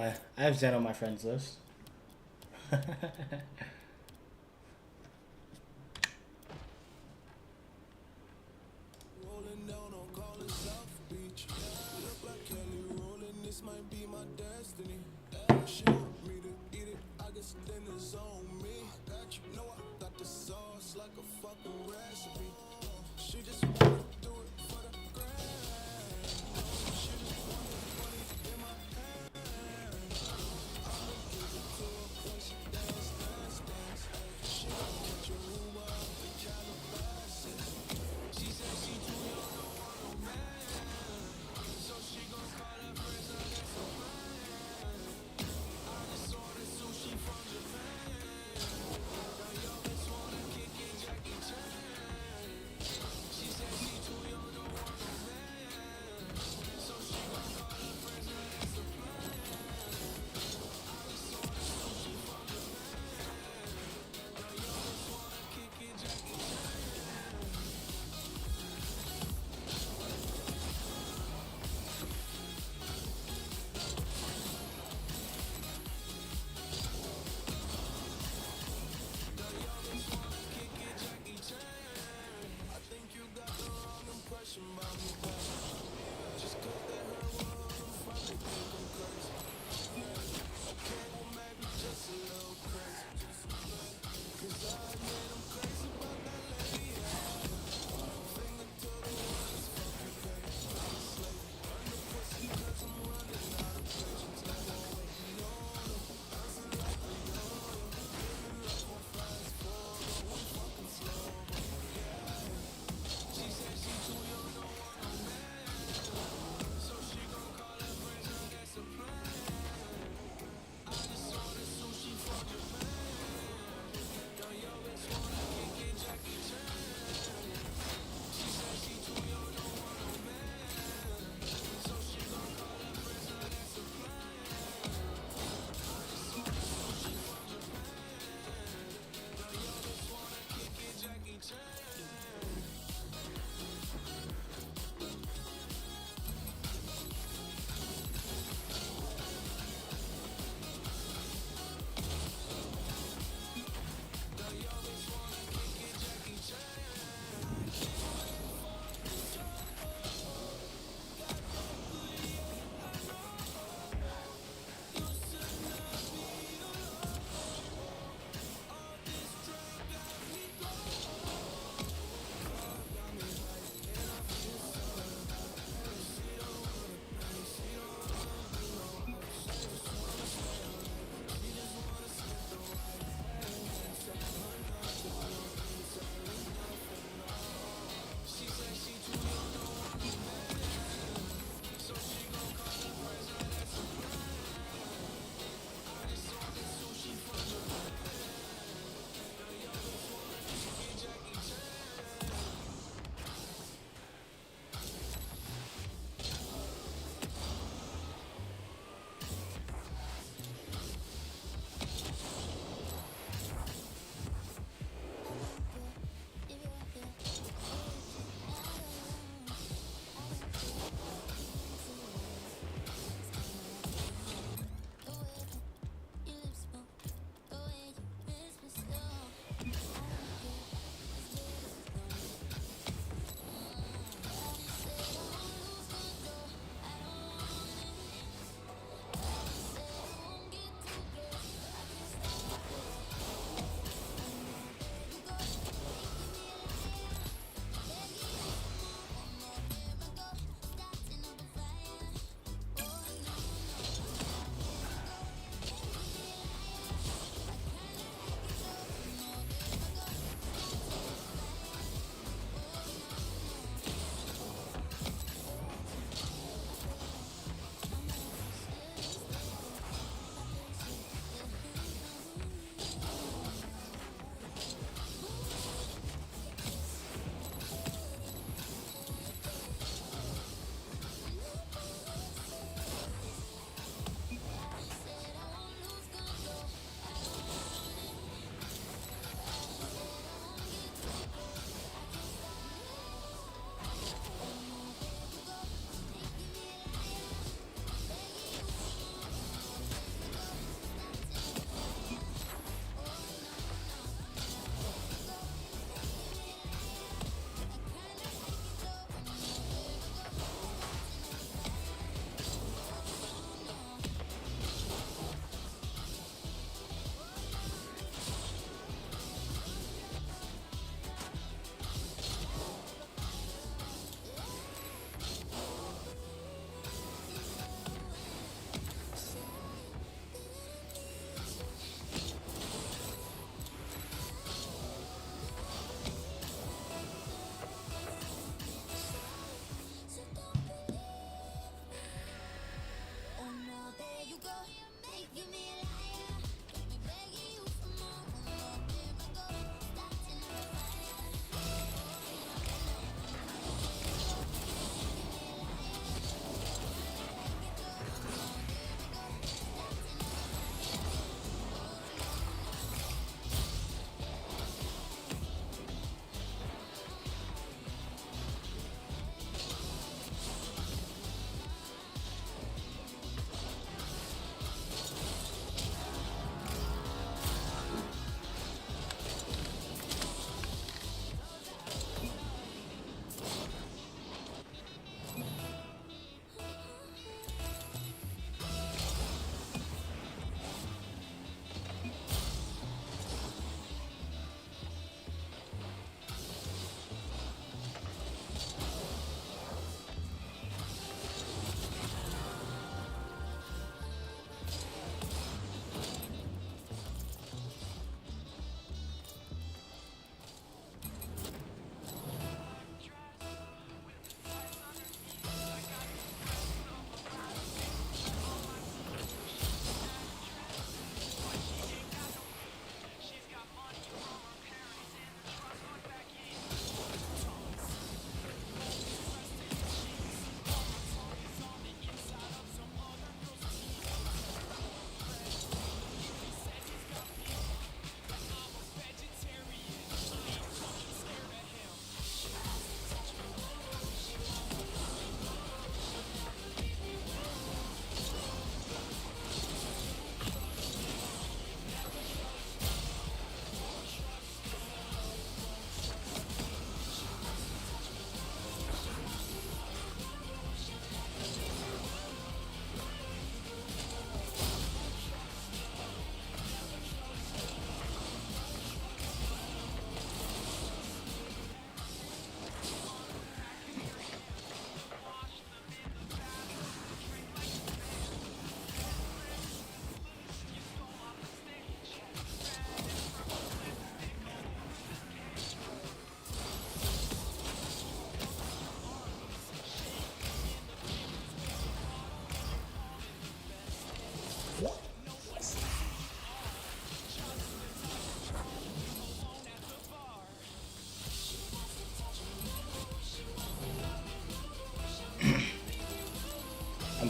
my friends list.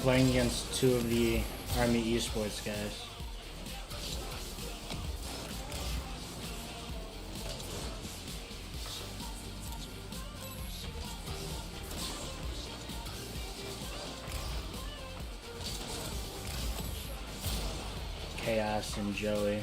playing against two of the Army Esports guys. Chaos and Joey.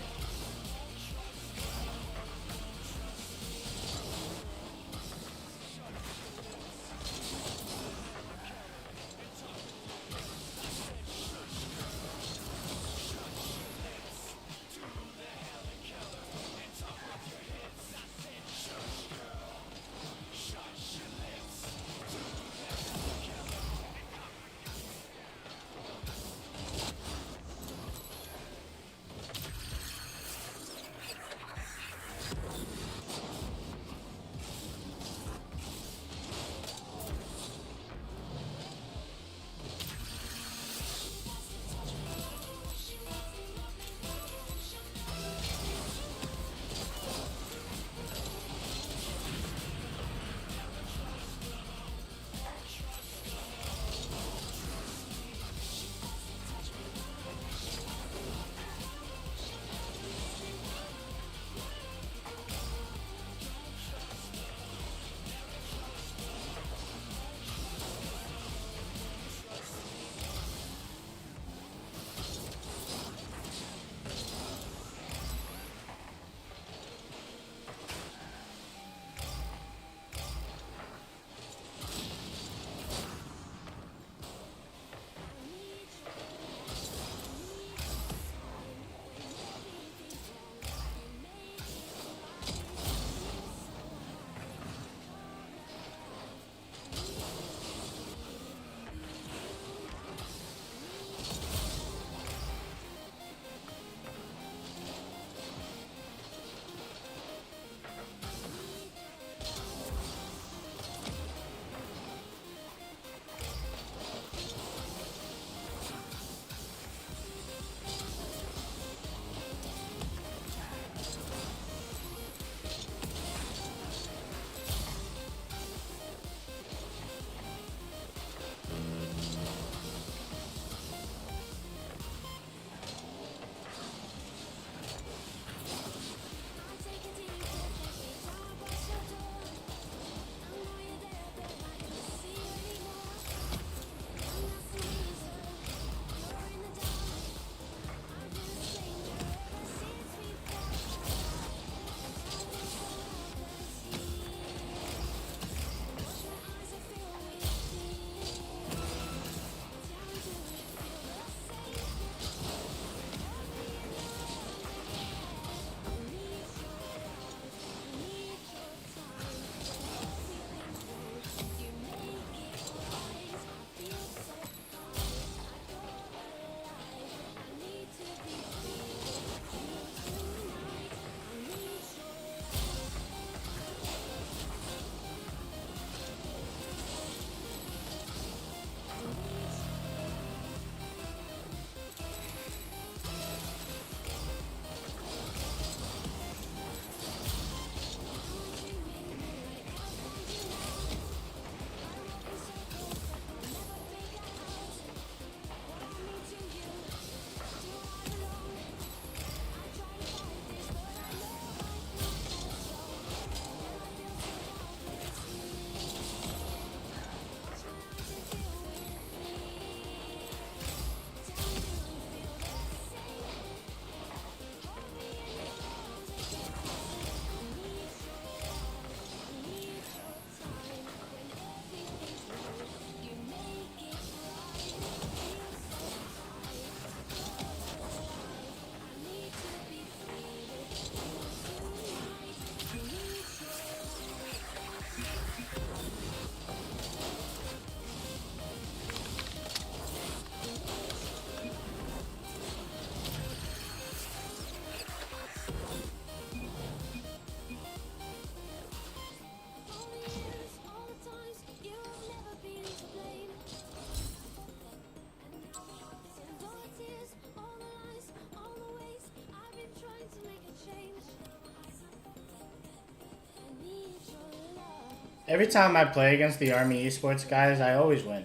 Every time I play against the Army Esports guys, I always win.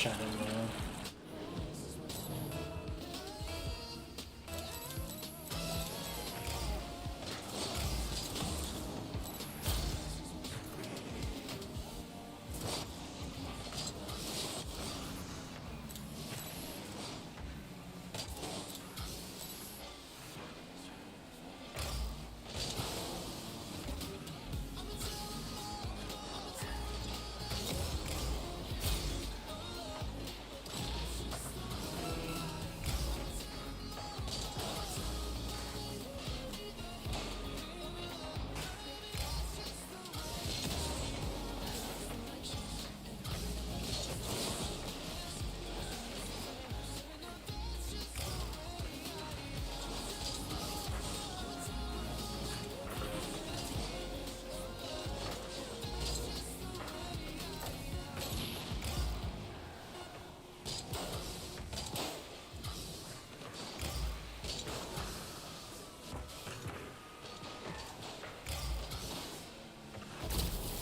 shot as well.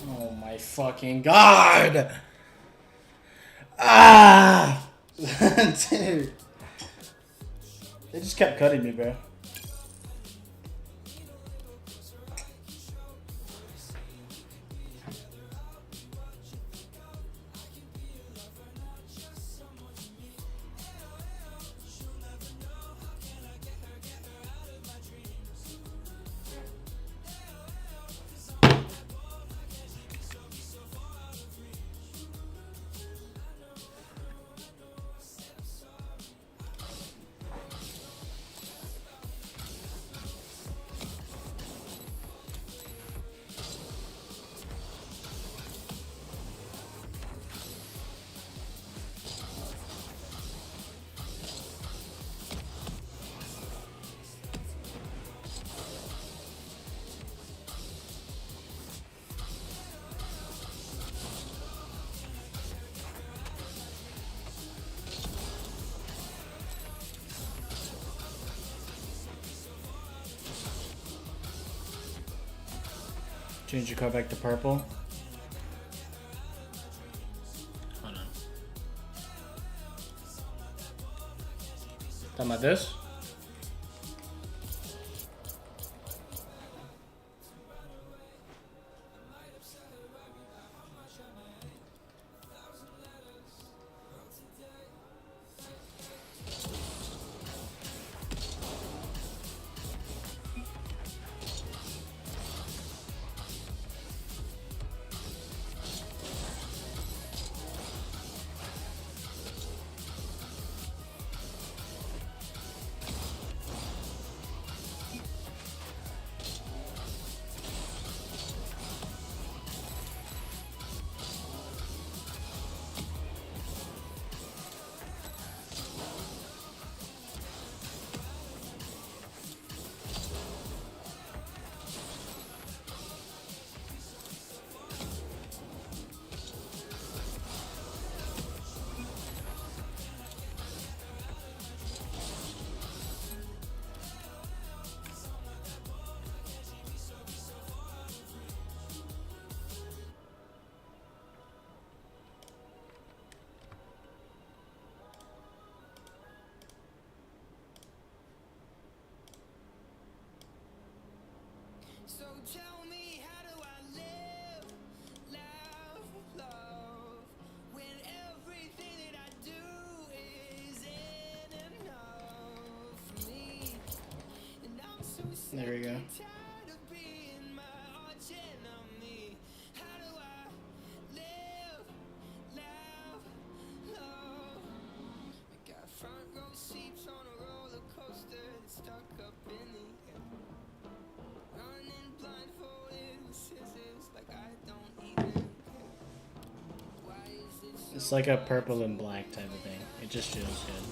Oh my fucking god! Ah! Dude. They just kept cutting me, bro. Change your car back to purple. Hold on. Talking about this? So tell me, how do I live, laugh, love, when everything that I do isn't enough for me? And I'm so sick There we go. and tired of being my arch enemy. How do I live, laugh, love? We got front row seats on a roller coaster that's stuck up in the air. Running blindfolded with scissors like I don't even care. Why is it so It's like a purple and black type of thing. It just feels good.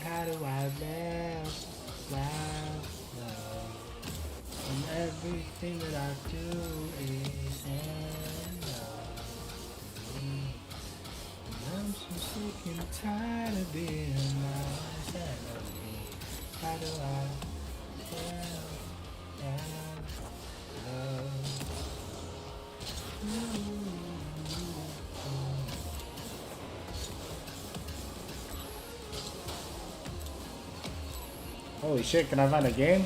How do I live, love, when everything that I do is enough for me? And I'm so sick and tired of being my enemy. How do I live, love? Holy shit, can I find a game?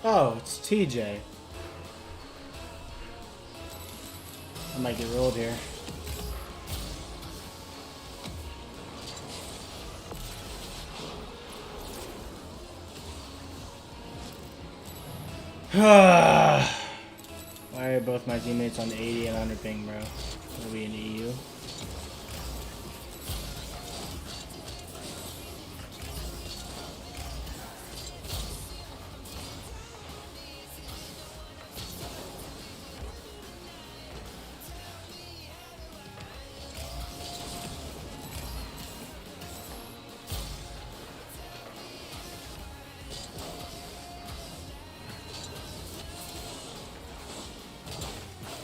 Oh, it's TJ. I might get rolled here. Why are both my teammates on the 80 and 100 ping, bro? Are we in the EU?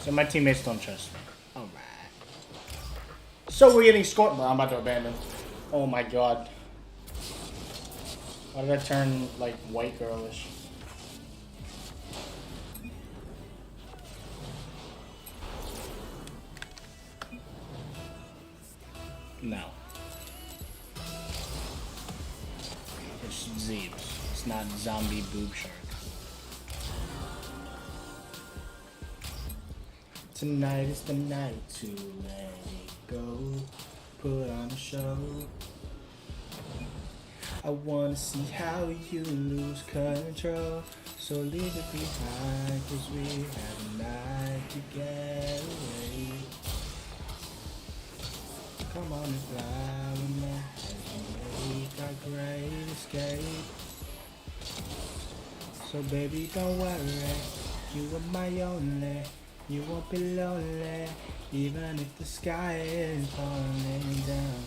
So my teammates don't trust me. Alright. So we're getting scored. Bro, I'm about to abandon. Oh my god. Why did I turn like white girlish? No. It's Zeebs. It's not zombie boob shark. Tonight is the night to let it go. Put on a show. I wanna see how you lose control. So leave it behind, cause we have a night to get away. Come on and fly with me and make our great escape. So baby, don't worry, you are my only. You won't be lonely, even if the sky is falling down.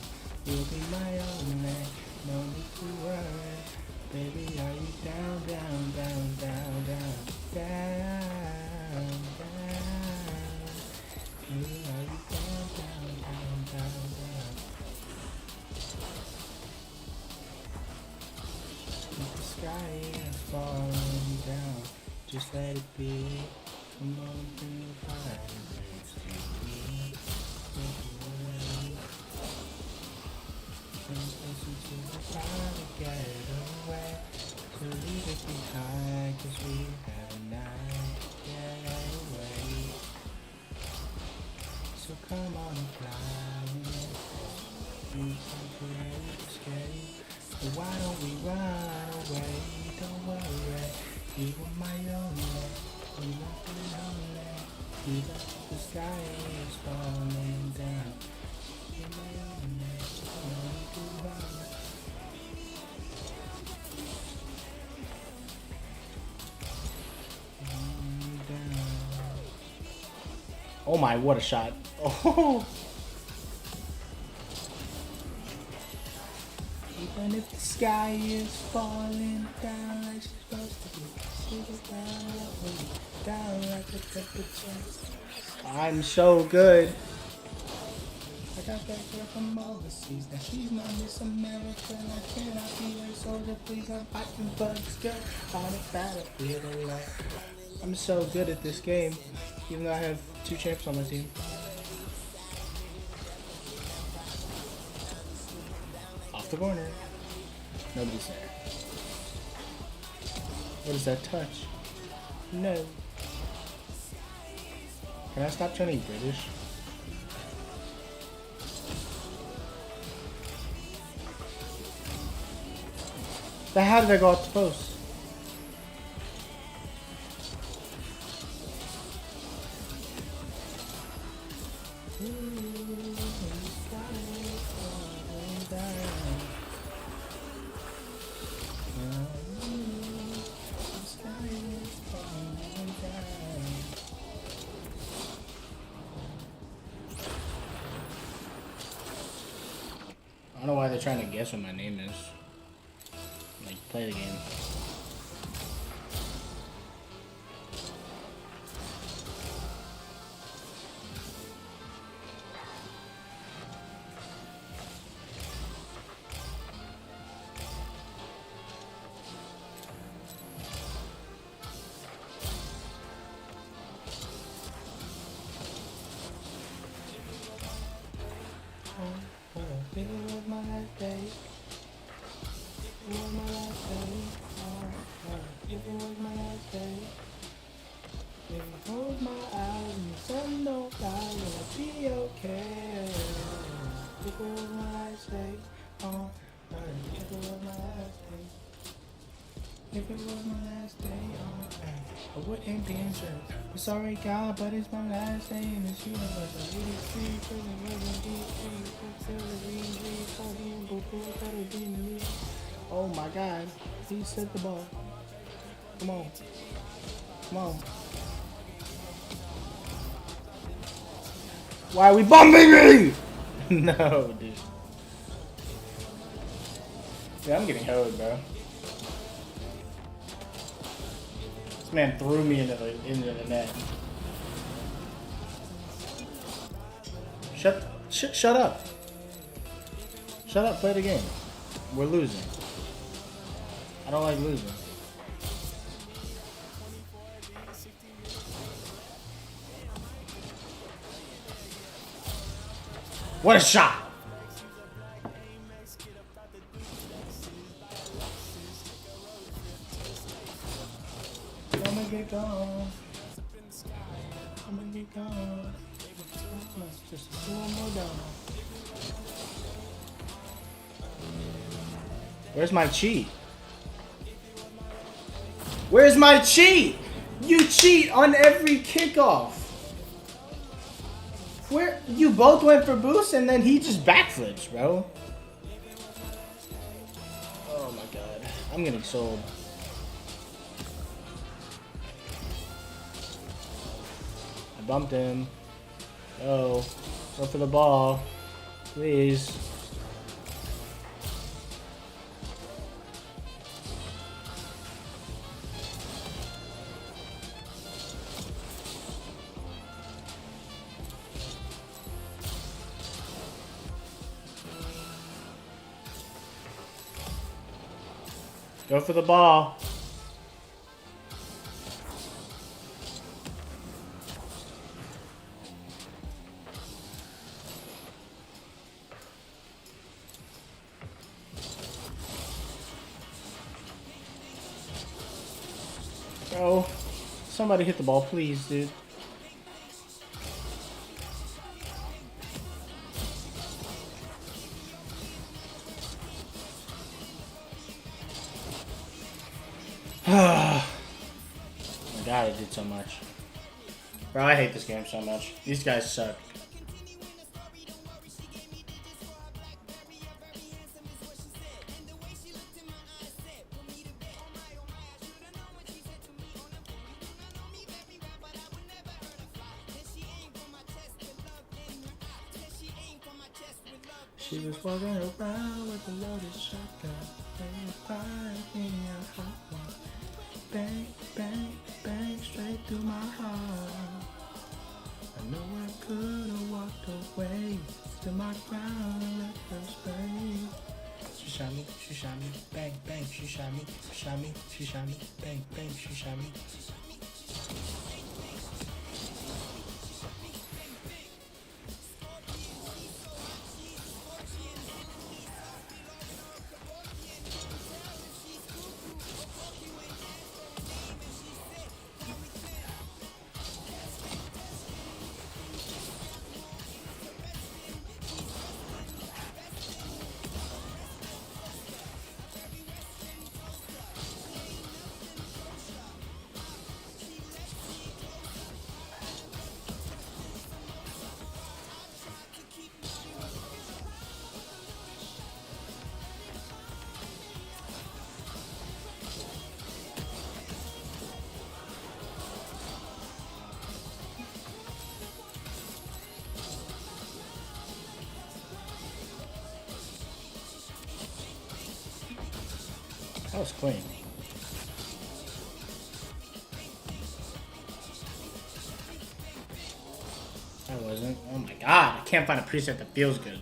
You'll be my only, no need to worry. Baby, are you down, down, down, down, down, down, down? Baby, are you down, down, down, down, down? If the sky is falling down, just let it be. Come on, bring the fire, next to me. Listen to the fire to get away. So leave it behind, cause we have a night to get away. So come on and fly with me. You can create escape. So why don't we run away? Don't worry, you are my only. You won't be lonely, even if the sky is falling down. You're my only, only to run. Oh my, what a shot. Oh. Even if the sky is falling down like it's supposed to be. Down like the temperature. I'm so good. I got that girl from overseas. Now she's not Miss America. I cannot be her soldier. Please, I'm fighting bugs, girl. On the battlefield alone. I'm so good at this game, even though I have 2 champs on my team. Off the corner. Nobody's there. What is that touch? No. Can I stop trying to be British? How did I go off the post? I don't know why they're trying to guess what my name is. Like, play the game. If it was my last day, if it was my last day, if it was my last day, if I close my eyes and the sun don't die, will I be okay? If it was my last day, if it was my last day, if it was my last day, I wouldn't be in church. I'm sorry, God, but it's my last day in this universe. I really see oh my God, he set the ball. Come on. Come on. Why are we bumping me? No, dude. Yeah, I'm getting hoed, bro. This man threw me into the net. Shut up. Shut up, play the game. We're losing. I don't like losing. What a shot! I'ma get gone. I'ma get gone. Just one more down. Where's my cheat? Where's my cheat? You cheat on every kickoff. Where you both went for boost and then he just backflips, bro. Oh my god. I'm getting sold. I bumped him. Oh, go for the ball. Please. Go for the ball. Bro, somebody hit the ball, please, dude. My god, I did so much. Bro, I hate this game so much. These guys suck. She was walking around with a loaded shotgun. Bang, bang, bang, straight through my heart. I know I could have walked away to my ground and let her spray. She shot me, bang, bang, she shot me, bang, bang, she shot me. was clean. I wasn't. Oh my god, I can't find a preset that feels good.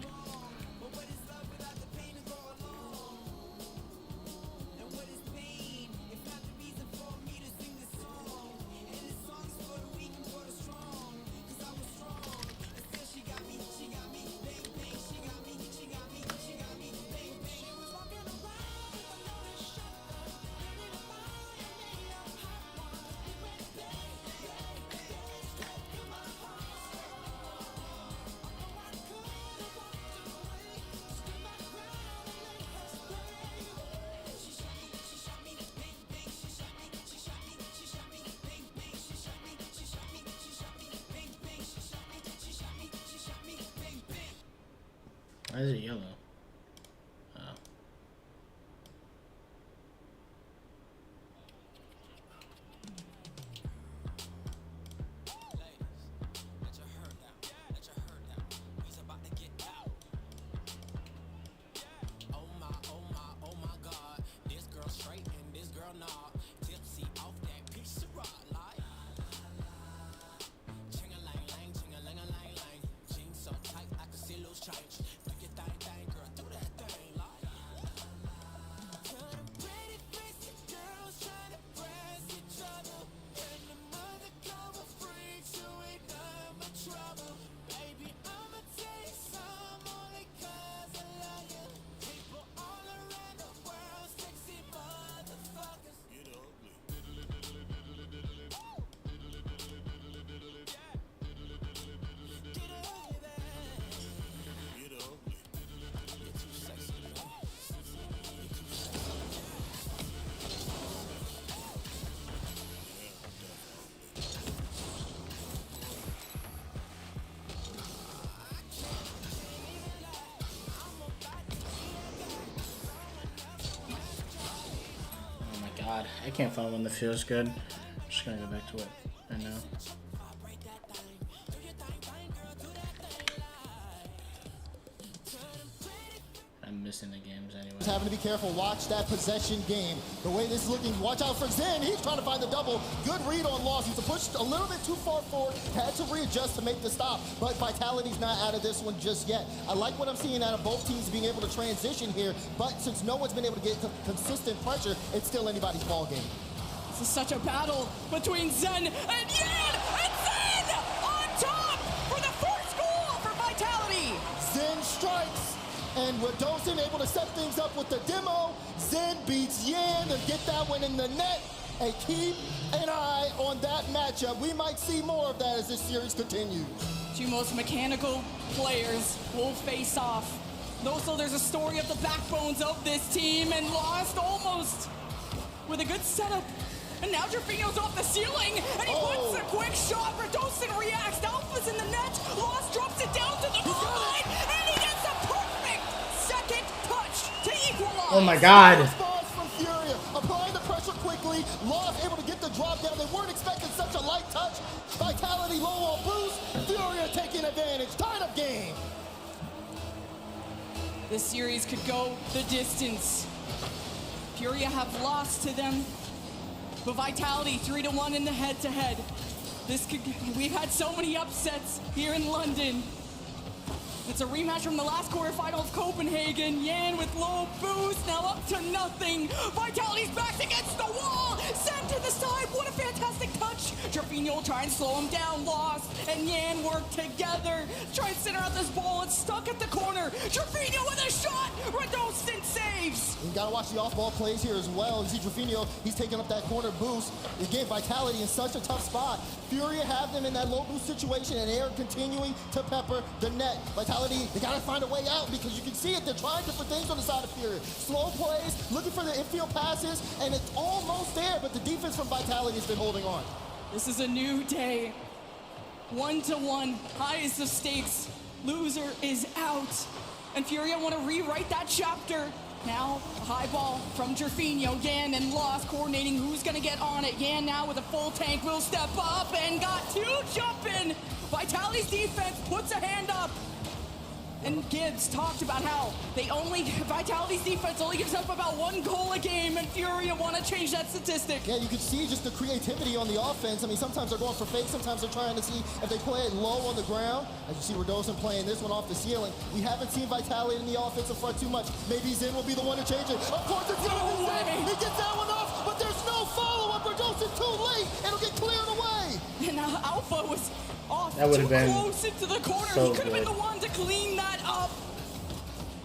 Why is it yellow? Oh. God, I can't find one that feels good. I'm just gonna go back to it right now. I'm missing the games anyway. Having to be careful. Watch that possession game. The way this is looking, watch out for Zen. He's trying to find the double. Good read on Lost. He's pushed a little bit too far forward. Had to readjust to make the stop. But Vitality's not out of this one just yet. I like what I'm seeing out of both teams being able to transition here. But since no one's been able to get consistent pressure, it's still anybody's ball game. This is such a battle between Zen and Yan. And Zen on top for the first goal for Vitality. Zen strikes. And Radosin able to set things up with the demo. Zen beats Yan to get that one in the net. And keep an eye on that matchup. We might see more of that as this series continues. Two most mechanical players will face off. Also, there's a story of the backbones of this team, and Lost almost with a good setup. And now Jerfinho's off the ceiling, and he puts a quick shot. Radosin reacts. Alpha's in the net. Lost drops it down to the goal line, and he gets a perfect second touch to equalize. Oh my God. Response from Furia, applying the pressure quickly. Lost able to get the drop down. They weren't expecting such a light touch. Vitality low on boost. Furia taking advantage. Tied up game. This series could go the distance. Furia have lost to them, but Vitality 3-1 in the head-to-head. We've had so many upsets here in London. It's a rematch from the last quarterfinal of Copenhagen. Yan with low boost, now up to nothing. Vitality's backed against the wall. Sent to the side, what a fantastic touch. Jerfinho will try and slow him down. Lost and Yan work together. Try and center out this ball. It's stuck at the corner. Jerfinho with a shot. Radosin saves. You gotta watch the off-ball plays here as well. You see Jerfinho, he's taking up that corner boost. Again, Vitality in such a tough spot. Furia have them in that low boost situation, and they are continuing to pepper the net. Vitality, they gotta find a way out because you can see it. They're trying different things on the side of Furia. Slow plays, looking for the infield passes, and it's almost there, but the defense from Vitality has been holding on. This is a new day. 1-1, highest of stakes. Loser is out. And Furia want to rewrite that chapter. Now, a high ball from Jerfinho. Yan and Lost coordinating who's going to get on it. Yan now with a full tank will step up and got two jumping. Vitality's defense puts a hand up. and Gibbs talked about how Vitality's defense only gives up about 1 goal a game, and Furia want to change that statistic. Yeah, you can see just the creativity on the offense. I mean, sometimes they're going for fake, sometimes they're trying to see if they play it low on the ground. As you see Radosin playing this one off the ceiling. We haven't seen Vitality in the offensive front too much. Maybe Zen will be the one to change it. Of course it's going to be Zen. He gets that one off, but there's no follow-up. Radosin too late. It'll get cleared away. And now Alpha was off That would too have been close into the corner. so He could have been good. the one to clean that up.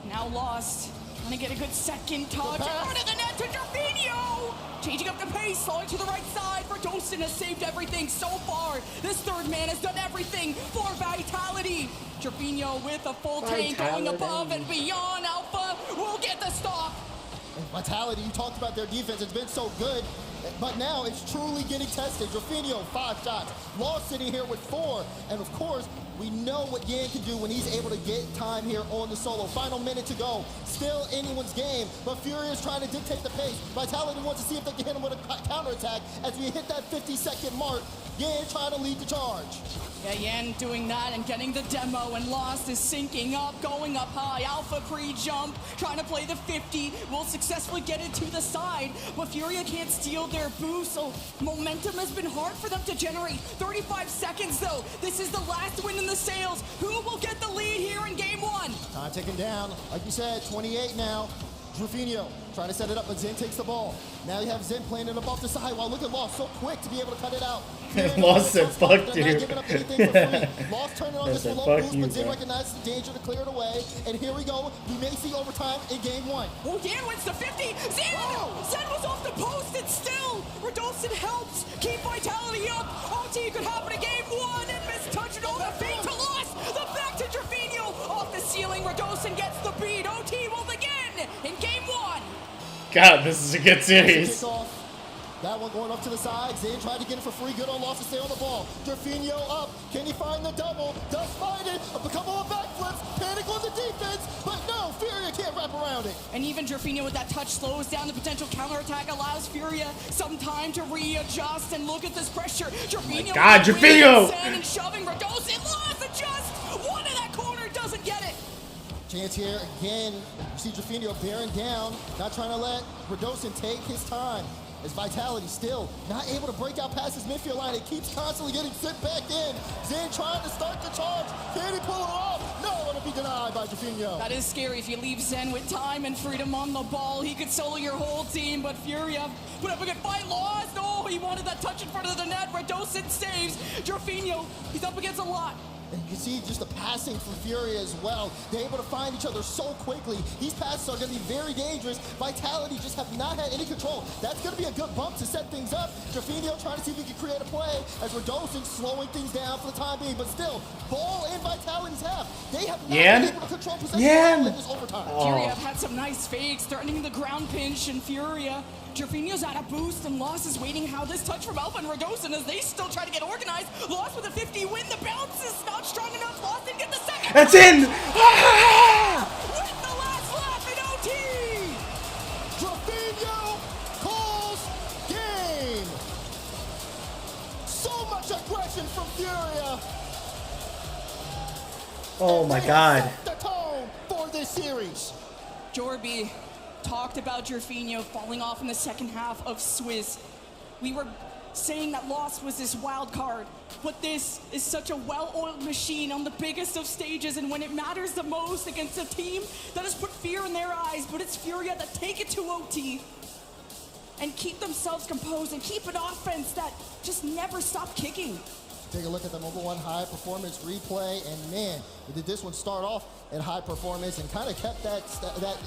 Now lost. Trying to get a good second touch. Out of the net to Gervinho. Changing up the pace, slowing to the right side. Radosin has saved everything so far. This third man has done everything for Vitality. Gervinho with a full tank going above and beyond. Alpha will get the stop. And Vitality, you talked about their defense. It's been so good. But now it's truly getting tested. Gervinho, 5 shots. Law sitting here with 4. And of course, we know what Yan can do when he's able to get time here on the solo. Final minute to go. Still anyone's game, but Fury is trying to dictate the pace. Vitality wants to see if they can hit him with a counterattack as we hit that 50-second mark. Yan trying to lead the charge. Yeah, Yan doing that and getting the demo, and Lost is syncing up, going up high. Alpha pre-jump, trying to play the 50, will successfully get it to the side, but Furia can't steal their boost, so momentum has been hard for them to generate. 35 seconds though. This is the last win in the sales. Who will get the lead here in game 1? Time ticking down. Like you said, 28 now. Gervinho trying to set it up, but Zen takes the ball. Now you have Zen playing it up off the side. Wow, look at Lost, so quick to be able to cut it out. Lost said, fuck you. They're not giving up anything for free. Lost turning on this said, low fuck boost, you, but Zen bro. recognizes the danger to clear it away. And here we go. We may see overtime in game 1. Oh, Yan wins the 50. Zen! Zen was off the post, and still Radosin helps keep Vitality up. OT could happen in game 1, and mistouch it all the feet to Lost. The back to Gervinho off the ceiling. Radosin gets the beat. OT will begin in game 1. God, this is a good series. That one going up to the side. Zayn tried to get it for free. Good on Lost to stay on the ball. Gervinho up. Can he find the double? Does find it. A couple of backflips. Panic on the defense. But no, Furia can't wrap around it. And even Gervinho with that touch slows down the potential counterattack, allows Furia some time to readjust. And look at this pressure. Gervinho. God, Gervinho! And shoving Radosin. Lost adjust. One in that corner doesn't get it. Chance here again. You see Gervinho bearing down. Not trying to let Radosin take his time. As Vitality still not able to break out past his midfield line. It keeps constantly getting sent back in. Zen trying to start the charge. Can he pull it off? No, it'll be denied by Gervinho. That is scary. If you leave Zen with time and freedom on the ball, he could solo your whole team, but Furia put up a good fight. Lost. Oh, he wanted that touch in front of the net. Radosin saves. Gervinho, he's up against a lot. And you can see just the passing from Furia as well. They're able to find each other so quickly. These passes are going to be very dangerous. Vitality just have not had any control. That's going to be a good bump to set things up. Gervinho trying to see if he can create a play as Radosin slowing things down for the time being. But still, ball in Vitality's half. They have not been able to control possession in this overtime. Furia have had some nice fakes, threatening the ground pinch, and Furia. Gervinho's out of boost, and Lost is waiting how this touch from Alpha and Radosin as they still try to get organized. Lost with a 50 win. The bounce is not strong enough. Lost didn't get the second. That's in! With the last lap in OT! Gervinho calls game. So much aggression from Furia. Oh my God. Set the tone for this series. Jorby talked about Gervinho falling off in the second half of Swiss. We were saying that Lost was this wild card, but this is such a well-oiled machine on the biggest of stages, and when it matters the most against a team that has put fear in their eyes, but it's Furia that take it to OT and keep themselves composed and keep an offense that just never stop kicking. Take a look at the Mobile One high performance replay, and man, did this one start off at high performance and kind of kept that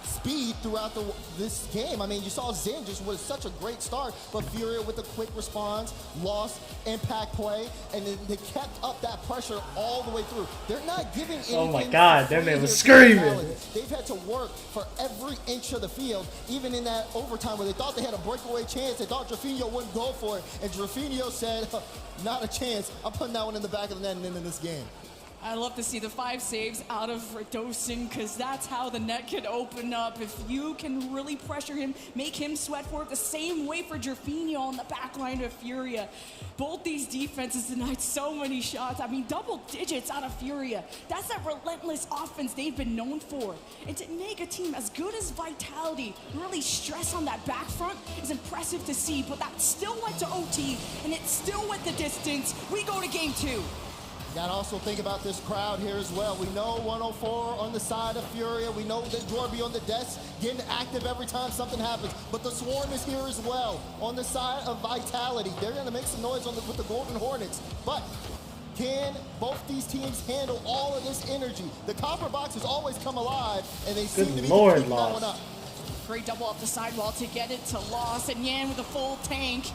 speed throughout this game. I mean, you saw Zen just with such a great start, but Furia with a quick response, Lost impact play, and then they kept up that pressure all the way through. They're not giving anything. Oh my God, that man was screaming. They've had to work for every inch of the field, even in that overtime where they thought they had a breakaway chance. They thought Gervinho wouldn't go for it, and Gervinho said, not a chance. I'm putting that one in the back of the net and ending this game. I love to see the 5 saves out of Radosin, because that's how the net can open up. If you can really pressure him, make him sweat for it, the same way for Jorfinho on the back line of Furia. Both these defenses denied so many shots. I mean, double digits out of Furia. That's that relentless offense they've been known for. And to make a team as good as Vitality really stress on that back front is impressive to see, but that still went to OT, and it still went the distance. We go to game 2. You gotta also think about this crowd here as well. We know 104 on the side of Furia. We know that Jorby on the desk getting active every time something happens. But the Swarm is here as well on the side of Vitality. They're gonna make some noise with the Golden Hornets. But can both these teams handle all of this energy? The Copper Boxes always come alive, and they seem to be keeping that one up. Great double up the sidewall to get it to Lost, and Yan with a full tank.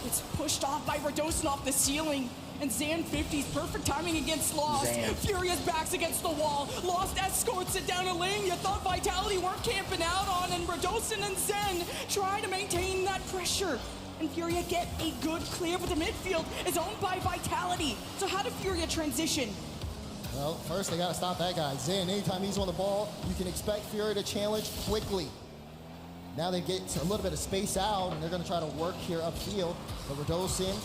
It's pushed off by Radosin off the ceiling. And Zan 50's perfect timing against Lost. Furious backs against the wall. Lost escorts it down a lane you thought Vitality weren't camping out on, and Radosin and Zen try to maintain that pressure. And Furia get a good clear, but the midfield is owned by Vitality. So how do Furia transition? Well, first they gotta stop that guy. Zen, anytime he's on the ball, you can expect Furia to challenge quickly. Now they get a little bit of space out, and they're gonna try to work here upfield. But Radosin,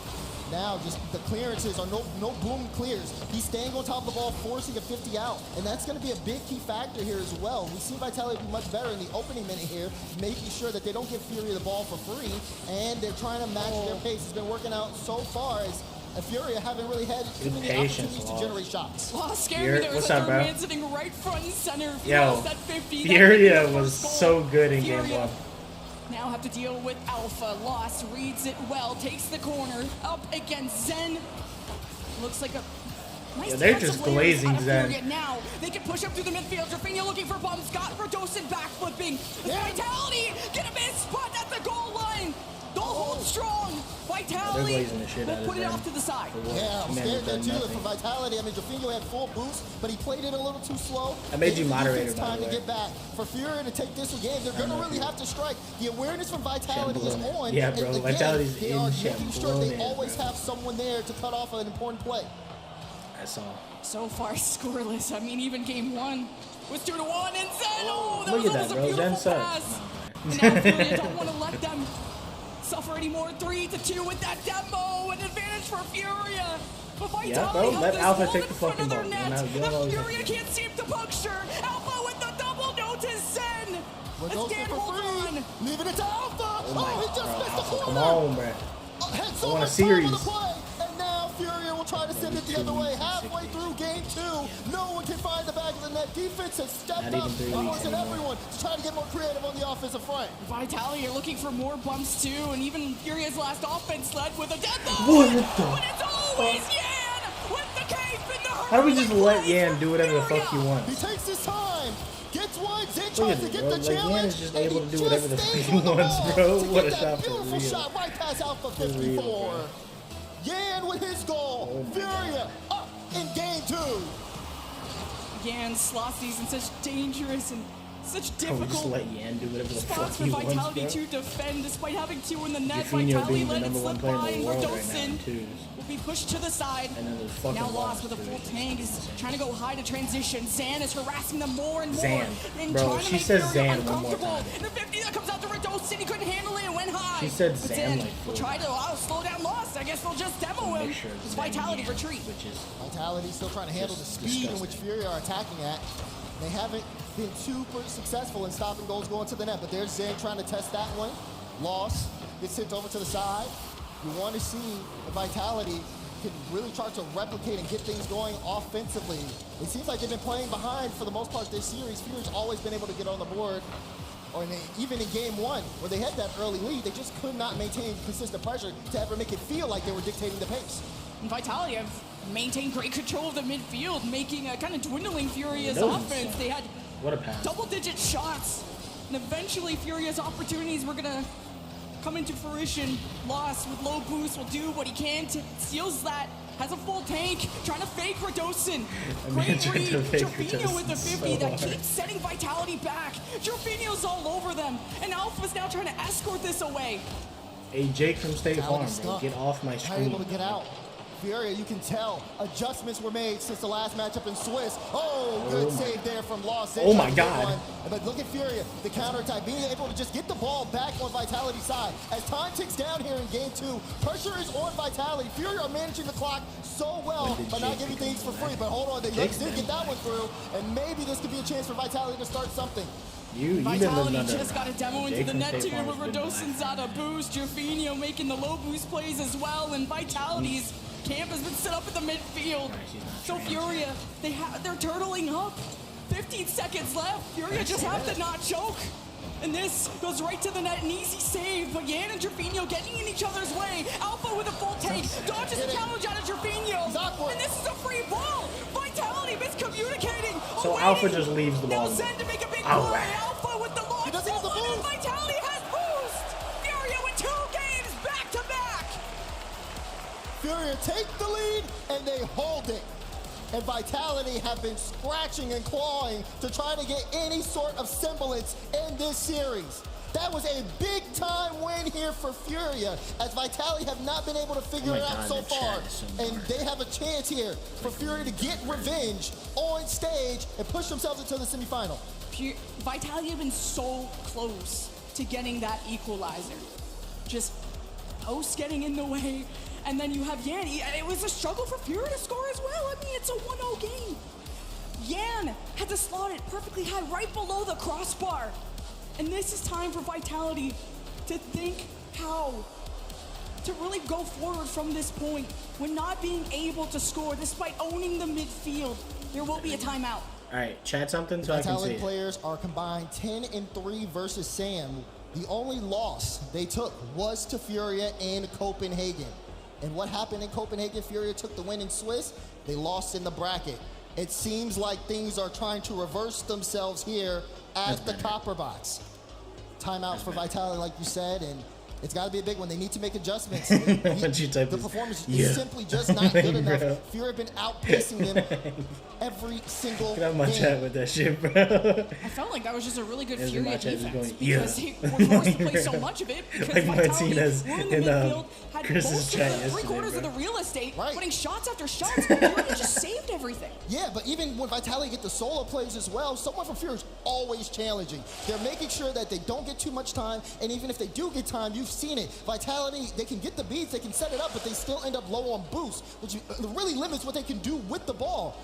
now just the clearances are no boom clears. He's staying on top of the ball, forcing a 50 out, and that's going to be a big key factor here as well. We see Vitality be much better in the opening minute here, making sure that they don't give Furia the ball for free, and they're trying to match their pace. It's been working out so far as Furia haven't really had too many opportunities to generate shots. Lost scared me. There was a man sitting right front and center. Yo, that 50. Furia was so good in game 1. Now have to deal with Alpha. Lost reads it well, takes the corner, up against Zen. Looks like a nice they're just glazing Zen. Now they can push up through the midfield. Jorfinho looking for bumps. Got Radosin backflipping. Vitality get a mid spot at the goal line. They'll hold strong. Vitality will put it off to the side. Yeah, I'm scared there too for Vitality. I mean, Jorfinho had full boost, but he played it a little too slow. I made you moderator, It's time to get back. For Furia to take this game, they're going to really have to strike. The awareness from Vitality is on. Yeah, bro, again, Vitality's they in are making sure they Shambolian, always have someone there to cut off an important play. That's all. So far, scoreless. I mean, even game 1 was 2-1, and Zen, oh, that Look was at that, almost a bro. beautiful Zen pass. And now Furia don't want to let them suffer anymore. 3-2 with that demo, an advantage for Furia. But Vitality let Alpha take the fucking ball. And Furia can't seem to puncture. Alpha with the double note to Zen. Zen for free. Leaving it to Alpha. Oh, he just missed the corner. Come on, bro. Had so I want a much series. time on the play, and now Furia will try to send it the other way. Halfway through game 2, no one can find the back of the net. Defense has stepped up, forcing everyone to try to get more creative on the offensive front. Vitality are looking for more bumps too, and even Furia's last offense led with a dead ball. What the But it's always Yan with the cape in the How do we just let Yan do whatever the fuck he wants? He takes his time. Gets one, Zen Look tries at to it, get bro. the Like, challenge. Yan is just able to do and whatever the just fuck stays he on the wants, ball bro. to What get a that shot for beautiful real. shot right past Alpha 54. Yan with his goal. Furia up in game 2. Yan slots these in such dangerous and such Bro, we just difficult let Yan do whatever the fuck spots for he wants, Vitality bro. to defend despite having 2 in the net. Jorfinho Vitality being the let it number slip 1 player by, in and the world right now Radosin in twos. will be pushed to the side. And then there's fucking Now Lost with a Lost, full dude. tank is trying to go high to transition. Zan is harassing them more and more. Zan. And Bro, trying to she make says Furia Zan one more uncomfortable. time. And the 50 that comes out to Radosin, he couldn't handle it and went high. She said But Zan like will try to slow down Lost. I guess they'll just demo him. It's Vitality retreat. Vitality still trying to handle the speed in which Furia are attacking at. They haven't been super successful in stopping goals going to the net, but there's Zen trying to test that one. Lost, gets sent over to the side. You want to see the Vitality can really try to replicate and get things going offensively. It seems like they've been playing behind for the most part this series. Furia's always been able to get on the board. Or even in game 1, where they had that early lead, they just could not maintain consistent pressure to ever make it feel like they were dictating the pace. And Vitality have maintained great control of the midfield, making a kind of dwindling Furia's That was offense. They had What a pass. double-digit shots, and eventually Furia's opportunities were gonna come into fruition. Lost with low boost will do what he can to steals that. Has a full tank, trying to fake Radosin. Great read. Jorfinho with the 50 that keeps setting Vitality back. Jorfinho's all over them, and Alpha's now trying to escort this away. Hey, Jake from State Farm, Vitality bro. stuck. Get off my Not screen. able to get out. Furia, you can tell adjustments were made since the last matchup in Swiss. Oh, good save there from Lost. Oh my God. But look at Furia, the counterattack, being able to just get the ball back on Vitality's side. As time ticks down here in game 2, pressure is on Vitality. Furia are managing the clock so well by not giving things for free. But hold on, they did get that one through, and maybe this could be a chance for Vitality to start something. Vitality just got a demo into the net tier with Radosin's out of boost. Jorfinho making the low boost plays as well, and Vitality's camp has been set up at the midfield. So Furia, they're turtling up. 15 seconds left. Furia just have to not choke. And this goes right to the net, an easy save. But Yan and Jorfinho getting in each other's way. Alpha with a full take, dodges the challenge out of Jorfinho. And this is a free ball. Vitality miscommunicating. So Alpha just leaves the ball. Now Zen to make a big play. Alpha with the launch. And Vitality has boost. Furia with 2 games back to back. Furia take the lead, and they hold it. And Vitality have been scratching and clawing to try to get any sort of semblance in this series. That was a big-time win here for Furia, as Vitality have not been able to figure it out so far. And they have a chance here for Furia to get revenge on stage and push themselves into the semifinal. Vitality have been so close to getting that equalizer. Just Post getting in the way. And then you have Yan. It was a struggle for Furia to score as well. I mean, it's a 1-0 game. Yan had to slot it perfectly high right below the crossbar. And this is time for Vitality to think how to really go forward from this point. When not being able to score despite owning the midfield, there will be a timeout. All right, chat something so I can see Vitality it. players are combined 10-3 versus Sam. The only loss they took was to Furia in Copenhagen. And what happened in Copenhagen? Furia took the win in Swiss. They lost in the bracket. It seems like things are trying to reverse themselves here at the Copper Box. Timeout for Vitality, like you said, and it's got to be a big one. They need to make adjustments. The performance is simply just not good enough. Furia have been outpacing them every single Get out my game. chat with that shit, bro. I felt like that was just a really good Furia defense because they were forced to play so much of it because Like Vitality Martinez were in the in, midfield, had Chris's most of chat the yesterday, 3/4 of the real estate, putting shots after shots. Furia just saved everything. Yeah, but even when Vitality get the solo plays as well, someone from Furia is always challenging. They're making sure that they don't get too much time, and even if they do get time, you've seen it. Vitality, they can get the beats, they can set it up, but they still end up low on boost, which really limits what they can do with the ball.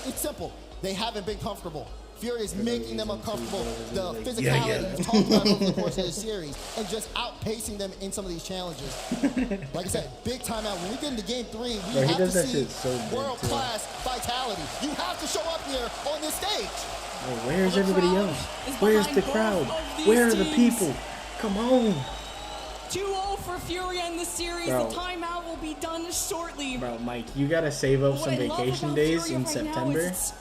It's simple. They haven't been comfortable. Fury is making them uncomfortable. The physicality we've talked about over the course of this series, and just outpacing them in some of these challenges. Like I said, big timeout. When we get into game 3, we have to see world-class Vitality. You have to show up here on this stage. Well, where's everybody else? Where's the crowd? Where are the people? Come on. 2-0 for Furia in the series. Bro. The timeout will be done shortly. Bro, Mike, you gotta save up some What I love vacation about days Furia in right now September. is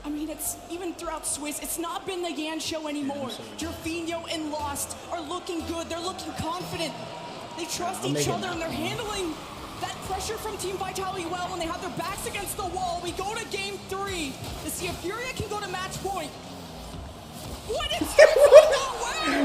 it's even throughout Swiss, it's not been the Yan show anymore. Jorfinho and Lost are looking good. They're looking confident. They trust each other and they're handling that pressure from Team Vitality well when they have their backs against the wall. We go to game 3 to see if Furia can go to match point. What is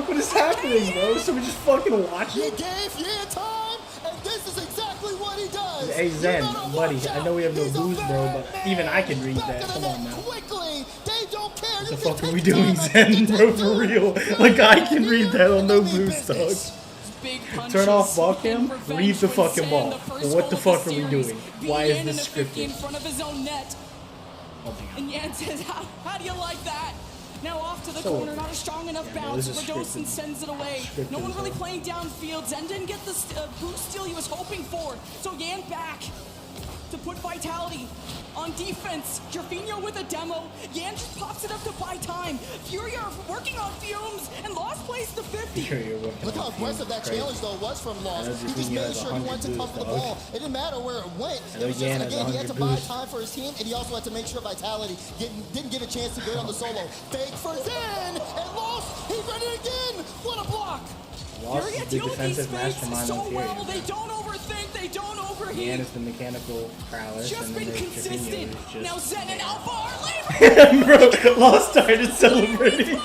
What is happening, bro? So we just fucking watching? You gave Yan time, and this is exactly what he does. Hey Zen, buddy, I know we have no boost, bro, but even I can read that. Come on now. Quickly, they don't care. What the fuck are we doing, Zen, bro? For real? Like I can read that on no boost, dog. Turn off ball cam, read the fucking ball. What the fuck are we doing? Why is this scripted? In front of his own net. And Yan says, how do you like that? Now off to the corner, not a strong enough bounce. Radosin sends it away. No one really playing downfield. Zen didn't get the boost steal he was hoping for. So Yan back to put Vitality on defense. Jorfinho with a demo. Yan just pops it up to buy time. Furia are working on fumes, and Lost plays the 50. Look how aggressive that challenge though was from Lost. He just made sure he wanted to come for the ball. It didn't matter where it went. It was just, again, he had to buy time for his team, and he also had to make sure Vitality didn't get a chance to get on the solo. Fake for Zen, and Lost, he read it again. What a block. Lost is the defensive mastermind so on Fury. well. They don't overthink. They don't overheat. Yan is the mechanical prowess, Just and then been there's consistent. Jorfinho, who's Now just... Zen and Alpha are laboring. Bro, Lost started celebrating.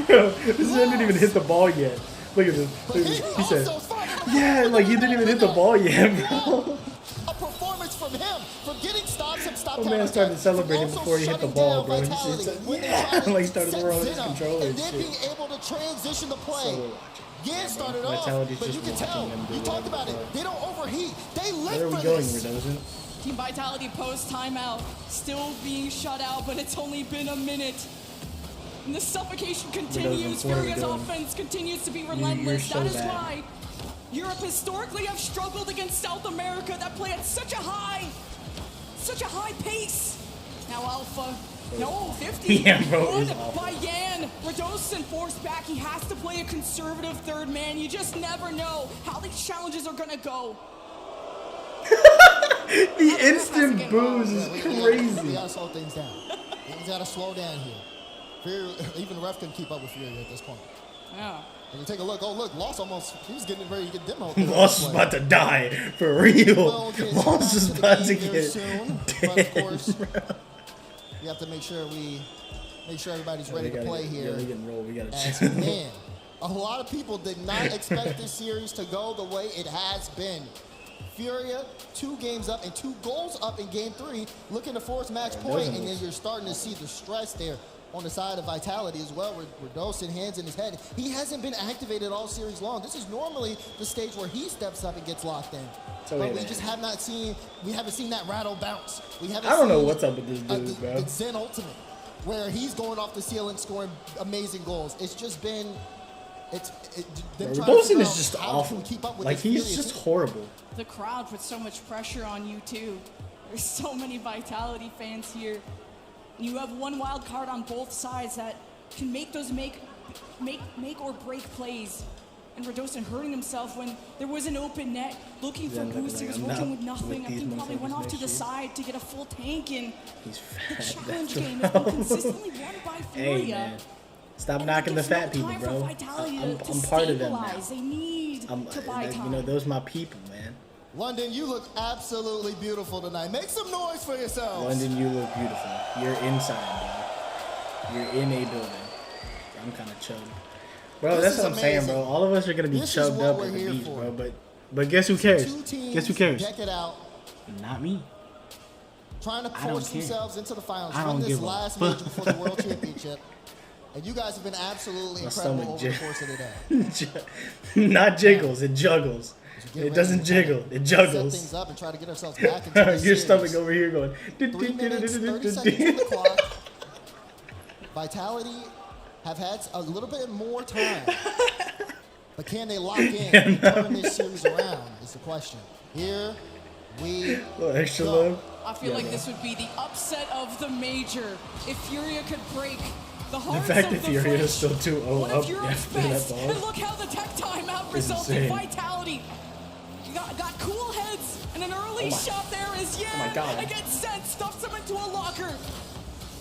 Bro, Zen didn't even hit the ball yet. Look at this. Look at this. He said, yeah, like he didn't even hit the ball yet, bro. from him, from getting stops and stop Oh man started celebrating before he hit the ball, bro. He's like started to roll his controller and then being able to transition the play. Yan started off, but you can tell, you talked about it, they don't overheat. They live for this. Team Vitality post timeout, still being shut out, but it's only been a minute. And the suffocation continues. Furia's offense continues to be relentless. That is why Europe historically have struggled against South America that play at such a high pace. Now Alpha, no, 50. Yeah, bro, Won by Yan. Radosin forced back. He has to play a conservative third man. You just never know how these challenges are gonna go. The instant booze is crazy. We gotta slow things down. We gotta slow down here. Even the ref can keep up with Fury at this point. Yeah. And you take a look. Oh, look, Lost almost, he was getting ready to get demo. Lost is about to die, for real. Lost is about to get soon, but of course, we have to make sure everybody's ready to play here. Yeah, we getting rolled. We gotta As, man, a lot of people did not expect this series to go the way it has been. Furia, 2 games up and 2 goals up in game 3, looking to force match point, and then you're starting to see the stress there on the side of Vitality as well. Radosin, hands in his head. He hasn't been activated all series long. This is normally the stage where he steps up and gets locked in. So but we just have not seen, we haven't seen that rattle bounce. We haven't I don't know seen what's up with this dude, bro. the Zen Ultimate, where he's going off the ceiling, scoring amazing goals. It's just been, Radosin is just awful. Like, he's just horrible. The crowd puts so much pressure on you too. There's so many Vitality fans here. You have one wild card on both sides that can make those make or break plays. And Radosin hurting himself when there was an open net, looking for boosts. He was working with nothing. I think probably went off to the side to get a full tank. And the challenge game has been consistently won by Furia. Hey, man. Stop knocking the fat people, bro. I'm part of them now. They need to buy time. You know, those are my people, man. London, you look absolutely beautiful tonight. Make some noise for yourselves. London, you look beautiful. You're inside, bro. You're in a building. I'm kind of chubbed. Bro, that's what I'm saying, bro. All of us are going to be chubbed up at the beach, bro. But guess who cares? Guess who cares? Deck it out. Not me. Trying to force themselves into the finals. Win this last major before the World Championship. And you guys have been absolutely incredible over the course of the day. Not jiggles, it juggles. It doesn't jiggle, it juggles. Set things up and try to get ourselves back into this Your series. stomach over here going. 3 minutes, 30 seconds on the clock. Vitality have had a little bit more time. But can they lock in and turn this series around is the question. Here we extra go. love. I feel like this would be the upset of the major if Furia could break the The hearts fact of that the Furia is French. still 2-0 One up of Europe's after that best. ball. And look how the tech timeout It's resulted. insane. Vitality got cool heads, and an early shot there is my God. and gets sent, stuffs him into a locker.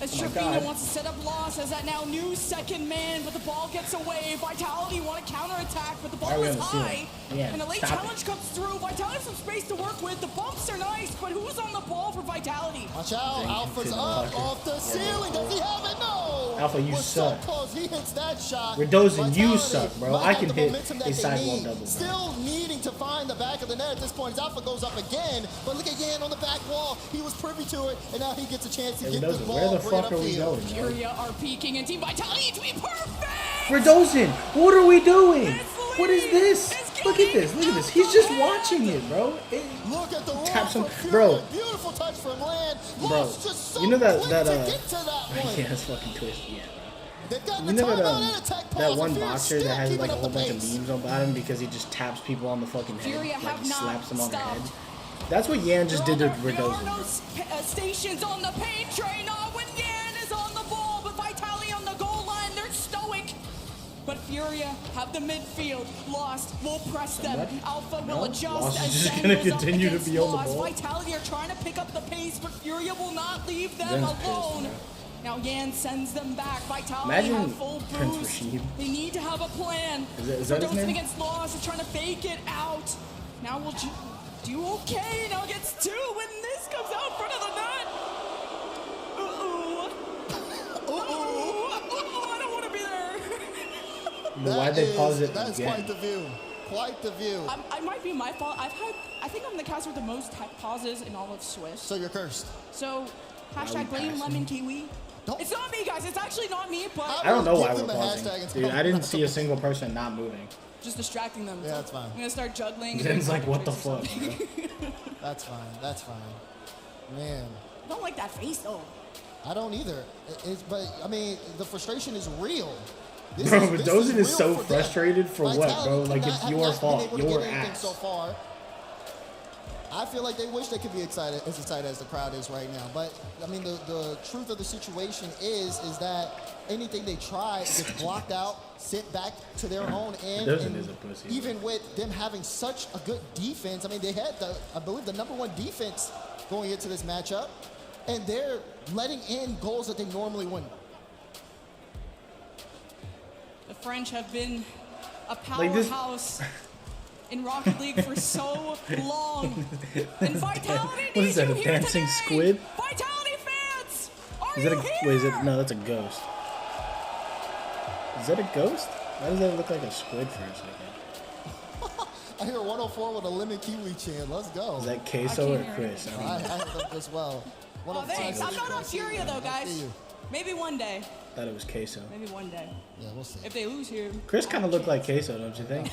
As Oh my Trevino God. wants to set up Loss as that now new second man, but the ball gets away. Vitality want to counterattack, but the Why are ball we is on the ceiling? high. Yeah, And a late stop it. challenge comes through. Vitality has some space to work with. The bumps are nice, but who's on the ball for Vitality? Watch out, Alpha's up off the ceiling. Does he have it? No. Alpha, you We're suck. so close. He hits that shot. Radosin, you Vitality suck, bro. might I have can the hit momentum that a they sidewall need. double, bro. Still needing to find the back of the net at this point. As Alpha goes up again, but look at Yan on the back wall. He was privy to it, and now he gets a chance to Hey, get Radosin, the ball. where the bring it fuck are we upfield. going, bro? Furia are peaking, and Team Vitality needs to be perfect. Radosin, what are we doing? What is this? Look at this. Look at this. He's just watching it, bro. Look at the Taps him, Furia. bro. Beautiful touch from Land. Bro, Lost just so you know that quick that to get to that one. yeah, that's fucking twisted. Yeah, They've got bro. the You know timeout and attack that pause, one and Fury's boxer still that has keeping like a up whole the bunch of pace. memes on bottom because he just taps people on the fucking head, Furia like have not slaps them on the stopped. head. That's what Yan just did to There are Radosin. no stations on the paint train. When Yan is on the ball, but Vitality on the goal line, they're stoic. But Furia have the midfield. Lost will press them. Somebody? Alpha No, will adjust Lost is as just Zen gonna goes up continue to against be on the Lost. ball. Vitality are trying to pick up the pace, but Furia will not leave them Zen's pissed, alone. bro. Now Yan sends them back. Vitality Imagine have full Prince boost. Rashid. They need to have a plan. Is that his Radosin name? against Lost is trying to fake it out. Now we'll do okay. Now gets 2 when this comes out in front of the net. I don't want to be there. But why'd they pause it That's again? quite the view. Quite the view. I might be my fault. I think I'm the caster with the most pauses in all of Swiss. So you're cursed. So, hashtag blame Lemon Kiwi. It's not me, guys. It's actually not me, but I don't know why we're pausing. Dude, I didn't see a single person not moving. Just distracting them. Yeah, that's fine. I'm gonna start juggling. Zen's like, what the fuck, bro? That's fine. That's fine. Man. I don't like that face, though. I don't either. But, I mean, the frustration is real. Bro, but Dozin is so frustrated for what, bro? Like, it's your fault. Your ass. So far. I feel like they wish they could be excited as the crowd is right now. But, I mean, the truth of the situation is that anything they try gets blocked out, sent back to their own end. Dozin is a pussy. Even with them having such a good defense, I mean, they had, I believe, the #1 defense going into this matchup, and they're letting in goals that they normally wouldn't. The French have been a powerhouse in Rocket League for so long. And Vitality What is that, a dancing squid? Vitality fans, are Is that you a, here? wait, is it, no, that's a ghost. Is that a ghost? Why does that look like a squid for a second? I hear 104 with a lemon kiwi chant. Let's go. Is that Queso or Chris? I have them as well. Oh, thanks. I'm not on Furia, though, guys. Maybe one day. Thought it was Queso. Maybe one day. Yeah, we'll see. If they lose here. Chris kind of looked like Queso, don't you think?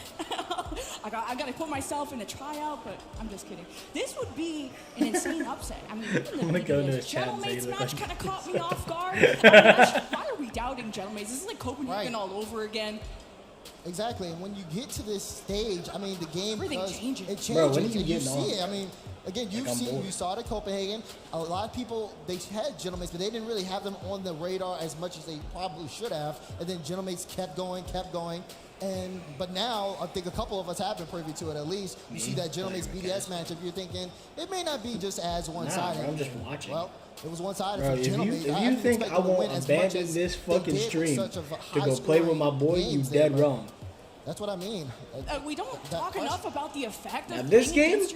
I got to put myself in a tryout, but I'm just kidding. This would be an insane upset. I mean, I'm gonna go to his chat and say Gentlemaids you look match like- kind of caught me off guard. I mean, why are we doubting Gentlemaids? This is like Copenhagen all over again. Exactly, and when you get to this stage, I mean, the game changes. It changes. Bro, when are you and getting see on? it. I mean, again, you saw it at Copenhagen. A lot of people, they had Gentlemaids, but they didn't really have them on the radar as much as they probably should have. And then Gentlemaids kept going. But now, I think a couple of us have been privy to it at least. You see that Gentlemaids BDS matchup, you're thinking, it may not be just as one-sided. Nah, bro, I'm just watching. Well, it was one-sided Bro, for if Gentlemaids. you think I won't abandon this fucking stream to go play with my boy, you dead wrong. That's what I mean. We don't talk enough about the effect Now of this playing game against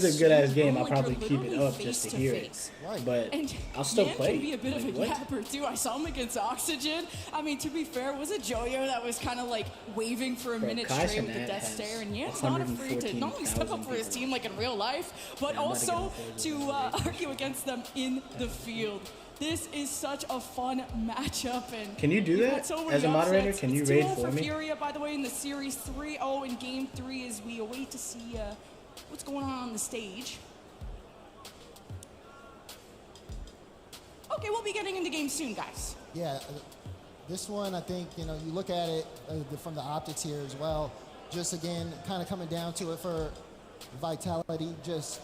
your is a good ass game. I'll like probably you're keep it literally up just to face hear face. it. But And I'll still Yan play. can be a bit of a Like, what? yapper too. I saw him against Oxygen. I mean, to be fair, was it Joyo that was kind of like waving for a minute Kai straight with the Cenat death has stare? And Yan's not afraid to not only step up for his team like in real life, but Yeah, I'm not also gonna to argue against them in the field. This is such a fun matchup, and Can you do we've that? had so many As a moderator, upsets. can you It's raid 2-0 for me? Furia, by the way, in the series 3-0 in Game 3 as we await to see what's going on the stage. Okay, we'll be getting into games soon, guys. Yeah, this one, I think, you look at it from the optics here as well. Just, again, kind of coming down to it for Vitality, just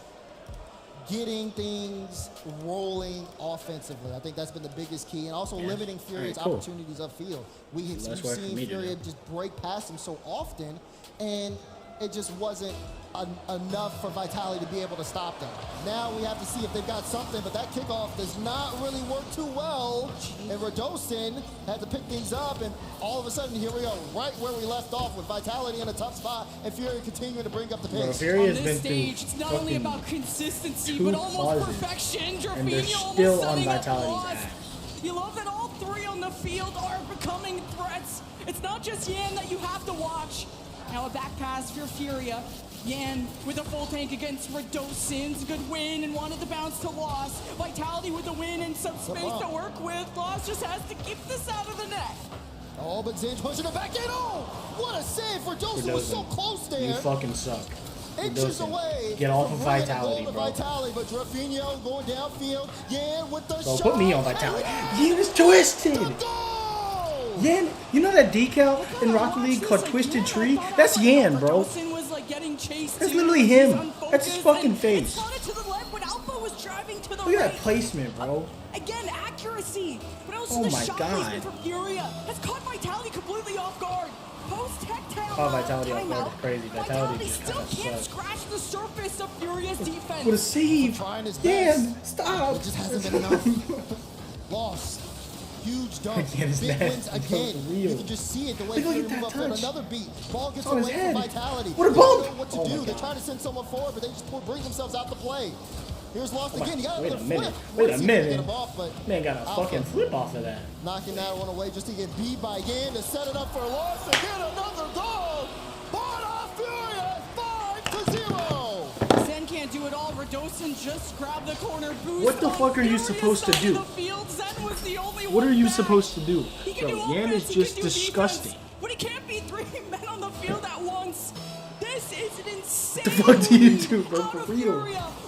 getting things rolling offensively. I think that's been the biggest key, and also limiting Furia's opportunities upfield. We've less work for seen me to Furia do. just break past him so often, and it just wasn't enough for Vitality to be able to stop them. Now we have to see if they've got something, but that kickoff does not really work too well. And Radosin had to pick things up, and all of a sudden, here we are, right where we left off with Vitality in a tough spot, and Fury continuing to bring up the Bro, pace. Fury has On been this stage, through it's not only fucking about consistency, two but almost pauses, perfection. and they're Jorginho almost still on setting up Vitality's laws. ass. You love that all three on the field are becoming threats. It's not just Yan that you have to watch. Now a back pass for Furia. Yan with a full tank against Radosin's good win and wanted to bounce to Loss. Vitality with a win and some space to work with. Loss just has to keep this out of the net. Oh, but Zinj pushing it back in. Oh, what a save. Radosin was so close there. You fucking suck. Inches Radosin, away. get off from of bringing the Vitality, goal to bro. Vitality, but Rafinha going downfield. Yan with the Bro, shot. put me on Vitality. Yan is twisted. Yan, you know that decal in Rocket League called Twisted Tree? That's Yan, bro. Radosin was like getting chased. That's too, literally he's him. That's his unfocused, fucking and face. It slotted to the left when Alpha was driving to the Look at right. that placement, bro. Again, accuracy, but also Oh the my shot God. placement from Furia has caught Vitality completely off guard. Post-tech Caught Vitality off guard is crazy. Vitality just still kind of can't sucks. scratch the surface of Furia's defense. What a save. Trying his Yan, best. stop. It just hasn't been enough. Lost. Huge dunk. Again, his Big nasty, wins bro, again. for real. You can just see it the way Look Fury at that move up on touch. another beat. Ball gets On his away from head. Vitality. What a They don't bump. know what to Oh my do. They're God. trying to send someone forward, but they just bring themselves out to play. Here's Lost again. He got Wait a another minute. flip. Wait a Let's see if they minute. get him off, but Man got a Alpha fucking flip off of that. knocking that one away just to get beat by Yan to set it up for Lost and get another goal. But 0. Zen can't do it all. Radosin just grabbed the corner boost. What the fuck are you supposed to do? What are you supposed to do? Bro, Yan is just disgusting. But he can't be 3 men on the field at once. This is an insane. What the fuck do you do, bro? For real.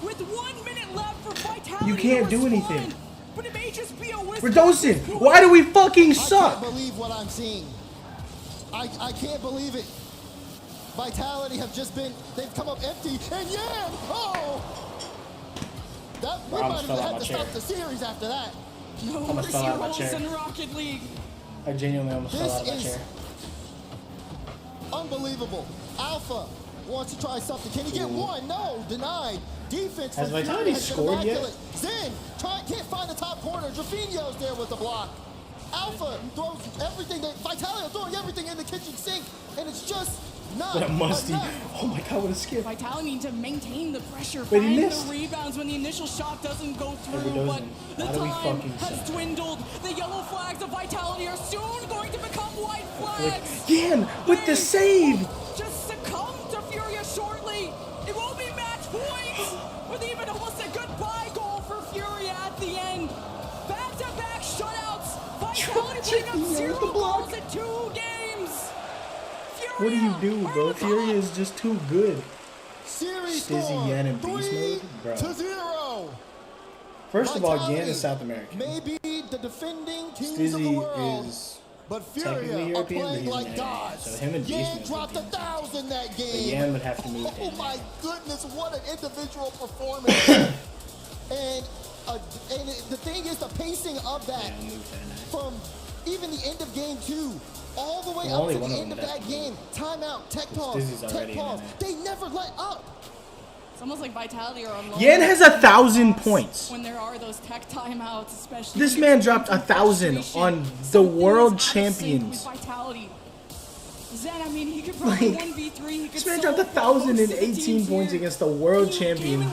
With 1 minute left for Vitality. You can't do anything. But it may just be a whisper. Radosin, why do we fucking I suck? can't believe what I'm seeing. I can't believe it. Vitality have just been, they've come up empty, and yeah, oh! That, we might have had to stop the series after that. No almost fell out of my mercy chair. rolls in Rocket League. I genuinely almost fell out of my This is chair. unbelievable. Alpha wants to try something. Can he get one? No, denied. Defense Has from Vitality Fury has been scored yet? immaculate. Zen can't find the top corner. Drafinio's there with the block. Alpha throws everything. Vitality are throwing everything in the kitchen sink, and it's just not What a musty. enough. Oh my god, what a skip. Vitality need to maintain the pressure, But he find missed. the rebounds when the initial shot doesn't go through, Every but dozen. the Why do we time fucking has suck? dwindled. The yellow flags of Vitality are soon going to become white flags. Yan with the save. Just succumb to Furia shortly. It won't be match points, with even almost a goodbye goal for Furia at the end. Back-to-back shutouts. Vitality putting up 0 goals in 2 games. What do you do, bro? Fury is just too good. Series Stizzy, score, Yan, and Beast Mode? Bro. 3-0. First of all, Yan Vitality is South American. Maybe the defending kings of the Stizzy world. is But technically Furia are European, but playing he's like an gods. So him and Beast Yan Mode dropped would be 1,000 that But game. Yan would have to move Oh to my goodness, what an individual performance. and the thing is, the pacing of that from even the end of game 2 all the way Well, up only to one the of end of them that has game. Timeout, tech pause, Stizzy's already tech in pause. there. They never let up. It's almost like Vitality are on low. Yan has 1,000 points. When there are those tech timeouts, especially. This man dropped 1,000 on the world champions. With Vitality. Zen, I mean, he could probably Like, 1v3. He could This man dropped 1,018 points against the world champions,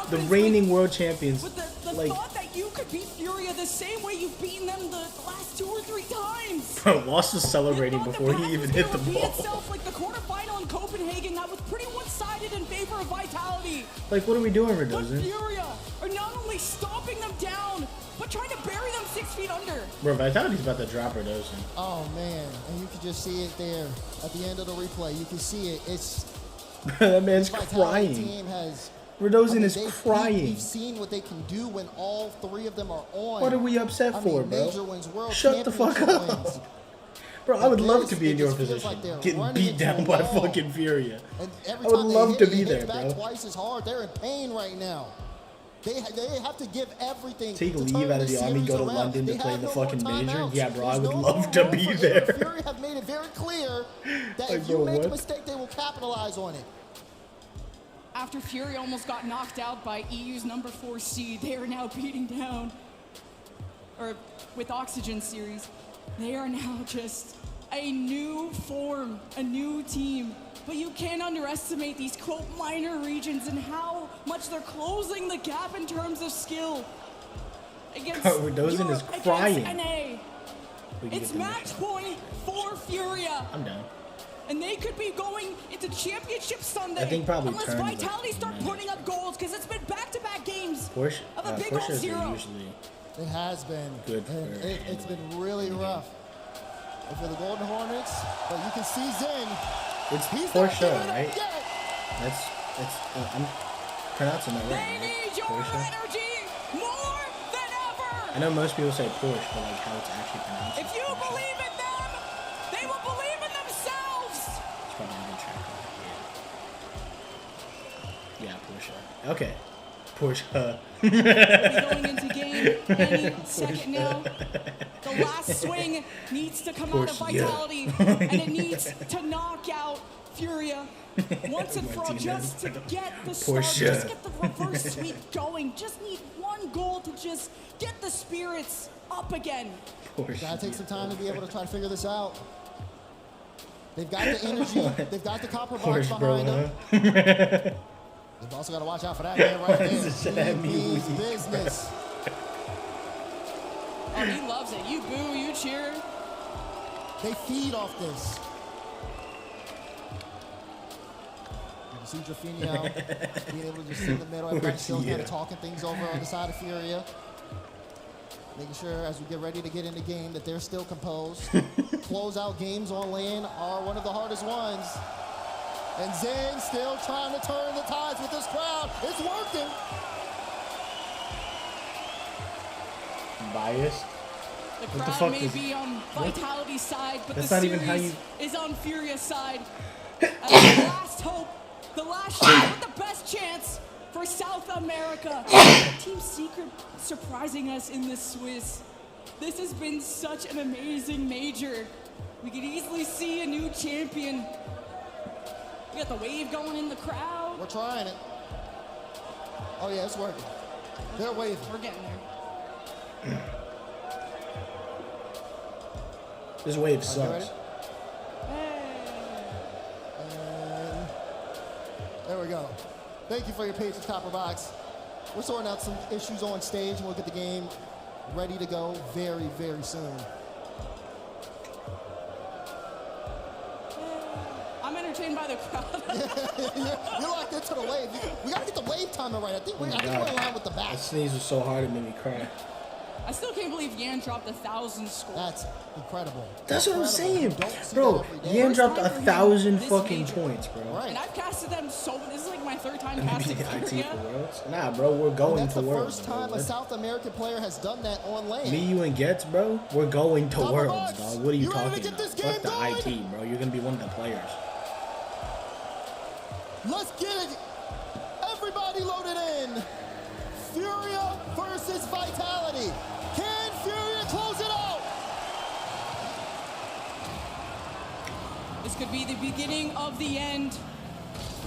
the reigning world champions. The Like, thought that you could beat Furia the same way you've beaten them the last 2 or 3 times. bro, Lost was celebrating before he even hit the Repeat ball. itself like the quarterfinal in Copenhagen that was pretty one-sided in favor of Vitality. Like, what are we doing, But Radosin? Furia are not only stomping them down, but trying to bury them 6 feet under. Bro, Vitality's about to drop Radosin. Oh man, and you can just see it there at the end of the replay. You can see it. It's That man's this Vitality crying. team has. Radosin is We've crying. seen what they can do when all 3 of them are on. What are we upset I for, mean, bro? major wins, world Shut the fuck championship up. wins. Bro, I would love to be in your position. Getting beat down by fucking Furia. I would love to be there, back bro. twice as hard. They're in pain right now. They have to give everything. Take to leave turn out of this the army, series go to around. London to They play have the no more fucking major? timeouts. Yeah, bro, I There's would no love more to room be for error. there. Fury have made it very clear that Like, if you bro, make a what? mistake, they will capitalize on it. After Fury almost got knocked out by EU's number 4 seed, they are now beating down, or with Oxygen Series, they are now just a new form, a new team. But you can't underestimate these, quote, minor regions and how much they're closing the gap in terms of skill. Against Radosin is Europe, crying. against NA. We can It's get the match point for Furia. I'm down. And they could be going into Championship Sunday I think probably unless turns Vitality like start putting up goals, because it's been back-to-back games Porsche, of a big old Porsches are 0. usually It has been. good And for it's been really rough. And for the Golden Hornets, but you can see Zen. It's He's not Porsche, giving it up right? yet. That's I'm pronouncing that right, right? Porsche. More than ever. I know most people say Porsche, but like how it's actually pronounced. If you believe in them, they will believe in themselves. It's probably a good track. Yeah, Porsche. Okay. Porsche. We'll be going into game any second now. The last swing needs to come out of Porsche, yeah. Vitality, and it needs to knock out Furia once and for all, just to get the start, Porsche. just get the reverse sweep going. Just need one goal to just get the spirits up again. Gotta take some time to be able to try to figure this out. They've got the energy. They've got the copper box Porsche, bro, behind huh? them. They've also got to watch out for that man right This is there. shit He me means weak. business. Oh, he loves it. You boo, you cheer. They feed off this. You see Drafinio being able to just sit in the middle. Everybody still kind of talking things over on the side of Furia. Making sure as we get ready to get in the game that they're still composed. Closeout games on lane are one of the hardest ones. And Zen still trying to turn the tides with this crowd. It's working. Biased. The What the crowd fuck may is- be on Vitality's side, but That's the not even how series you- is on Furia's side. As the last hope, the last shot with the best chance for South America. Team Secret surprising us in the Swiss. This has been such an amazing major. We could easily see a new champion. We got the wave going in the crowd. We're trying it. Oh yeah, it's working. They're waving. We're getting there. This wave Are you sucks. ready? And there we go. Thank you for your patience, Copper Box. We're sorting out some issues on stage, and we'll get the game ready to go very, very soon. I'm entertained by the crowd. You're locked into the wave. We gotta get the wave timing right. I think we're in line with the back. That sneeze was so hard it made me cry. I still can't believe Yan dropped 1,000 scores. That's incredible. That's what I'm saying, Don't see bro. that every day. Yan First dropped time for him 1,000 this fucking major. points, bro. And I've casted them so. This is like my third time And casting maybe IT Furia. for Worlds. Nah, bro, we're And going that's to the Worlds. first time bro. a South American player has done that on lane. Me, you, and Getz, bro, we're going to Copper Worlds, Box, dog. What are you you ready to talking get about? this game Fuck the going? IT, bro. You're gonna be one of the players. Let's get it. Everybody loaded in. Furia versus Vitality. Can Furia close it out? This could be the beginning of the end,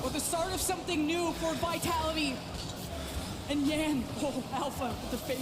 or the start of something new for Vitality. And Yan, oh, Alpha with the fake.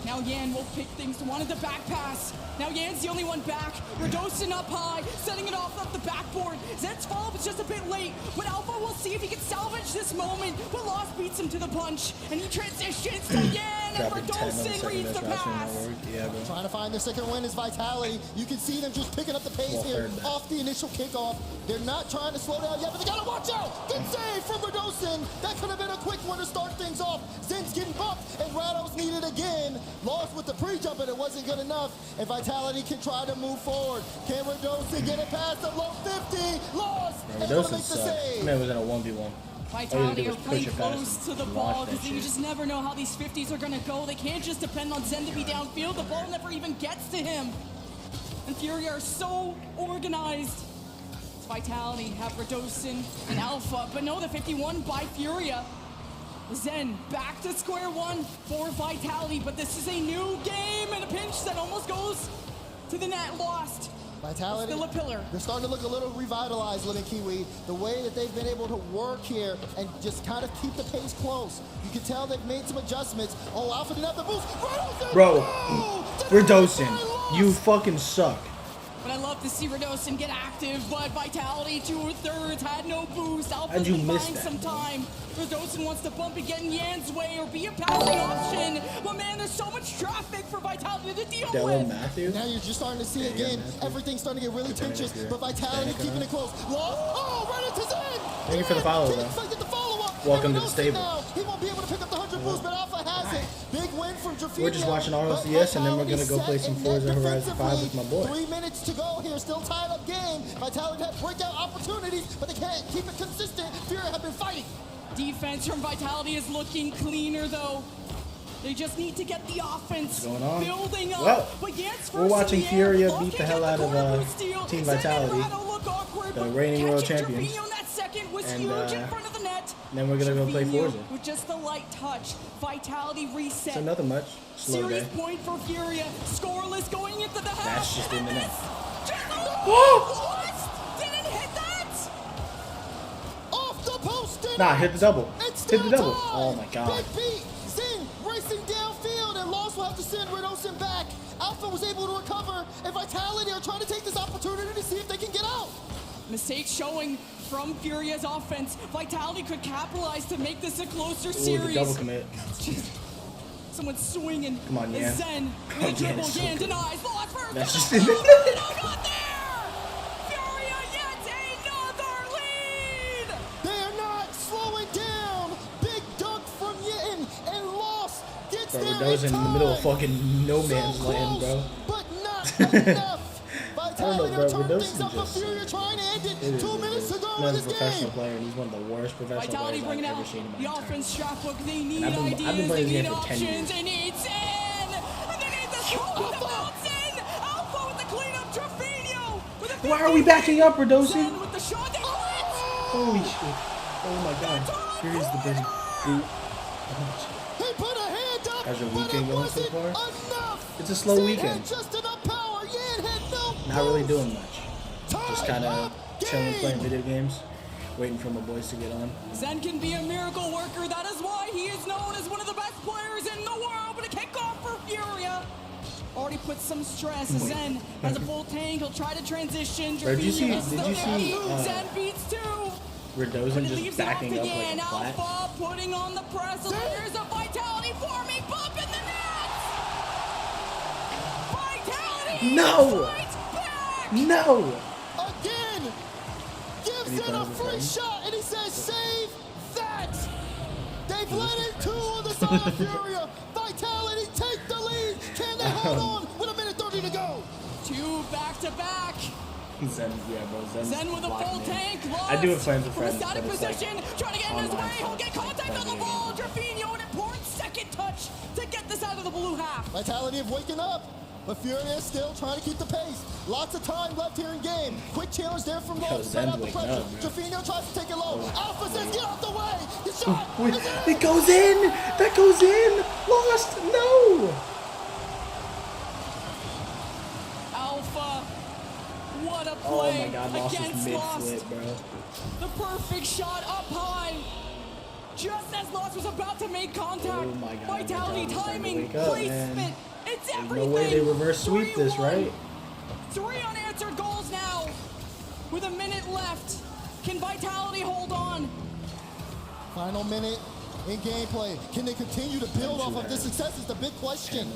Now Yan will pick things, wanted the back pass. Now Yan's the only one back. Radosin up high, setting it off the backboard. Zen's follow-up is just a bit late, but Alpha will see if he can salvage this moment. But Lost beats him to the punch, and he transitions to Yan, and Dropping 10 Radosin milliseconds reads the rushing pass. that work. Yeah, bro. Trying to find their second win is Vitality. You can see them just picking up the pace Well here heard that. off the initial kickoff. They're not trying to slow down yet, but they gotta watch out. Good save from Radosin. That could have been a quick one to start things off. Zen's getting bumped, and Rados needed again. Lost with the pre-jump, and it wasn't good enough. And Vitality can try to move forward. Can Radosin get it past the low 50? Lost, and able to Radosin make the sucks. save. Man was in a 1v1. Vitality are All you playing gotta do is push it past close him. to the Launch ball that because you shit. just never know how these 50s are going to go. They can't just depend on Zen to be downfield. The ball never even gets to him. And Furia are so organized. It's Vitality have Radosin and Alpha, but no, the 51 by Furia. Zen back to square one for Vitality, but this is a new game and a pinch that almost goes to the net. Lost. Vitality, Still a pillar. They're starting to look a little revitalized, Lemon Kiwi. The way that they've been able to work here and just kind of keep the pace close. You can tell they've made some adjustments. Oh, Alpha didn't have the boost. Bro, Radosin, you fucking suck. But I love to see Radosin get active, but Vitality 2/3 had no boost. Alpha's How'd you been miss buying that? some time. Radosin wants to bump and get in Yan's way or be a passing option. But man, there's so much traffic for Vitality to deal with. Matthew. Now you're just starting to see again, everything's starting to get really tense, but Vitality keeping it close. Lost. Oh, right into Zen. Thank you for the follow, Can't bro. get the follow-up. Welcome And to the Radosin stable. now, he won't be able to pick up the 100 boost, but Alpha has it. Big win from Drafinio. We're just watching RLCS and then we're gonna go play some Forza Horizon 5 with my boy. 3 minutes to go here, still tied up game. Vitality had breakout opportunities, but they can't keep it consistent. Furia have been fighting. Defense from Vitality is looking cleaner though. They just need to get the offense What's going on? building up. Well, But Yan's we're first watching in the air. Furia Ball beat the kick hell at out the of corner boost steal. Team Zen and Vitality, Rado look awkward, the but reigning world catching champions. Trevino on that second was And, huge in front of the net. Then we're gonna go play Trevino Forza. with just the light touch. Vitality reset. So nothing much. Slow Series day. point for Furia. Scoreless going into the half. That's just in the net. What? Didn't hit that. Off the post. Nah, hit the double. It's Hit the still double. tied. Oh my god. Big beat. Zen racing downfield, and Lost will have to send Radosin back. Alpha was able to recover, and Vitality are trying to take this opportunity to see if they can get out. Mistakes showing from Furia's offense. Vitality could capitalize to make this a closer Ooh, the series. double commit. Someone swinging. Come on, Yan. Zen Come with a on, Yan, dribble. so Yan good. denies. Lost first. That's just in the Furia yet another lead. They are Bro, we're dozing in the middle of fucking no man's land, bro. I don't know, bro. Redosin just is not a professional player, and he's one of the worst professional players I've ever seen in my entire offense life. scrapbook. They need And I've been playing this game for 10 years. They need Zen. And they need the smoke with the Mountain. Alpha with the cleanup. Trevino with the Why are we backing up, Redosin? Zen with the shot. They Holy shit. Oh my god. Here's the best boot. He put a hand up, How's your but weekend it going so wasn't far? enough. It's a slow Zen weekend. had just enough power. Yan had no Not really doing much. Just kind of chilling, playing video games, waiting for my boys to get on. Zen can be a miracle worker. That is why he is known as one of the best players in the world. But a kickoff for Furia. Already put some stress. Zen has a full tank. He'll try to transition. Bro, did you see Zen beats two. Redosin just backing up like a flat? Alpha putting on the press. There's a Vitality forming. Bump in the net. Vitality. No! No! Again! Gives it a free shot, and he says, save that! They've let in two on the side of Furia. Vitality take the lead. Can they hold on with 1:30 to go? Two back-to-back. Zen, yeah, bro. Zen with a full tank. I do have plans with From a friends, static but it's position, like trying to get in his way. online He'll get stuff. contact on the ball. Trevino, an important second touch to get this out of the blue half. Vitality have waken up, but Furia is still trying to keep the pace. Lots of time left here in game. Quick challenge there from Low to spread out the pressure. Trevino tries to take it low. Alpha says, get out the way. The shot is in. It goes in! That goes in! Lost! No! Alpha, what a Oh play my god, Lost is against mid-flip, Lost. bro. The perfect shot up high. Just as Lost was about to make contact. Oh my god, Vitality Vitality starting to timing, wake up, placement. man. It's There's everything. no way they reverse sweep this, 3-1. right? 3 unanswered goals now. With a minute left. Can Vitality hold on? Final minute in gameplay. Can they continue to build off of this success is the big question.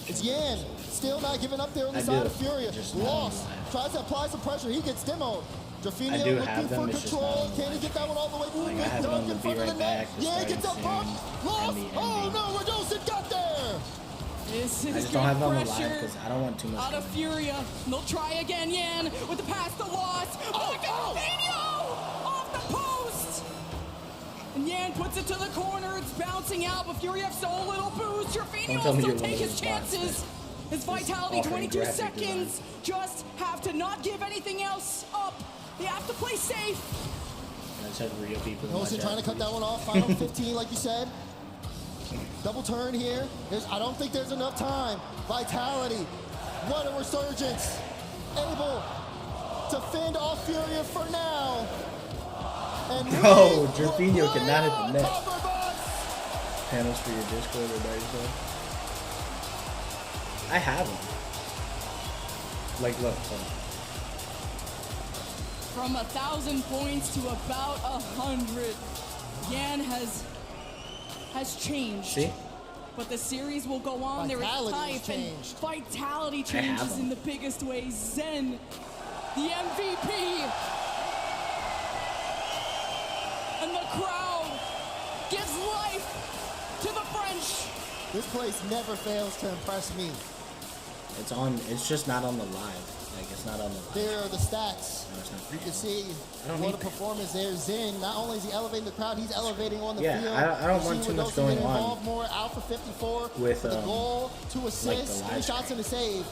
It's Yan still not giving up there on the side of Furia. Lost. Tries to apply some pressure. He gets demoed. Trevino I do looking have them, for it's just control. not Can he get that one all the way? Like, I have it on the Be Right Back, the Yeah, gets up starting pump. soon, Lost. and the Oh ending. no, Redosin got there. This I is just don't have it on the pressure live because I don't want too much. out of Furia. They'll try again. Yan with the pass to Lost. Trevino off the post. And Yan puts it to the corner. It's bouncing out, but Furia have so little boost. Trevino tell me will you're still one take of his those bots chances. His Vitality, offering 22 graphic seconds. Just have to not give anything else up. They have to play safe. I just have real people in my Wilson chat. trying to cut that one off. Final 15, like you said. Double turn here. I don't think there's enough time. Vitality. What a resurgence. Able to fend off Furia for now. And Bro, Jorfinho cannot hit the net. Panels for your Discord or Dice, bro. I have them. Like, look. From 1,000 points to about 100, Yan has changed. See? But the series will go on. There is Vitality hype has and changed. Vitality I have changes them. in the biggest way. Zen, the MVP, and the crowd gives life to the French. This place never fails to impress me. It's on. It's just not on the live. Like, it's not on the live. There are the stats. No, it's not. You can see I don't what need a performance there. Zen, not only is he elevating the crowd, he's elevating on the Yeah, field. I don't You want see too what much those going get on involved more. Alpha 54 with, the goal, 2 like the assists, live 3 shots and a save.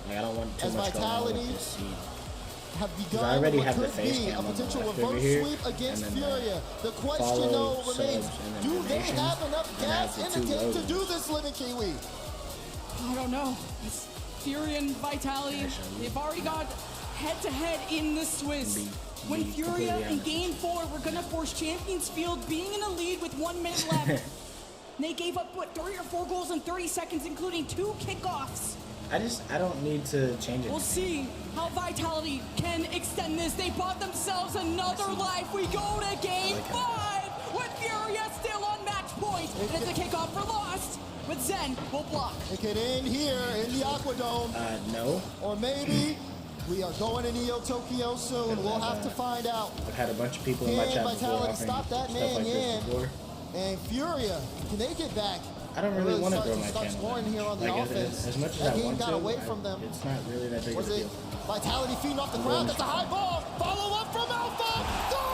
Like, I don't want too As much going on Vitality with this seed. Have I begun already what have the could face be cam a on the potential left over reverse here, sweep against and then Furia. The question follow, though remains, subs, and then do they donations, have enough and gas have in the the two tank to logos. do this, Living Kiwi? I don't know. It's Furia and Vitality, they've already got head-to-head in the Swiss. When Furia completely in honest. Game 4 were gonna force Champions Field being in a lead with 1 minute left. They gave up, what, 3 or 4 goals in 30 seconds, including 2 kickoffs. I don't need to change it. We'll see how Vitality can extend this. They bought themselves another life. We go to Game 5 with Furia still on match point. And it's a kickoff for Lost, but Zen will block. It could end here in the Aquadome. No. Or maybe we are going to Neo Tokyo soon. We'll have to find out. I've had a bunch of people in my Can chat before Vitality offering stop that stuff man, like Yan? this before. And Furia, can they get back I don't really want to start grow my channel. scoring here on the Like, offense. as much as that I game want got to, away from them. it's not really that big of Was a it deal. Vitality feeding off the ground? That's a high ball. Follow up from Alpha. Goal!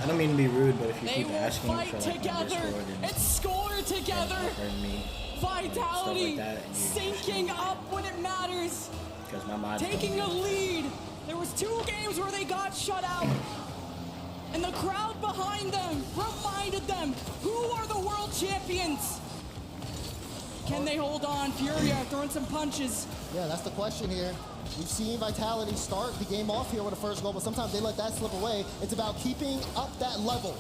I don't mean to be rude, but if you They keep will asking fight for like together and score together. Vitality syncing up when it matters. Because my mind Taking a lead. There was 2 games where they got shut out. And the crowd behind them reminded them who are the world champions. Can they hold on? Furia throwing some punches. Yeah, that's the question here. We've seen Vitality start the game off here with a first goal, but sometimes they let that slip away. It's about keeping up that level.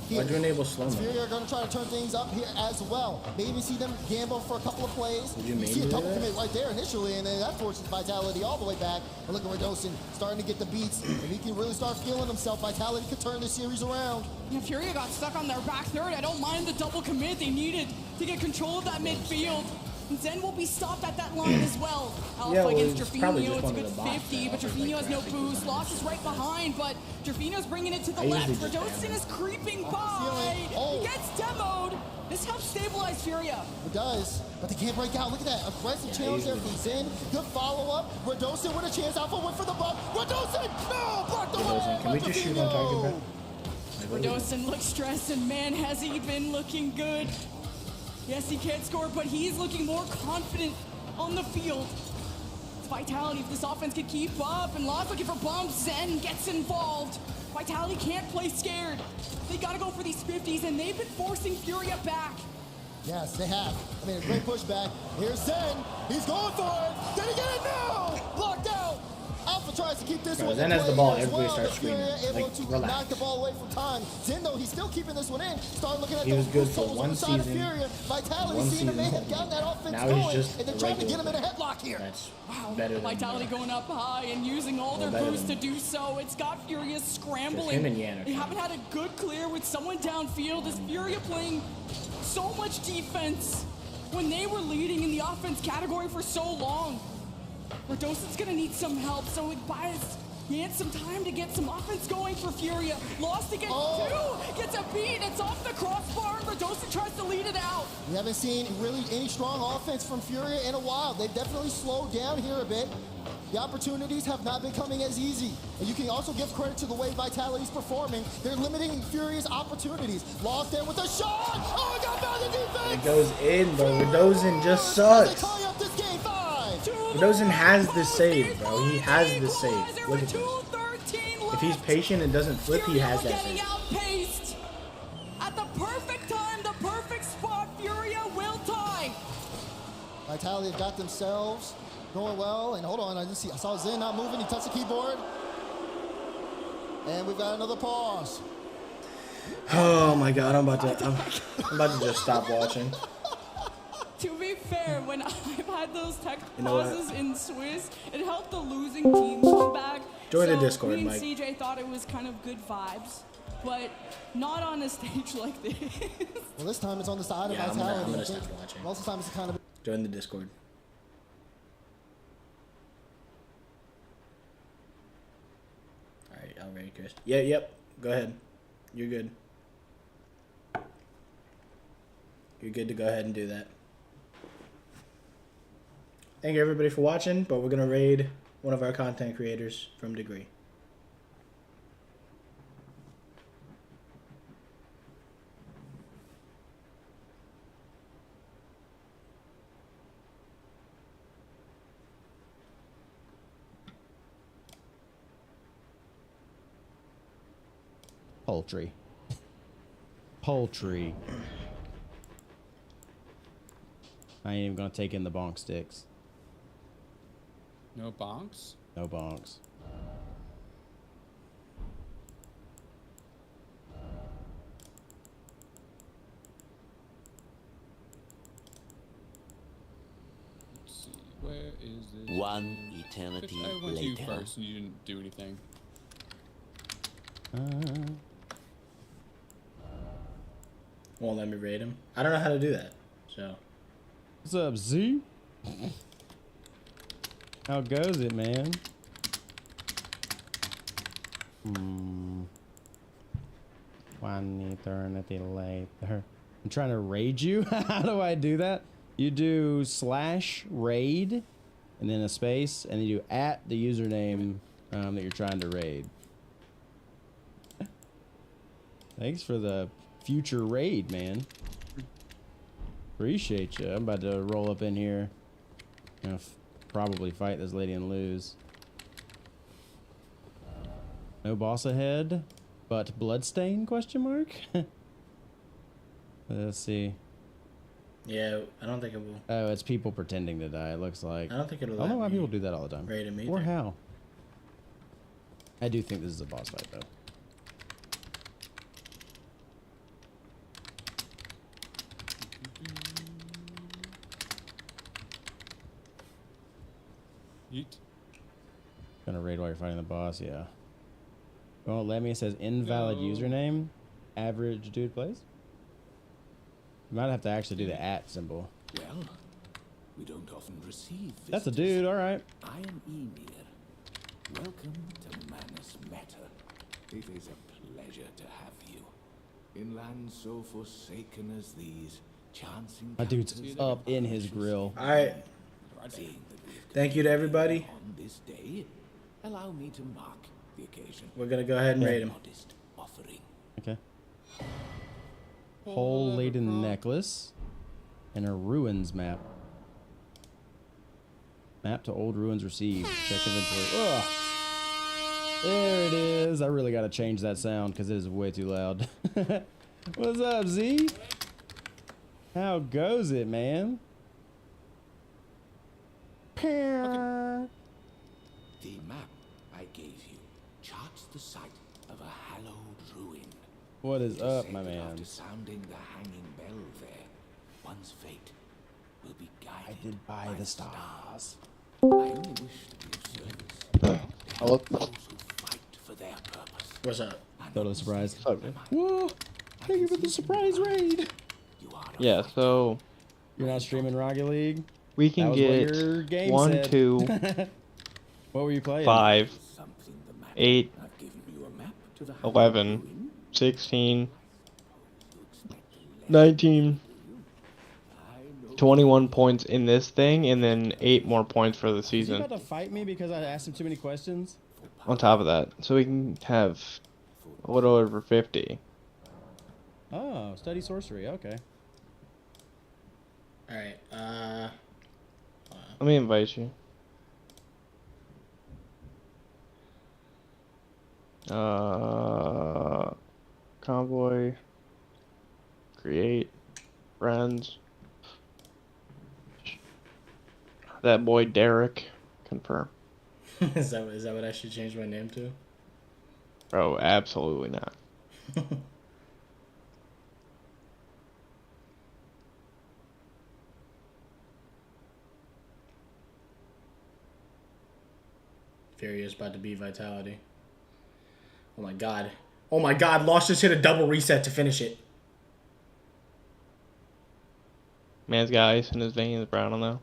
Why'd you enable slow-mo? Fury are going to try to turn things up here as well. Maybe see them gamble for a couple of plays. Did you You mean see a to do double that? commit right there initially, and then that forces Vitality all the way back. And look at Radosin starting to get the beats. If he can really start feeling himself, Vitality could turn this series around. Yeah, Furia got stuck on their back third. I don't mind the double commit they needed to get control of that midfield. And Zen will be stopped at that line as well. Alpha Yeah, well, against it's probably Jerfinho, just it's a one of good the bots 50, that but offers, Jerfinho like, has no graphic boost. Loss is right behind, but Jerfinho's bringing it to the I left. usually just Radosin is creeping by. Oh. He gets demoed. This helps stabilize Furia. It does, but they can't break out. Look at that aggressive challenge there from Zen. Good follow-up. Radosin with a chance. Alpha went for the buck. Radosin! No! Blocked away! Can we just shoot on target, bro? Radosin looks stressed, and man, has he been looking good. Yes, he can't score, but he's looking more confident on the field. It's Vitality, if this offense can keep up, and Lost looking for bumps, Zen gets involved. Vitality can't play scared. They gotta go for these 50s, and they've been forcing Furia back. Yes, they have. I mean, a great pushback. Here's Zen. He's going for it. Did he get it? No! Blocked out. Alpha tries to keep this Bro, one Zen in has the play ball, as everybody well, starts but Furia screaming. able Like, to relax. knock the ball away from time. Zen, though, he's still keeping this one in. Start looking at He those was good boost for totals on one the side of season. Furia. Vitality One seeing the man season. have gotten that offense Now he's going, just and they're a trying to get him in a regular headlock here. That's Wow, better than Vitality going up high and using all their better boost to than- do so. It's got Furia scrambling. him and Yan are They haven't had a good clear with someone downfield. Is Furia playing so much defense when they were leading in the offense category for so long? Radosin's gonna need some help, so it buys Yan some time to get some offense going for Furia. Lost against two, gets a beat, it's off the crossbar, and Radosin tries to lead it out. We haven't seen really any strong offense from Furia in a while. They've definitely slowed down here a bit. The opportunities have not been coming as easy. And you can also give credit to the way Vitality's performing. They're limiting Furia's opportunities. Lost there with a shot! Oh, he got by the defense! It goes in, bro. Radosin just sucks. Radosin has the save, bro. He has the save. Look at this. If he's patient and doesn't flip, he has that Getting save. outpaced. At the perfect time, the perfect spot, Furia will tie. Vitality have got themselves going well. And hold on, I saw Zen not moving. He touched the keyboard. And we've got another pause. Oh my god, I'm about to just stop watching. To be fair, when I've had those tech You know what? pauses in Swiss, it helped the losing team come back. Join the So Discord, me and Mike. CJ thought it was kind of good vibes, but not on a stage like this. Well, this time it's on the side Yeah, of I'm Vitality. gonna I think stop watching. most of the time it's kind of... Join the Discord. Alright, all ready, Chris. Yeah, yep. Go ahead. You're good. You're good to go ahead and do that. Thank you everybody for watching, but we're gonna raid one of our content creators from Degree. Poultry. Poultry. I ain't even gonna take in the bonk sticks. No bonks? No bonks. Let's see, where is this? One eternity I went to you later. first and you didn't do anything. Won't let me raid him. I don't know how to do that. So What's up, Z? How goes it, man? One eternity later. I'm trying to raid you. How do I do that? You do /raid and then a space, and you do @ the username that you're trying to raid. Thanks for the future raid, man. Appreciate you. I'm about to roll up in here. I'm gonna probably fight this lady and lose. No boss ahead, but bloodstain? Question mark. Let's see. Yeah, I don't think it will. Oh, it's people pretending to die. It looks like. I don't think it'll. I don't know why people do that all the time. Raid him Or either. how. I do think this is a boss fight though. Yeet. Gonna raid while you're fighting the boss, yeah. Well, let me. It says invalid username. Average dude plays. You might have to actually do the @ symbol. Well, we don't often receive visitors. That's a dude, alright. I am Emir. Welcome to Manus Meta. It is a pleasure to have you. In lands so forsaken as these, chancing My dude's up in his grill. Alright. Thank you to everybody. On this day, allow me to mark the occasion. We're gonna go ahead and raid him. Modest offering. Okay. Hole laden necklace. And a ruins map. Map to old ruins received. Check inventory. Ugh. There it is. I really gotta change that sound because it is way too loud. What's up, Z? How goes it, man? The map I gave you charts the site of a hallowed ruin. What is It up, said my that man? After sounding the hanging bell there, one's fate will be guided by the stars. I only wish to be of service. Hello? Those who fight for their purpose. What's up? Totally surprised. Whoa! Thank you for the surprise raid. Yeah, so You're not streaming Rocket League? we That can was what get your game 1, said. 2, What were you playing? 5, 8, 11, 16, 19, 21 points in this thing, and then 8 more points for the Is he season about to fight me because I asked him too many questions? on top of that. So we can have a little over 50. Oh, study sorcery. Okay. Alright, Let me invite you. Convoy, create, friends. That boy Derek, confirm. is that what I should change my name to? Bro, absolutely not. Fury is about to beat Vitality. Oh my god. Oh my god, Lost just hit a double reset to finish it. Man's got ice in his veins, bro. I don't know.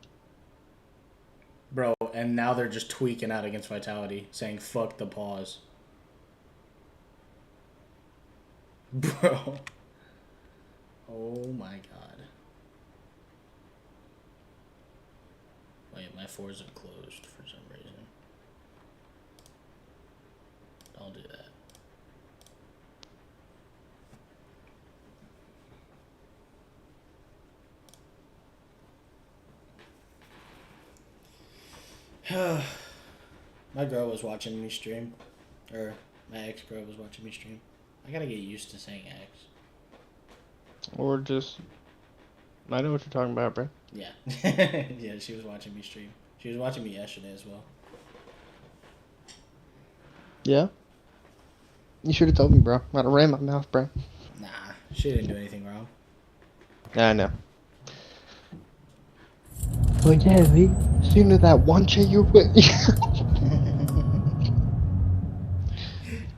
Bro, and now they're just tweaking out against Vitality, saying fuck the pause. Bro. Oh my god. Wait, my fours are closed for some reason. I'll do that. My girl was watching me stream. Or my ex-girl was watching me stream. I gotta get used to saying ex. Or just... I know what you're talking about, bro. Yeah. Yeah, she was watching me stream. She was watching me yesterday as well. Yeah? You should have told me, bro. I'd have ran my mouth, bro. Nah, she didn't do anything wrong. Yeah, I know. Well, yeah, me. Soon as that one chick you're with...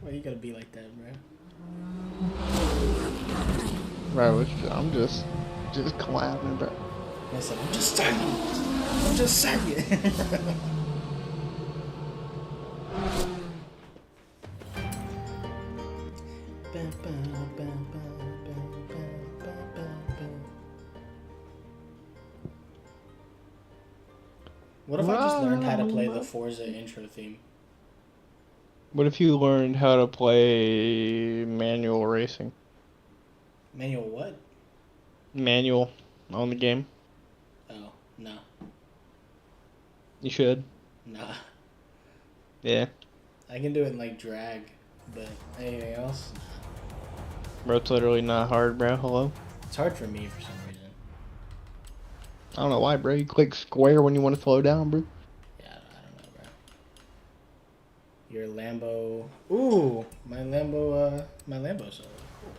Why you gotta be like that, bro? Bro, I'm just clapping, bro. Listen, I'm just saying. I'm just saying. What if I just learned how to play the Forza intro theme? What if you learned how to play manual racing? Manual what? Manual on the game. Oh, nah. You should. Nah. Yeah. I can do it in like drag, but anything else? Nah. Bro, it's literally not hard, bro. Hello? It's hard for me for some reason. I don't know why, bro. You click square when you want to slow down, bro. Yeah, I don't know, bro. Your Lambo. Ooh, my Lambo solo. Cool.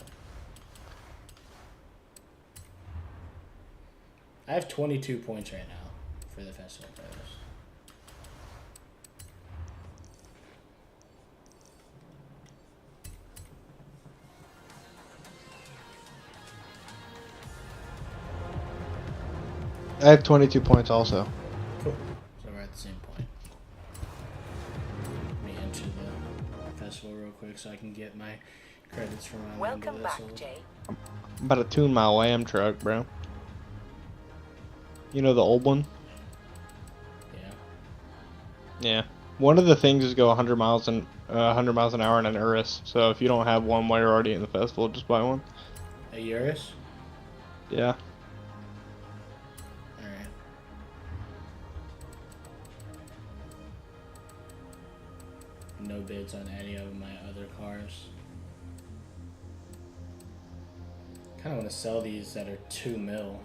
I have 22 points right now for the festival players. I have 22 points also. Cool. So we're at the same point. Let me enter the festival real quick so I can get my credits for my Welcome Lambo back, sold. Jay. I'm about to tune my lamb truck, bro. You know the old one? Yeah. Yeah. One of the things is go 100 miles an hour in an Urus. So if you don't have one while you're already in the festival, just buy one. A Urus? Yeah. Alright. No bids on any of my other cars. Kind of want to sell these that are 2 mil.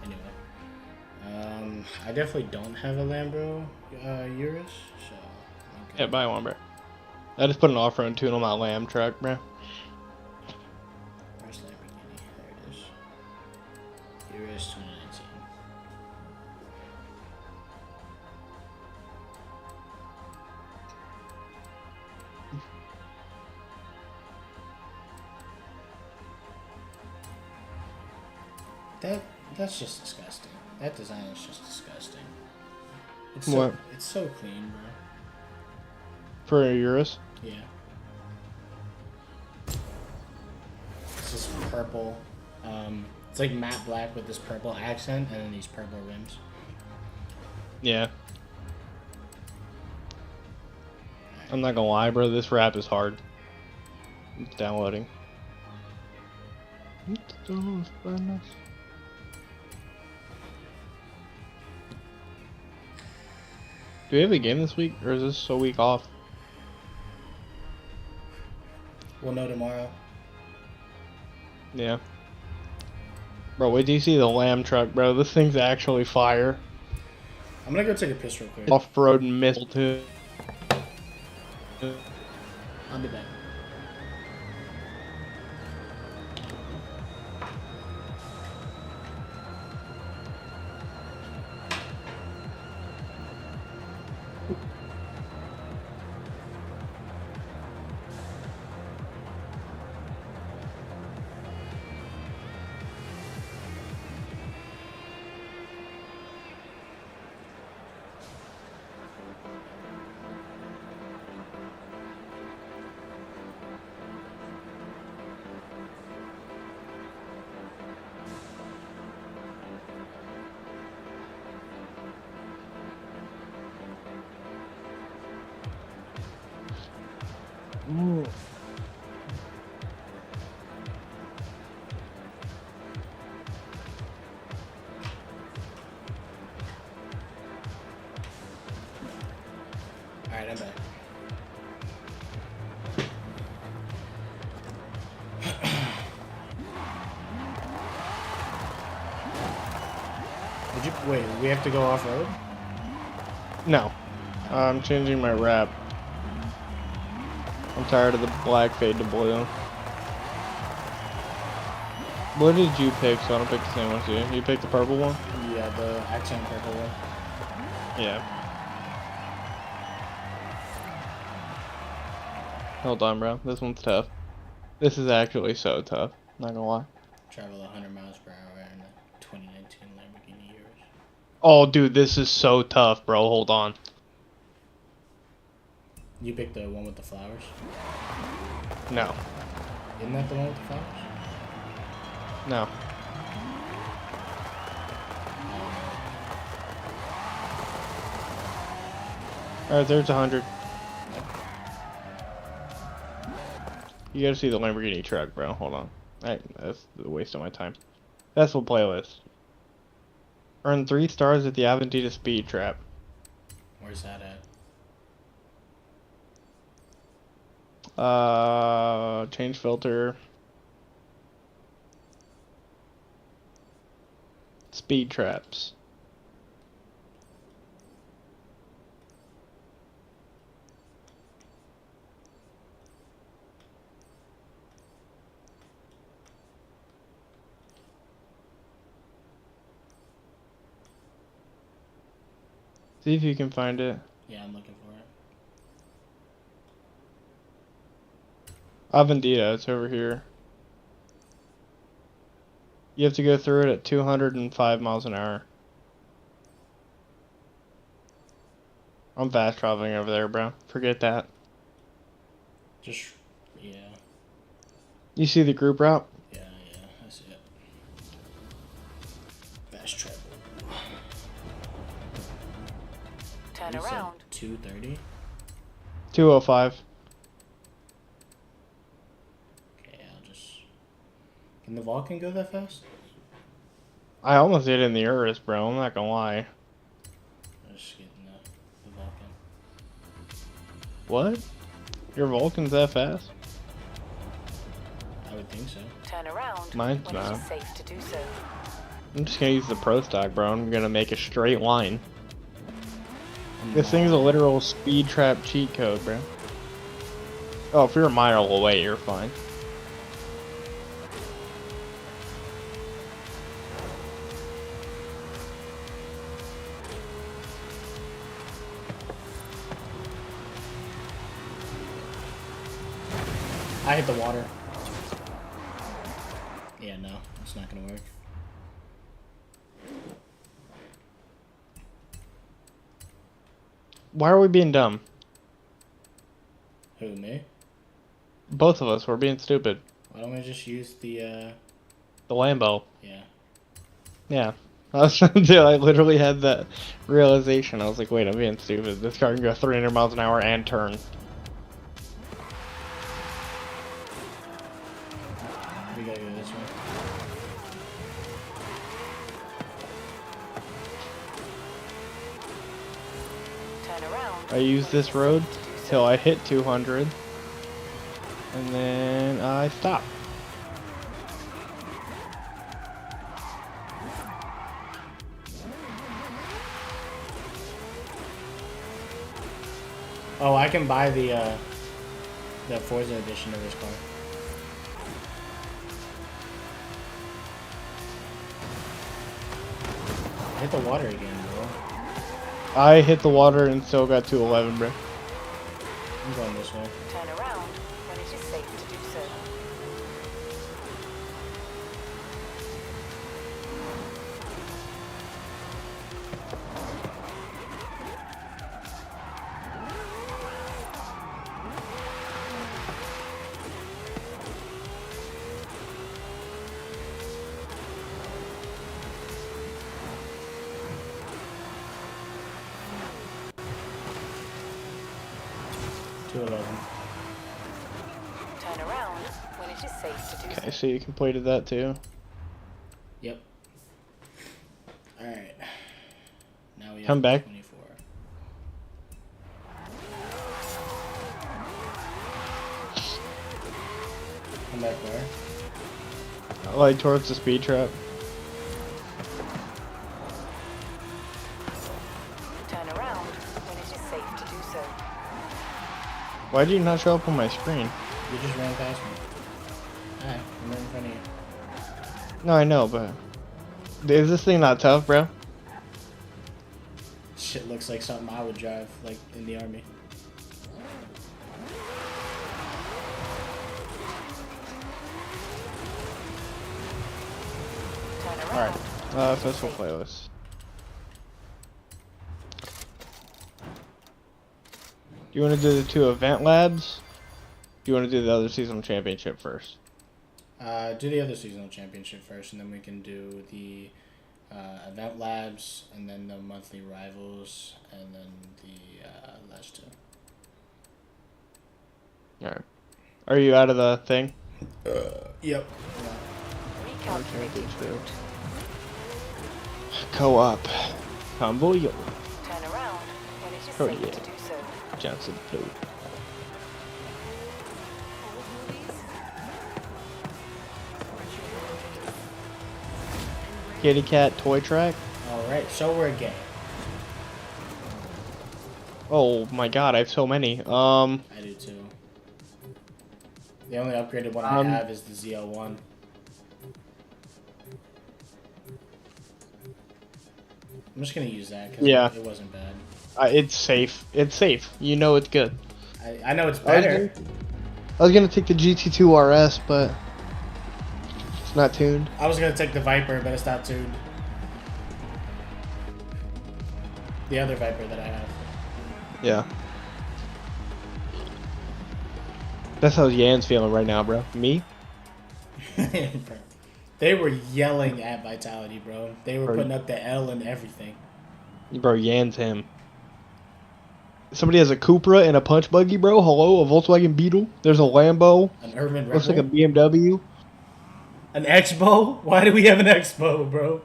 Anyway, I definitely don't have a Lambo Urus, so Yeah, buy one, bro. I just put an off-road tune on my lamb truck, bro. where's Lamborghini? There it is. Urus 2019. That's just disgusting. That design is just disgusting. It's so, What? It's so clean, bro. For a Urus? Yeah. This is purple. It's like matte black with this purple accent and then these purple rims. Yeah. I'm not gonna lie, bro. This rap is hard. It's downloading. Do we have a game this week, or is this a week off? We'll know tomorrow. Yeah. Bro, wait till you see the lamb truck, bro. This thing's actually fire. I'm gonna go take a piss real quick. Off-road missile too. I'll be back. Ooh. Alright, I'm back. Wait, we have to go off-road? No. I'm changing my wrap. I'm tired of the black fade to blue. What did you pick so I don't pick the same one as you? You picked the purple one? Yeah, the accent purple one. Yeah. Hold on, bro. This one's tough. This is actually so tough. Not gonna lie. Travel 100 miles per hour in a 2019 Lamborghini Urus. Oh, dude, this is so tough, bro. Hold on. You picked the one with the flowers? No. Isn't that the one with the flowers? No. Alright, there's 100. You gotta see the Lamborghini truck, bro. Hold on. That's a waste of my time. That's the playlist. Earn 3 stars at the Aventida Speed Trap. Where's that at? Change filter. Speed traps. See if you can find it. Yeah, I'm looking for it. Aventida, it's over here. You have to go through it at 205 miles an hour. I'm fast traveling over there, bro. Forget that. Just, yeah. You see the group route? Yeah, I see it. Fast travel. Turn You said around. 230? 205. Okay, I'll just... Can the Vulcan go that fast? I almost did it in the Urus, bro. I'm not gonna lie. I'm just getting the Vulcan. What? Your Vulcan's that fast? I would think so. Turn around. Mine's when not. it is safe to do so. I'm just gonna use the Pro Stock, bro. I'm gonna make a straight line. This thing's a literal speed trap cheat code, bro. Oh, if you're a mile away, you're fine. I hit the water. Yeah, no, it's not gonna work. Why are we being dumb? Who, me? Both of us, we're being stupid. Why don't we just use the Lambo. Yeah. Yeah. Dude, I literally had that realization. I was like, wait, I'm being stupid. This car can go 300 miles an hour and turn. We gotta go this way. Turn around. I used this road till I hit 200. And then I stopped. Oh, I can buy the Forza edition of this car. Hit the water again, bro. I hit the water and still got 211, bro. I'm going this way. Turn around when it is safe to do so. Turn around when it is safe to do Okay, so you completed that too. Yep. Alright. Now we have Come back. 24. Come back where? Like towards the speed trap. Turn around when it is safe to do so. Why did you not show up on my screen? You just ran past me. Alright, I'm right in front of you. No, I know, but is this thing not tough, bro? Shit looks like something I would drive, like, in the army. Alright, festival playlist. Do you want to do the 2 event labs? Do you want to do the other seasonal championship first? Do the other seasonal championship first, and then we can do the event labs, and then the monthly rivals, and then the last 2. All right. Are you out of the thing? Yep. Co-op. Convoy. Turn around when it is Oh safe yeah. to do so. Johnson Blue. Kitty Cat Toy Track. Alright, so we're a game. Oh my god, I have so many. I do too. The only upgraded one I have is the ZL1. I'm just gonna use that because it wasn't bad. It's safe. It's safe. You know it's good. I know it's better. I was gonna take the GT2 RS, but it's not tuned. I was gonna take the Viper, but it's not tuned. The other Viper that I have. Yeah. That's how Yan's feeling right now, bro. Me? They were yelling at Vitality, bro. They were putting up the L and everything. Bro, Yan's him. Somebody has a Cupra and a punch buggy, bro. Hello, a Volkswagen Beetle. There's a Lambo. An Urban Rebel. Looks like a BMW. An Expo? Why do we have an Expo, bro?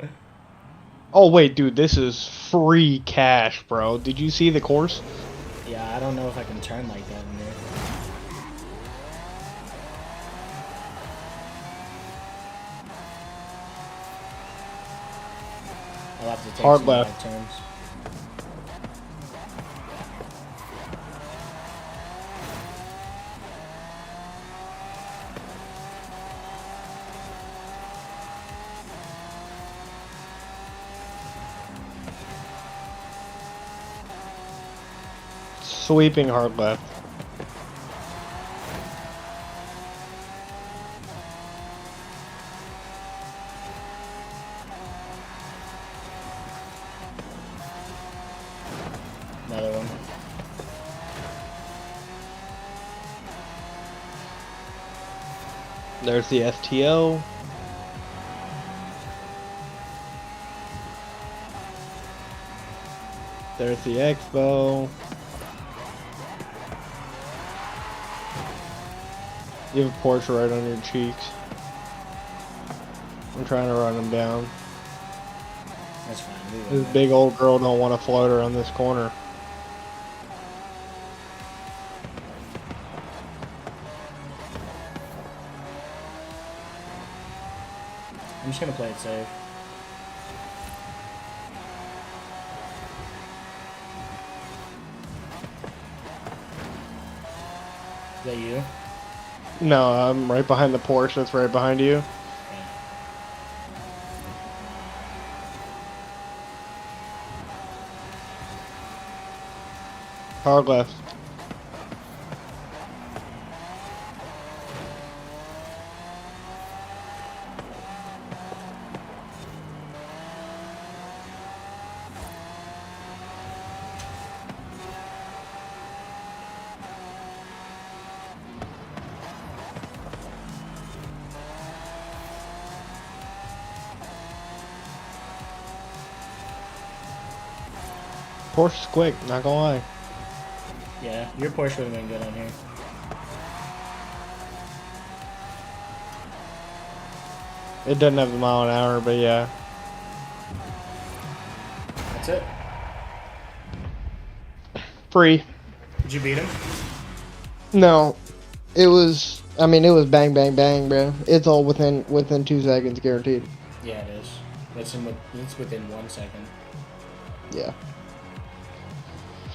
Oh wait, dude, this is free cash, bro. Did you see the course? Yeah, I don't know if I can turn like that in there. I'll have to take Hard some left. turns. Sweeping hard left. Another one. There's the STO. There's the Expo. You have a Porsche right on your cheeks. I'm trying to run him down. That's fine. This big old girl don't want to float her on this corner. I'm just gonna play it safe. Is that you? No, I'm right behind the Porsche that's right behind you. Hard left. Porsche's quick, not gonna lie. Yeah, your Porsche would have been good on here. It doesn't have the mile an hour, but yeah. That's it. Free. Did you beat him? No. It was, I mean, it was bang, bang, bang, bro. It's all within 2 seconds guaranteed. Yeah, it is. It's within 1 second. Yeah.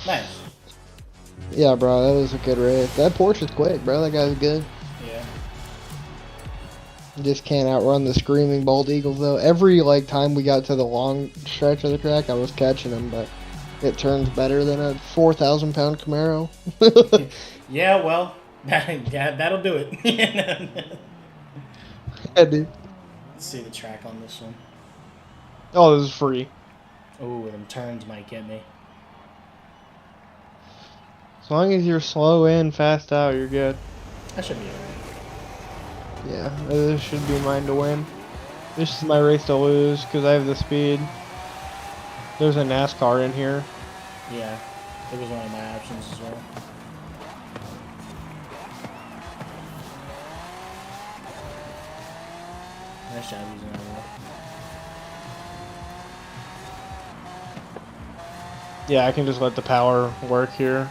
Nice. Yeah, bro, that was a good race. That Porsche is quick, bro. That guy's good. Yeah. Just can't outrun the screaming bald eagles, though. Every, like, time we got to the long stretch of the track, I was catching them, but it turns better than a 4,000-pound Camaro. Yeah, well, that'll do it. Yeah, dude. Let's see the track on this one. Oh, this is free. Oh, them turns might get me. As long as you're slow in, fast out, you're good. That should be alright. Yeah, this should be mine to win. This is my race to lose because I have the speed. There's a NASCAR in here. Yeah, it was one of my options as well. Nice job using that wall. Yeah, I can just let the power work here.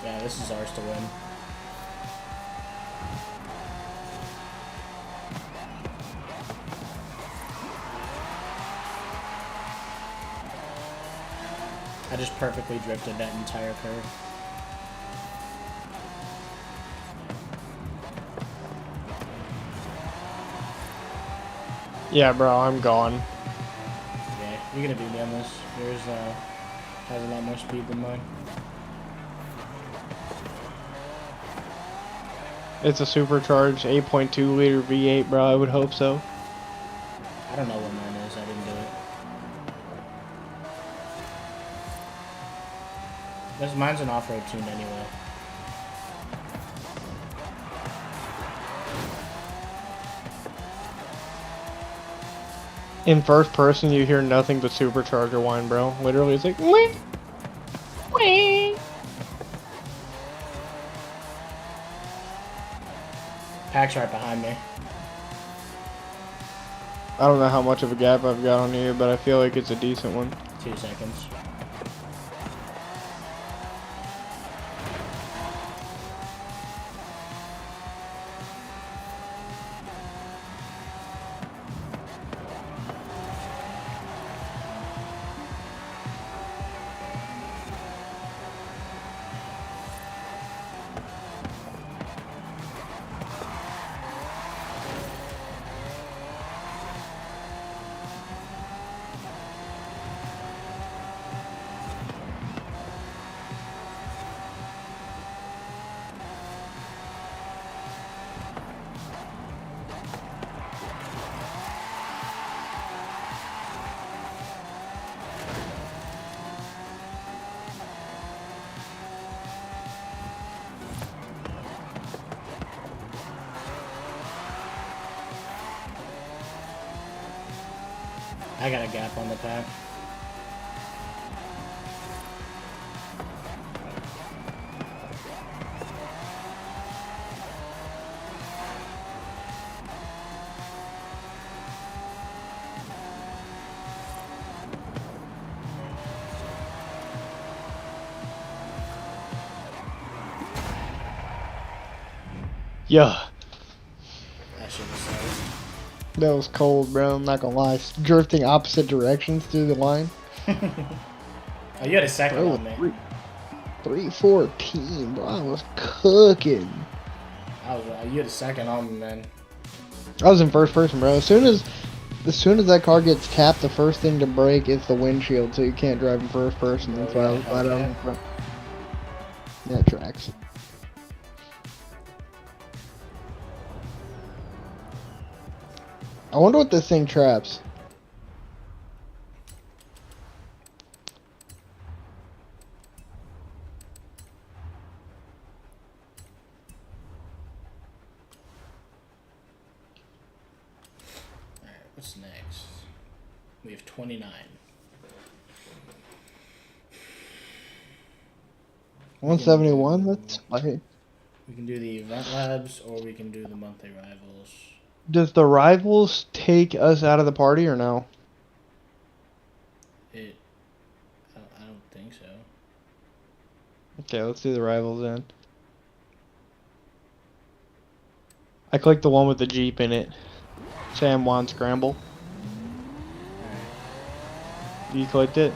Yeah, this is ours to win. I just perfectly drifted that entire curve. Yeah, bro, I'm gone. Yeah, you're gonna beat me on this. Yours has a lot more speed than mine. It's a supercharged 8.2 liter V8, bro. I would hope so. I don't know what mine is. I didn't do it. Mine's an off-road tune anyway. In first person, you hear nothing but supercharger whine, bro. Literally, it's like, wing, wing. Pack's right behind me. I don't know how much of a gap I've got on you, but I feel like it's a decent one. 2 seconds. I got a gap on the pack. Yeah. That shit was sick. That was cold, bro. I'm not gonna lie. Drifting opposite directions through the line. Oh, you had a second Bro, on me. 314, bro. I was cooking. You had a second on me, man. I was in first person, bro. As soon as that car gets tapped, the first thing to break is the windshield, so you can't drive in first person. That's why I was right out in front. Yeah, it tracks. I wonder what this thing traps. Alright, what's next? We have 29. 171? That's fine. We can do the event labs or we can do the monthly rivals. Does the rivals take us out of the party or no? I don't think so. Okay, let's do the rivals then. I clicked the one with the Jeep in it. Sam Wan Scramble. You clicked it?